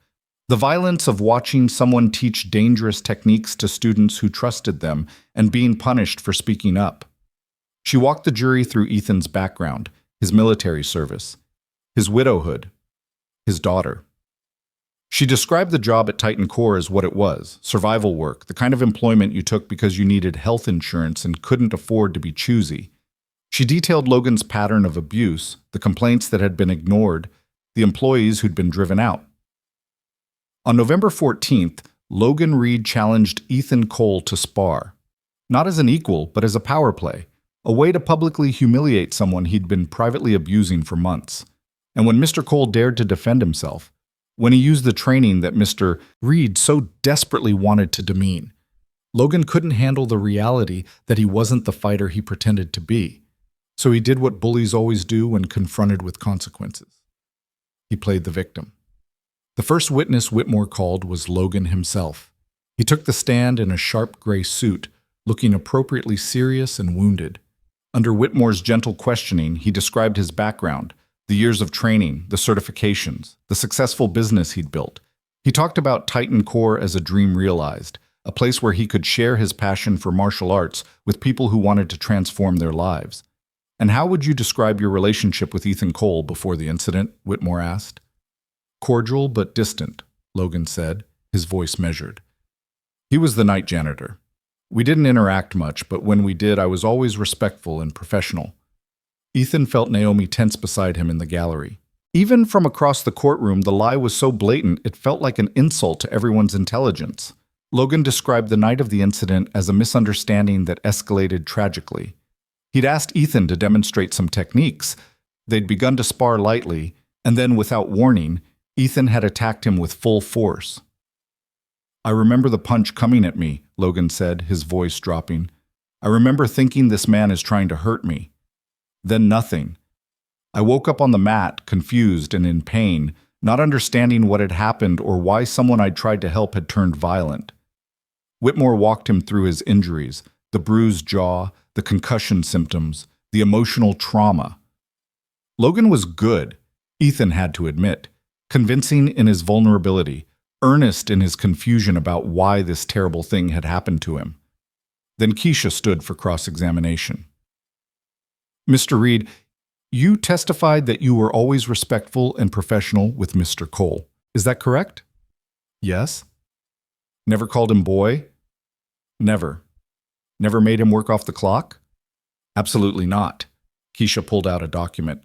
the violence of watching someone teach dangerous techniques to students who trusted them and being punished for speaking up. She walked the jury through Ethan's background, his military service, his widowhood, his daughter. She described the job at Titan Core as what it was, survival work, the kind of employment you took because you needed health insurance and couldn't afford to be choosy. She detailed Logan's pattern of abuse, the complaints that had been ignored, the employees who'd been driven out. On November 14th, Logan Reed challenged Ethan Cole to spar. Not as an equal, but as a power play, a way to publicly humiliate someone he'd been privately abusing for months. And when Mr. Cole dared to defend himself, when he used the training that Mr. Reed so desperately wanted to demean, Logan couldn't handle the reality that he wasn't the fighter he pretended to be. So he did what bullies always do when confronted with consequences. He played the victim. The first witness Whitmore called was Logan himself. He took the stand in a sharp gray suit, looking appropriately serious and wounded. Under Whitmore's gentle questioning, he described his background, the years of training, the certifications, the successful business he'd built. He talked about Titan Core as a dream realized, a place where he could share his passion for martial arts with people who wanted to transform their lives. "And how would you describe your relationship with Ethan Cole before the incident?" Whitmore asked. "Cordial but distant," Logan said, his voice measured. "He was the night janitor. We didn't interact much, but when we did, I was always respectful and professional." Ethan felt Naomi tense beside him in the gallery. Even from across the courtroom, the lie was so blatant it felt like an insult to everyone's intelligence. Logan described the night of the incident as a misunderstanding that escalated tragically. He'd asked Ethan to demonstrate some techniques. They'd begun to spar lightly, and then, without warning, Ethan had attacked him with full force. "I remember the punch coming at me," Logan said, his voice dropping. "I remember thinking this man is trying to hurt me. Then nothing. I woke up on the mat, confused and in pain, not understanding what had happened or why someone I'd tried to help had turned violent." Whitmore walked him through his injuries, the bruised jaw, the concussion symptoms, the emotional trauma. Logan was good, Ethan had to admit, convincing in his vulnerability, earnest in his confusion about why this terrible thing had happened to him. Then Keisha stood for cross-examination. "Mr. Reed, you testified that you were always respectful and professional with Mr. Cole. Is that correct?" "Yes." "Never called him boy?" "Never." "Never made him work off the clock?" "Absolutely not." Keisha pulled out a document.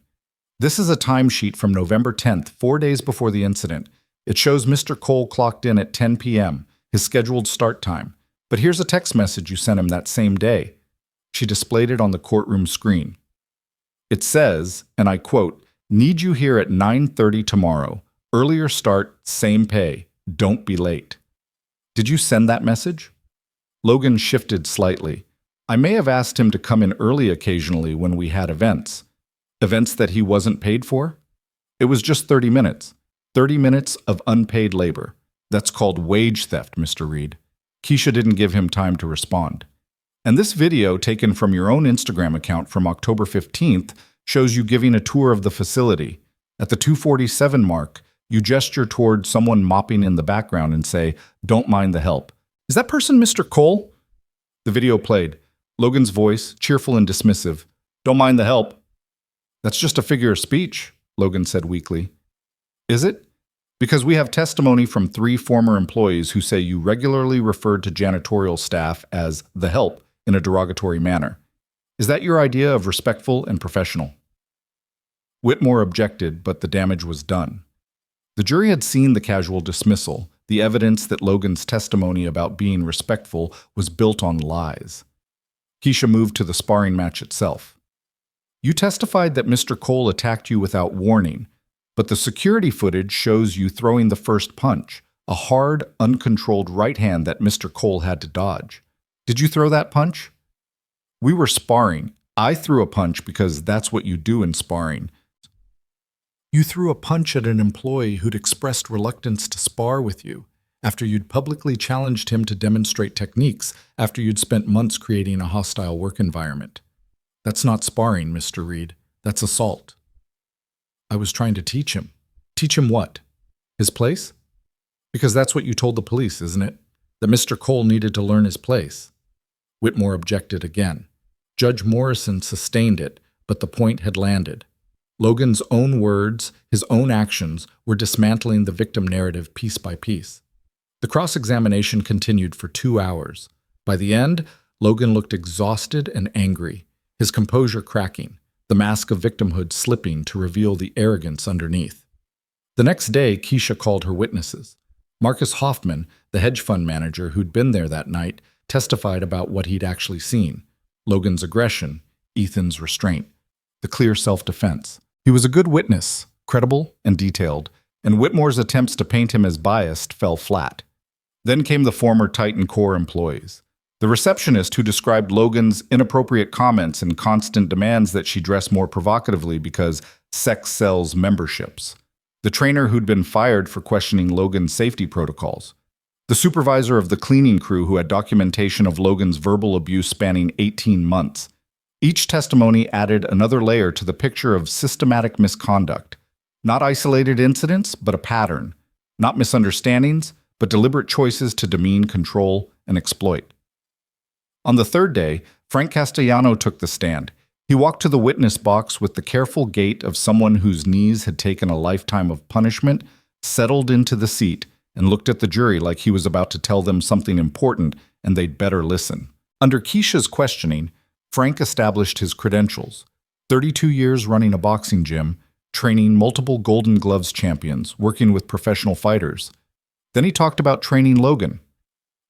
"This is a timesheet from November 10th, 4 days before the incident. It shows Mr. Cole clocked in at 10 p.m., his scheduled start time. But here's a text message you sent him that same day." She displayed it on the courtroom screen. It says, and I quote, "Need you here at 9:30 tomorrow. Earlier start, same pay. Don't be late." "Did you send that message?" Logan shifted slightly. "I may have asked him to come in early occasionally when we had events. Events that he wasn't paid for? It was just 30 minutes. 30 minutes of unpaid labor. That's called wage theft, Mr. Reed." Keisha didn't give him time to respond. "And this video, taken from your own Instagram account from October 15th, shows you giving a tour of the facility. At the 2:47 mark, you gesture toward someone mopping in the background and say, 'Don't mind the help.' Is that person Mr. Cole?" The video played. Logan's voice, cheerful and dismissive. "Don't mind the help." "That's just a figure of speech," Logan said weakly. "Is it? Because we have testimony from 3 former employees who say you regularly referred to janitorial staff as the help in a derogatory manner. Is that your idea of respectful and professional?" Whitmore objected, but the damage was done. The jury had seen the casual dismissal, the evidence that Logan's testimony about being respectful was built on lies. Keisha moved to the sparring match itself. "You testified that Mr. Cole attacked you without warning, but the security footage shows you throwing the first punch, a hard, uncontrolled right hand that Mr. Cole had to dodge. Did you throw that punch?" "We were sparring. I threw a punch because that's what you do in sparring." "You threw a punch at an employee who'd expressed reluctance to spar with you, after you'd publicly challenged him to demonstrate techniques, after you'd spent months creating a hostile work environment. That's not sparring, Mr. Reed. That's assault." "I was trying to teach him." "Teach him what? His place?" "Because that's what you told the police, isn't it? That Mr. Cole needed to learn his place." Whitmore objected again. Judge Morrison sustained it, but the point had landed. Logan's own words, his own actions, were dismantling the victim narrative piece by piece. The cross-examination continued for 2 hours. By the end, Logan looked exhausted and angry, his composure cracking, the mask of victimhood slipping to reveal the arrogance underneath. The next day, Keisha called her witnesses. Marcus Hoffman, the hedge fund manager who'd been there that night, testified about what he'd actually seen: Logan's aggression, Ethan's restraint, the clear self-defense. He was a good witness, credible and detailed, and Whitmore's attempts to paint him as biased fell flat. Then came the former Titan Core employees. The receptionist who described Logan's inappropriate comments and constant demands that she dress more provocatively because sex sells memberships. The trainer who'd been fired for questioning Logan's safety protocols. The supervisor of the cleaning crew who had documentation of Logan's verbal abuse spanning 18 months. Each testimony added another layer to the picture of systematic misconduct. Not isolated incidents, but a pattern. Not misunderstandings, but deliberate choices to demean, control, and exploit. On the third day, Frank Castellano took the stand. He walked to the witness box with the careful gait of someone whose knees had taken a lifetime of punishment, settled into the seat, and looked at the jury like he was about to tell them something important and they'd better listen. Under Keisha's questioning, Frank established his credentials: 32 years running a boxing gym, training multiple Golden Gloves champions, working with professional fighters. Then he talked about training Logan.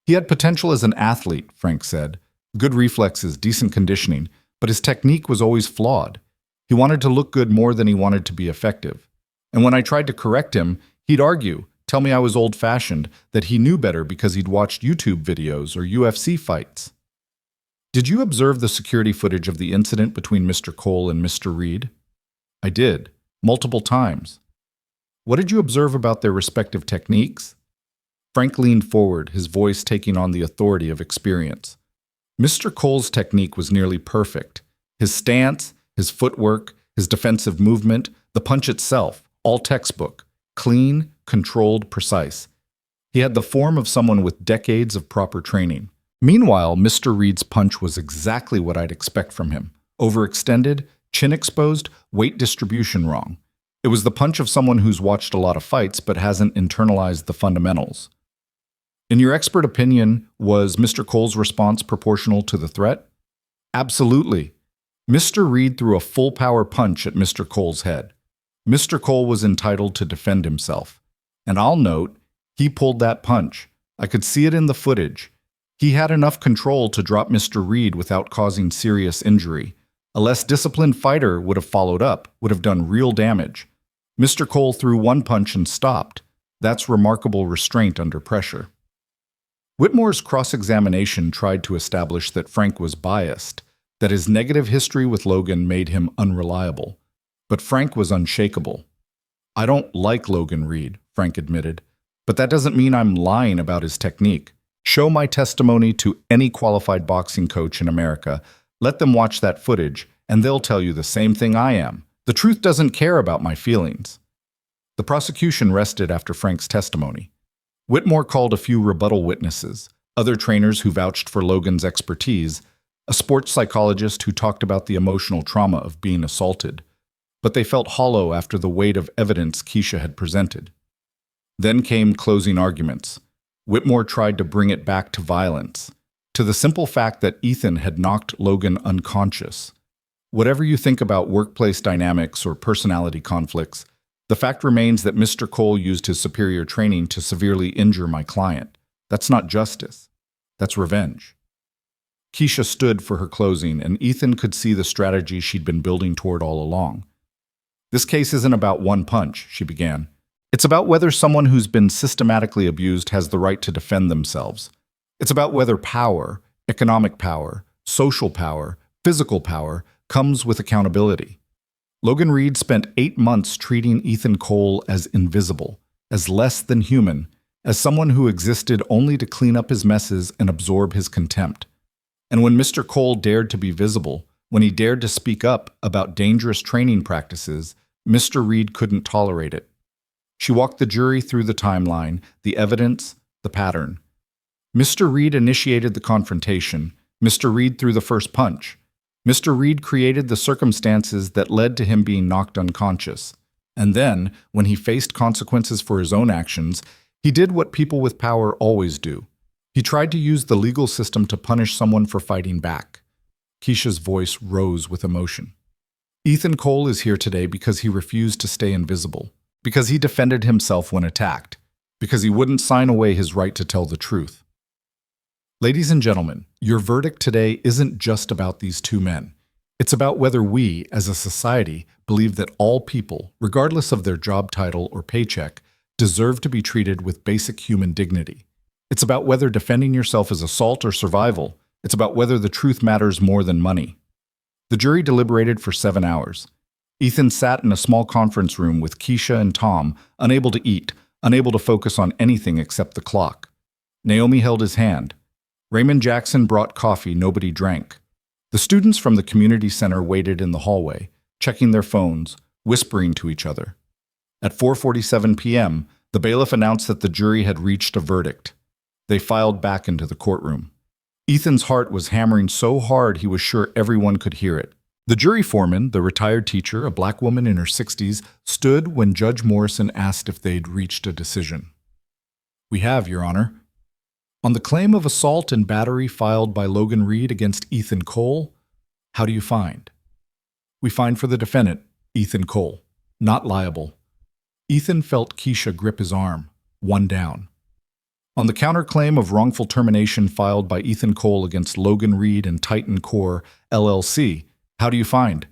He had potential as an athlete, Frank said. Good reflexes, decent conditioning, but his technique was always flawed. He wanted to look good more than he wanted to be effective. And when I tried to correct him, he'd argue, tell me I was old-fashioned, that he knew better because he'd watched YouTube videos or UFC fights. Did you observe the security footage of the incident between Mr. Cole and Mr. Reed? I did, multiple times. What did you observe about their respective techniques? Frank leaned forward, his voice taking on the authority of experience. Mr. Cole's technique was nearly perfect. His stance, his footwork, his defensive movement, the punch itself, all textbook, clean, controlled, precise. He had the form of someone with decades of proper training. Meanwhile, Mr. Reed's punch was exactly what I'd expect from him. Overextended, chin exposed, weight distribution wrong. It was the punch of someone who's watched a lot of fights but hasn't internalized the fundamentals. In your expert opinion, was Mr. Cole's response proportional to the threat? Absolutely. Mr. Reed threw a full-power punch at Mr. Cole's head. Mr. Cole was entitled to defend himself. And I'll note, he pulled that punch. I could see it in the footage. He had enough control to drop Mr. Reed without causing serious injury. A less disciplined fighter would have followed up, would have done real damage. Mr. Cole threw one punch and stopped. That's remarkable restraint under pressure. Whitmore's cross-examination tried to establish that Frank was biased, that his negative history with Logan made him unreliable. But Frank was unshakable. I don't like Logan Reed, Frank admitted, but that doesn't mean I'm lying about his technique. Show my testimony to any qualified boxing coach in America, let them watch that footage, and they'll tell you the same thing I am. The truth doesn't care about my feelings. The prosecution rested after Frank's testimony. Whitmore called a few rebuttal witnesses, other trainers who vouched for Logan's expertise, a sports psychologist who talked about the emotional trauma of being assaulted, but they felt hollow after the weight of evidence Keisha had presented. Then came closing arguments. Whitmore tried to bring it back to violence, to the simple fact that Ethan had knocked Logan unconscious. Whatever you think about workplace dynamics or personality conflicts, the fact remains that Mr. Cole used his superior training to severely injure my client. That's not justice. That's revenge. Keisha stood for her closing, and Ethan could see the strategy she'd been building toward all along. This case isn't about one punch, she began. It's about whether someone who's been systematically abused has the right to defend themselves. It's about whether power, economic power, social power, physical power, comes with accountability. Logan Reed spent 8 months treating Ethan Cole as invisible, as less than human, as someone who existed only to clean up his messes and absorb his contempt. And when Mr. Cole dared to be visible, when he dared to speak up about dangerous training practices, Mr. Reed couldn't tolerate it. She walked the jury through the timeline, the evidence, the pattern. Mr. Reed initiated the confrontation. Mr. Reed threw the first punch. Mr. Reed created the circumstances that led to him being knocked unconscious. And then, when he faced consequences for his own actions, he did what people with power always do. He tried to use the legal system to punish someone for fighting back. Keisha's voice rose with emotion. Ethan Cole is here today because he refused to stay invisible, because he defended himself when attacked. because he wouldn't sign away his right to tell the truth. Ladies and gentlemen, your verdict today isn't just about these two men. It's about whether we, as a society, believe that all people, regardless of their job title or paycheck, deserve to be treated with basic human dignity. It's about whether defending yourself is assault or survival. It's about whether the truth matters more than money. The jury deliberated for 7 hours. Ethan sat in a small conference room with Keisha and Tom, unable to eat, unable to focus on anything except the clock. Naomi held his hand. Raymond Jackson brought coffee nobody drank. The students from the community center waited in the hallway, checking their phones, whispering to each other. At 4:47 p.m., the bailiff announced that the jury had reached a verdict. They filed back into the courtroom. Ethan's heart was hammering so hard he was sure everyone could hear it. The jury foreman, the retired teacher, a black woman in her 60s, stood when Judge Morrison asked if they'd reached a decision. "We have, Your Honor. On the claim of assault and battery filed by Logan Reed against Ethan Cole, how do you find?" "We find for the defendant, Ethan Cole, not liable." Ethan felt Keisha grip his arm, one down. "On the counterclaim of wrongful termination filed by Ethan Cole against Logan Reed and Titan Core, LLC, how do you find?"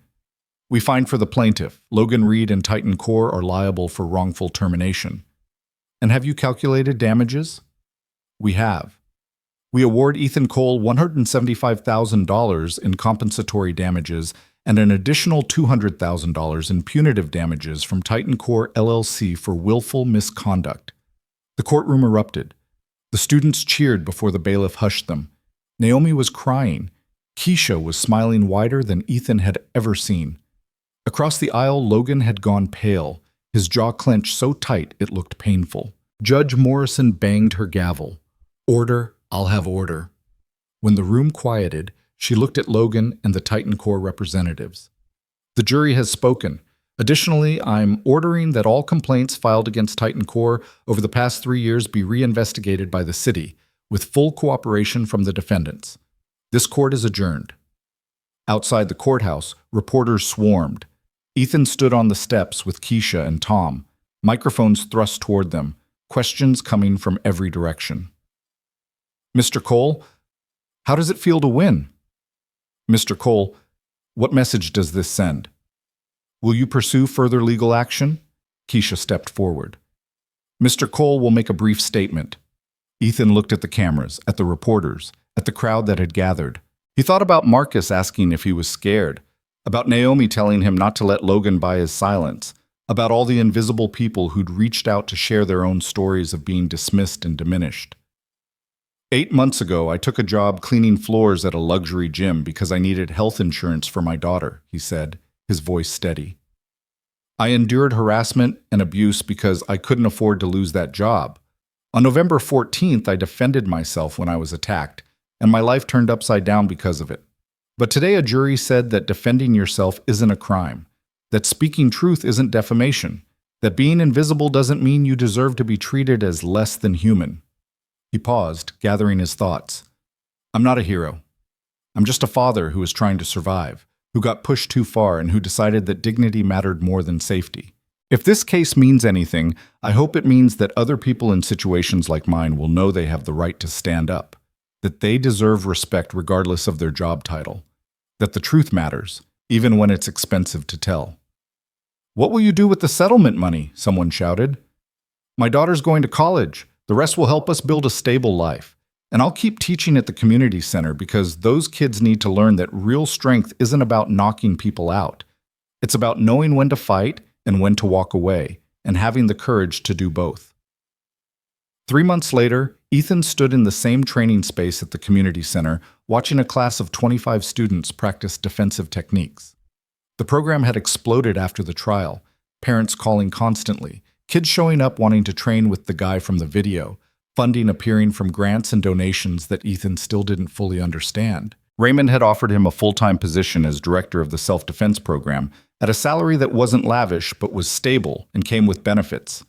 "We find for the plaintiff, Logan Reed and Titan Core are liable for wrongful termination." "And have you calculated damages?" "We have. We award Ethan Cole $175,000 in compensatory damages and an additional $200,000 in punitive damages from Titan Core LLC for willful misconduct." The courtroom erupted. The students cheered before the bailiff hushed them. Naomi was crying. Keisha was smiling wider than Ethan had ever seen. Across the aisle, Logan had gone pale, his jaw clenched so tight it looked painful. Judge Morrison banged her gavel. "Order, I'll have order." When the room quieted, she looked at Logan and the Titan Core representatives. "The jury has spoken. Additionally, I'm ordering that all complaints filed against Titan Core over the past 3 years be reinvestigated by the city, with full cooperation from the defendants. This court is adjourned." Outside the courthouse, reporters swarmed. Ethan stood on the steps with Keisha and Tom, microphones thrust toward them, questions coming from every direction. "Mr. Cole, how does it feel to win?" "Mr. Cole, what message does this send?" "Will you pursue further legal action?" Keisha stepped forward. "Mr. Cole will make a brief statement." Ethan looked at the cameras, at the reporters, at the crowd that had gathered. He thought about Marcus asking if he was scared, about Naomi telling him not to let Logan buy his silence, about all the invisible people who'd reached out to share their own stories of being dismissed and diminished. 8 months ago, I took a job cleaning floors at a luxury gym because I needed health insurance for my daughter," he said, his voice steady. "I endured harassment and abuse because I couldn't afford to lose that job. On November 14th, I defended myself when I was attacked, and my life turned upside down because of it. But today a jury said that defending yourself isn't a crime, that speaking truth isn't defamation, that being invisible doesn't mean you deserve to be treated as less than human." He paused, gathering his thoughts. "I'm not a hero. I'm just a father who was trying to survive, who got pushed too far and who decided that dignity mattered more than safety. If this case means anything, I hope it means that other people in situations like mine will know they have the right to stand up, that they deserve respect regardless of their job title, that the truth matters, even when it's expensive to tell." "What will you do with the settlement money?" someone shouted. "My daughter's going to college. The rest will help us build a stable life. And I'll keep teaching at the community center because those kids need to learn that real strength isn't about knocking people out. It's about knowing when to fight and when to walk away, and having the courage to do both." 3 months later, Ethan stood in the same training space at the community center, watching a class of 25 students practice defensive techniques. The program had exploded after the trial, parents calling constantly, kids showing up wanting to train with the guy from the video, funding appearing from grants and donations that Ethan still didn't fully understand. Raymond had offered him a full-time position as director of the self-defense program at a salary that wasn't lavish but was stable and came with benefits.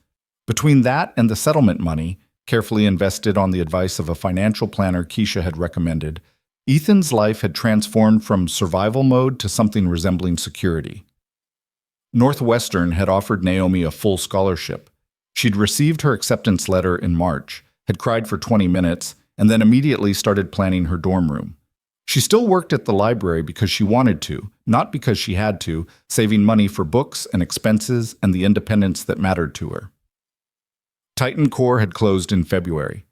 Between that and the settlement money, carefully invested on the advice of a financial planner Keisha had recommended, Ethan's life had transformed from survival mode to something resembling security. Northwestern had offered Naomi a full scholarship. She'd received her acceptance letter in March, had cried for 20 minutes, and then immediately started planning her dorm room. She still worked at the library because she wanted to, not because she had to, saving money for books and expenses and the independence that mattered to her. Titan Core had closed in February.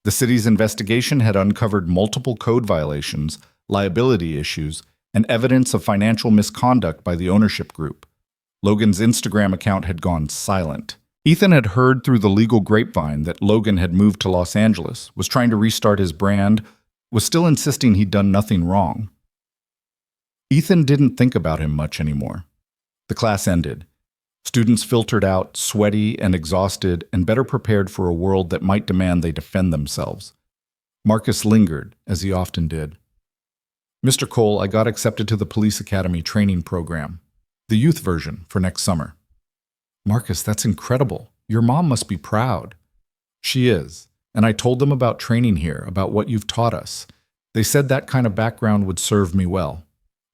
The city's investigation had uncovered multiple code violations, liability issues, and evidence of financial misconduct by the ownership group. Logan's Instagram account had gone silent. Ethan had heard through the legal grapevine that Logan had moved to Los Angeles, was trying to restart his brand, was still insisting he'd done nothing wrong. Ethan didn't think about him much anymore. The class ended. Students filtered out, sweaty and exhausted, and better prepared for a world that might demand they defend themselves. Marcus lingered, as he often did. "Mr. Cole, I got accepted to the police academy training program, the youth version, for next summer." "Marcus, that's incredible. Your mom must be proud." "She is. And I told them about training here, about what you've taught us. They said that kind of background would serve me well."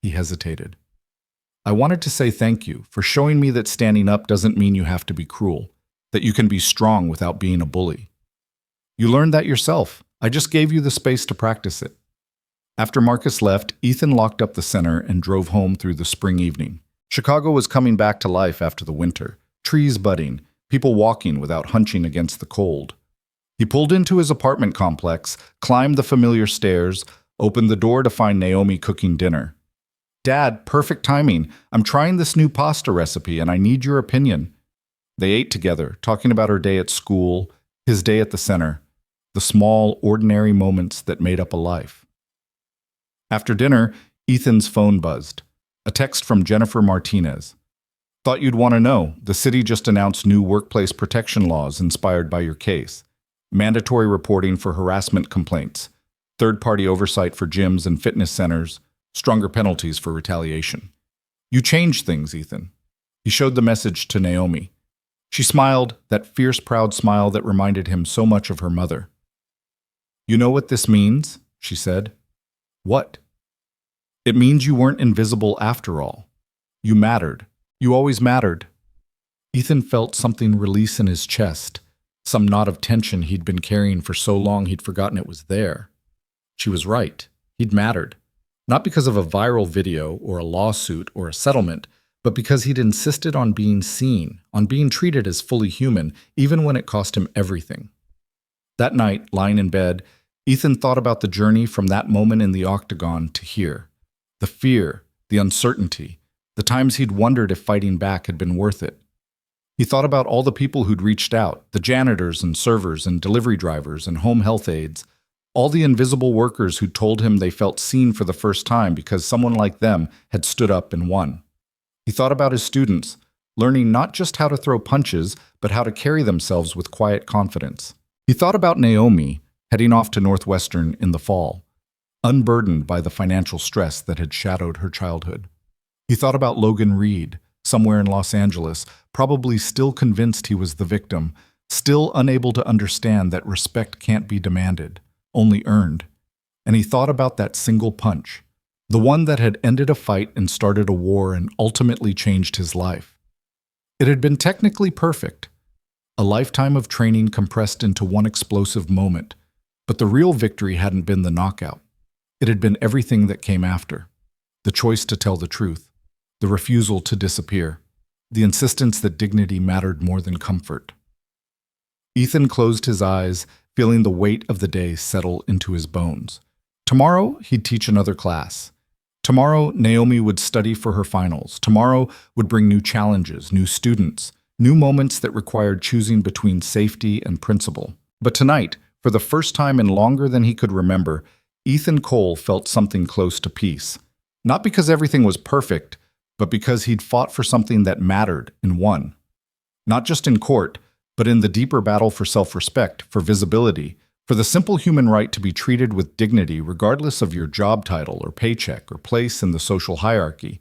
He hesitated. "I wanted to say thank you for showing me that standing up doesn't mean you have to be cruel, that you can be strong without being a bully. You learned that yourself. I just gave you the space to practice it." After Marcus left, Ethan locked up the center and drove home through the spring evening. Chicago was coming back to life after the winter. Trees budding, people walking without hunching against the cold. He pulled into his apartment complex, climbed the familiar stairs, opened the door to find Naomi cooking dinner. "Dad, perfect timing. I'm trying this new pasta recipe and I need your opinion." They ate together, talking about her day at school, his day at the center, the small, ordinary moments that made up a life. After dinner, Ethan's phone buzzed. A text from Jennifer Martinez. "Thought you'd want to know. The city just announced new workplace protection laws inspired by your case. Mandatory reporting for harassment complaints, third-party oversight for gyms and fitness centers, stronger penalties for retaliation. You changed things, Ethan." He showed the message to Naomi. She smiled, that fierce, proud smile that reminded him so much of her mother. "You know what this means?" she said. "What?" "It means you weren't invisible after all. You mattered. You always mattered." Ethan felt something release in his chest, some knot of tension he'd been carrying for so long he'd forgotten it was there. She was right. He'd mattered. Not because of a viral video or a lawsuit or a settlement, but because he'd insisted on being seen, on being treated as fully human, even when it cost him everything. That night, lying in bed, Ethan thought about the journey from that moment in the octagon to here. The fear, the uncertainty, the times he'd wondered if fighting back had been worth it. He thought about all the people who'd reached out, the janitors and servers and delivery drivers and home health aides, all the invisible workers who told him they felt seen for the first time because someone like them had stood up and won. He thought about his students, learning not just how to throw punches, but how to carry themselves with quiet confidence. He thought about Naomi, heading off to Northwestern in the fall, unburdened by the financial stress that had shadowed her childhood. He thought about Logan Reed, somewhere in Los Angeles, probably still convinced he was the victim, still unable to understand that respect can't be demanded, only earned. And he thought about that single punch, the one that had ended a fight and started a war and ultimately changed his life. It had been technically perfect, a lifetime of training compressed into one explosive moment, but the real victory hadn't been the knockout. It had been everything that came after, the choice to tell the truth, the refusal to disappear, the insistence that dignity mattered more than comfort. Ethan closed his eyes, feeling the weight of the day settle into his bones. Tomorrow, he'd teach another class. Tomorrow, Naomi would study for her finals. Tomorrow would bring new challenges, new students, new moments that required choosing between safety and principle. But tonight, for the first time in longer than he could remember, Ethan Cole felt something close to peace. Not because everything was perfect, but because he'd fought for something that mattered and won. Not just in court, but in the deeper battle for self-respect, for visibility, for the simple human right to be treated with dignity regardless of your job title or paycheck or place in the social hierarchy.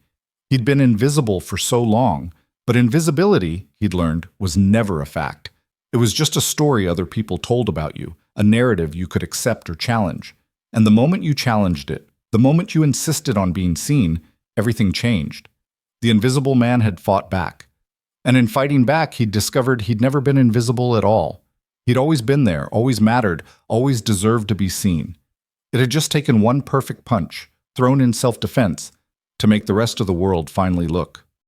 He'd been invisible for so long, but invisibility, he'd learned, was never a fact. It was just a story other people told about you, a narrative you could accept or challenge. And the moment you challenged it, the moment you insisted on being seen, everything changed. The invisible man had fought back. And in fighting back, he'd discovered he'd never been invisible at all. He'd always been there, always mattered, always deserved to be seen. It had just taken one perfect punch, thrown in self-defense, to make the rest of the world finally look.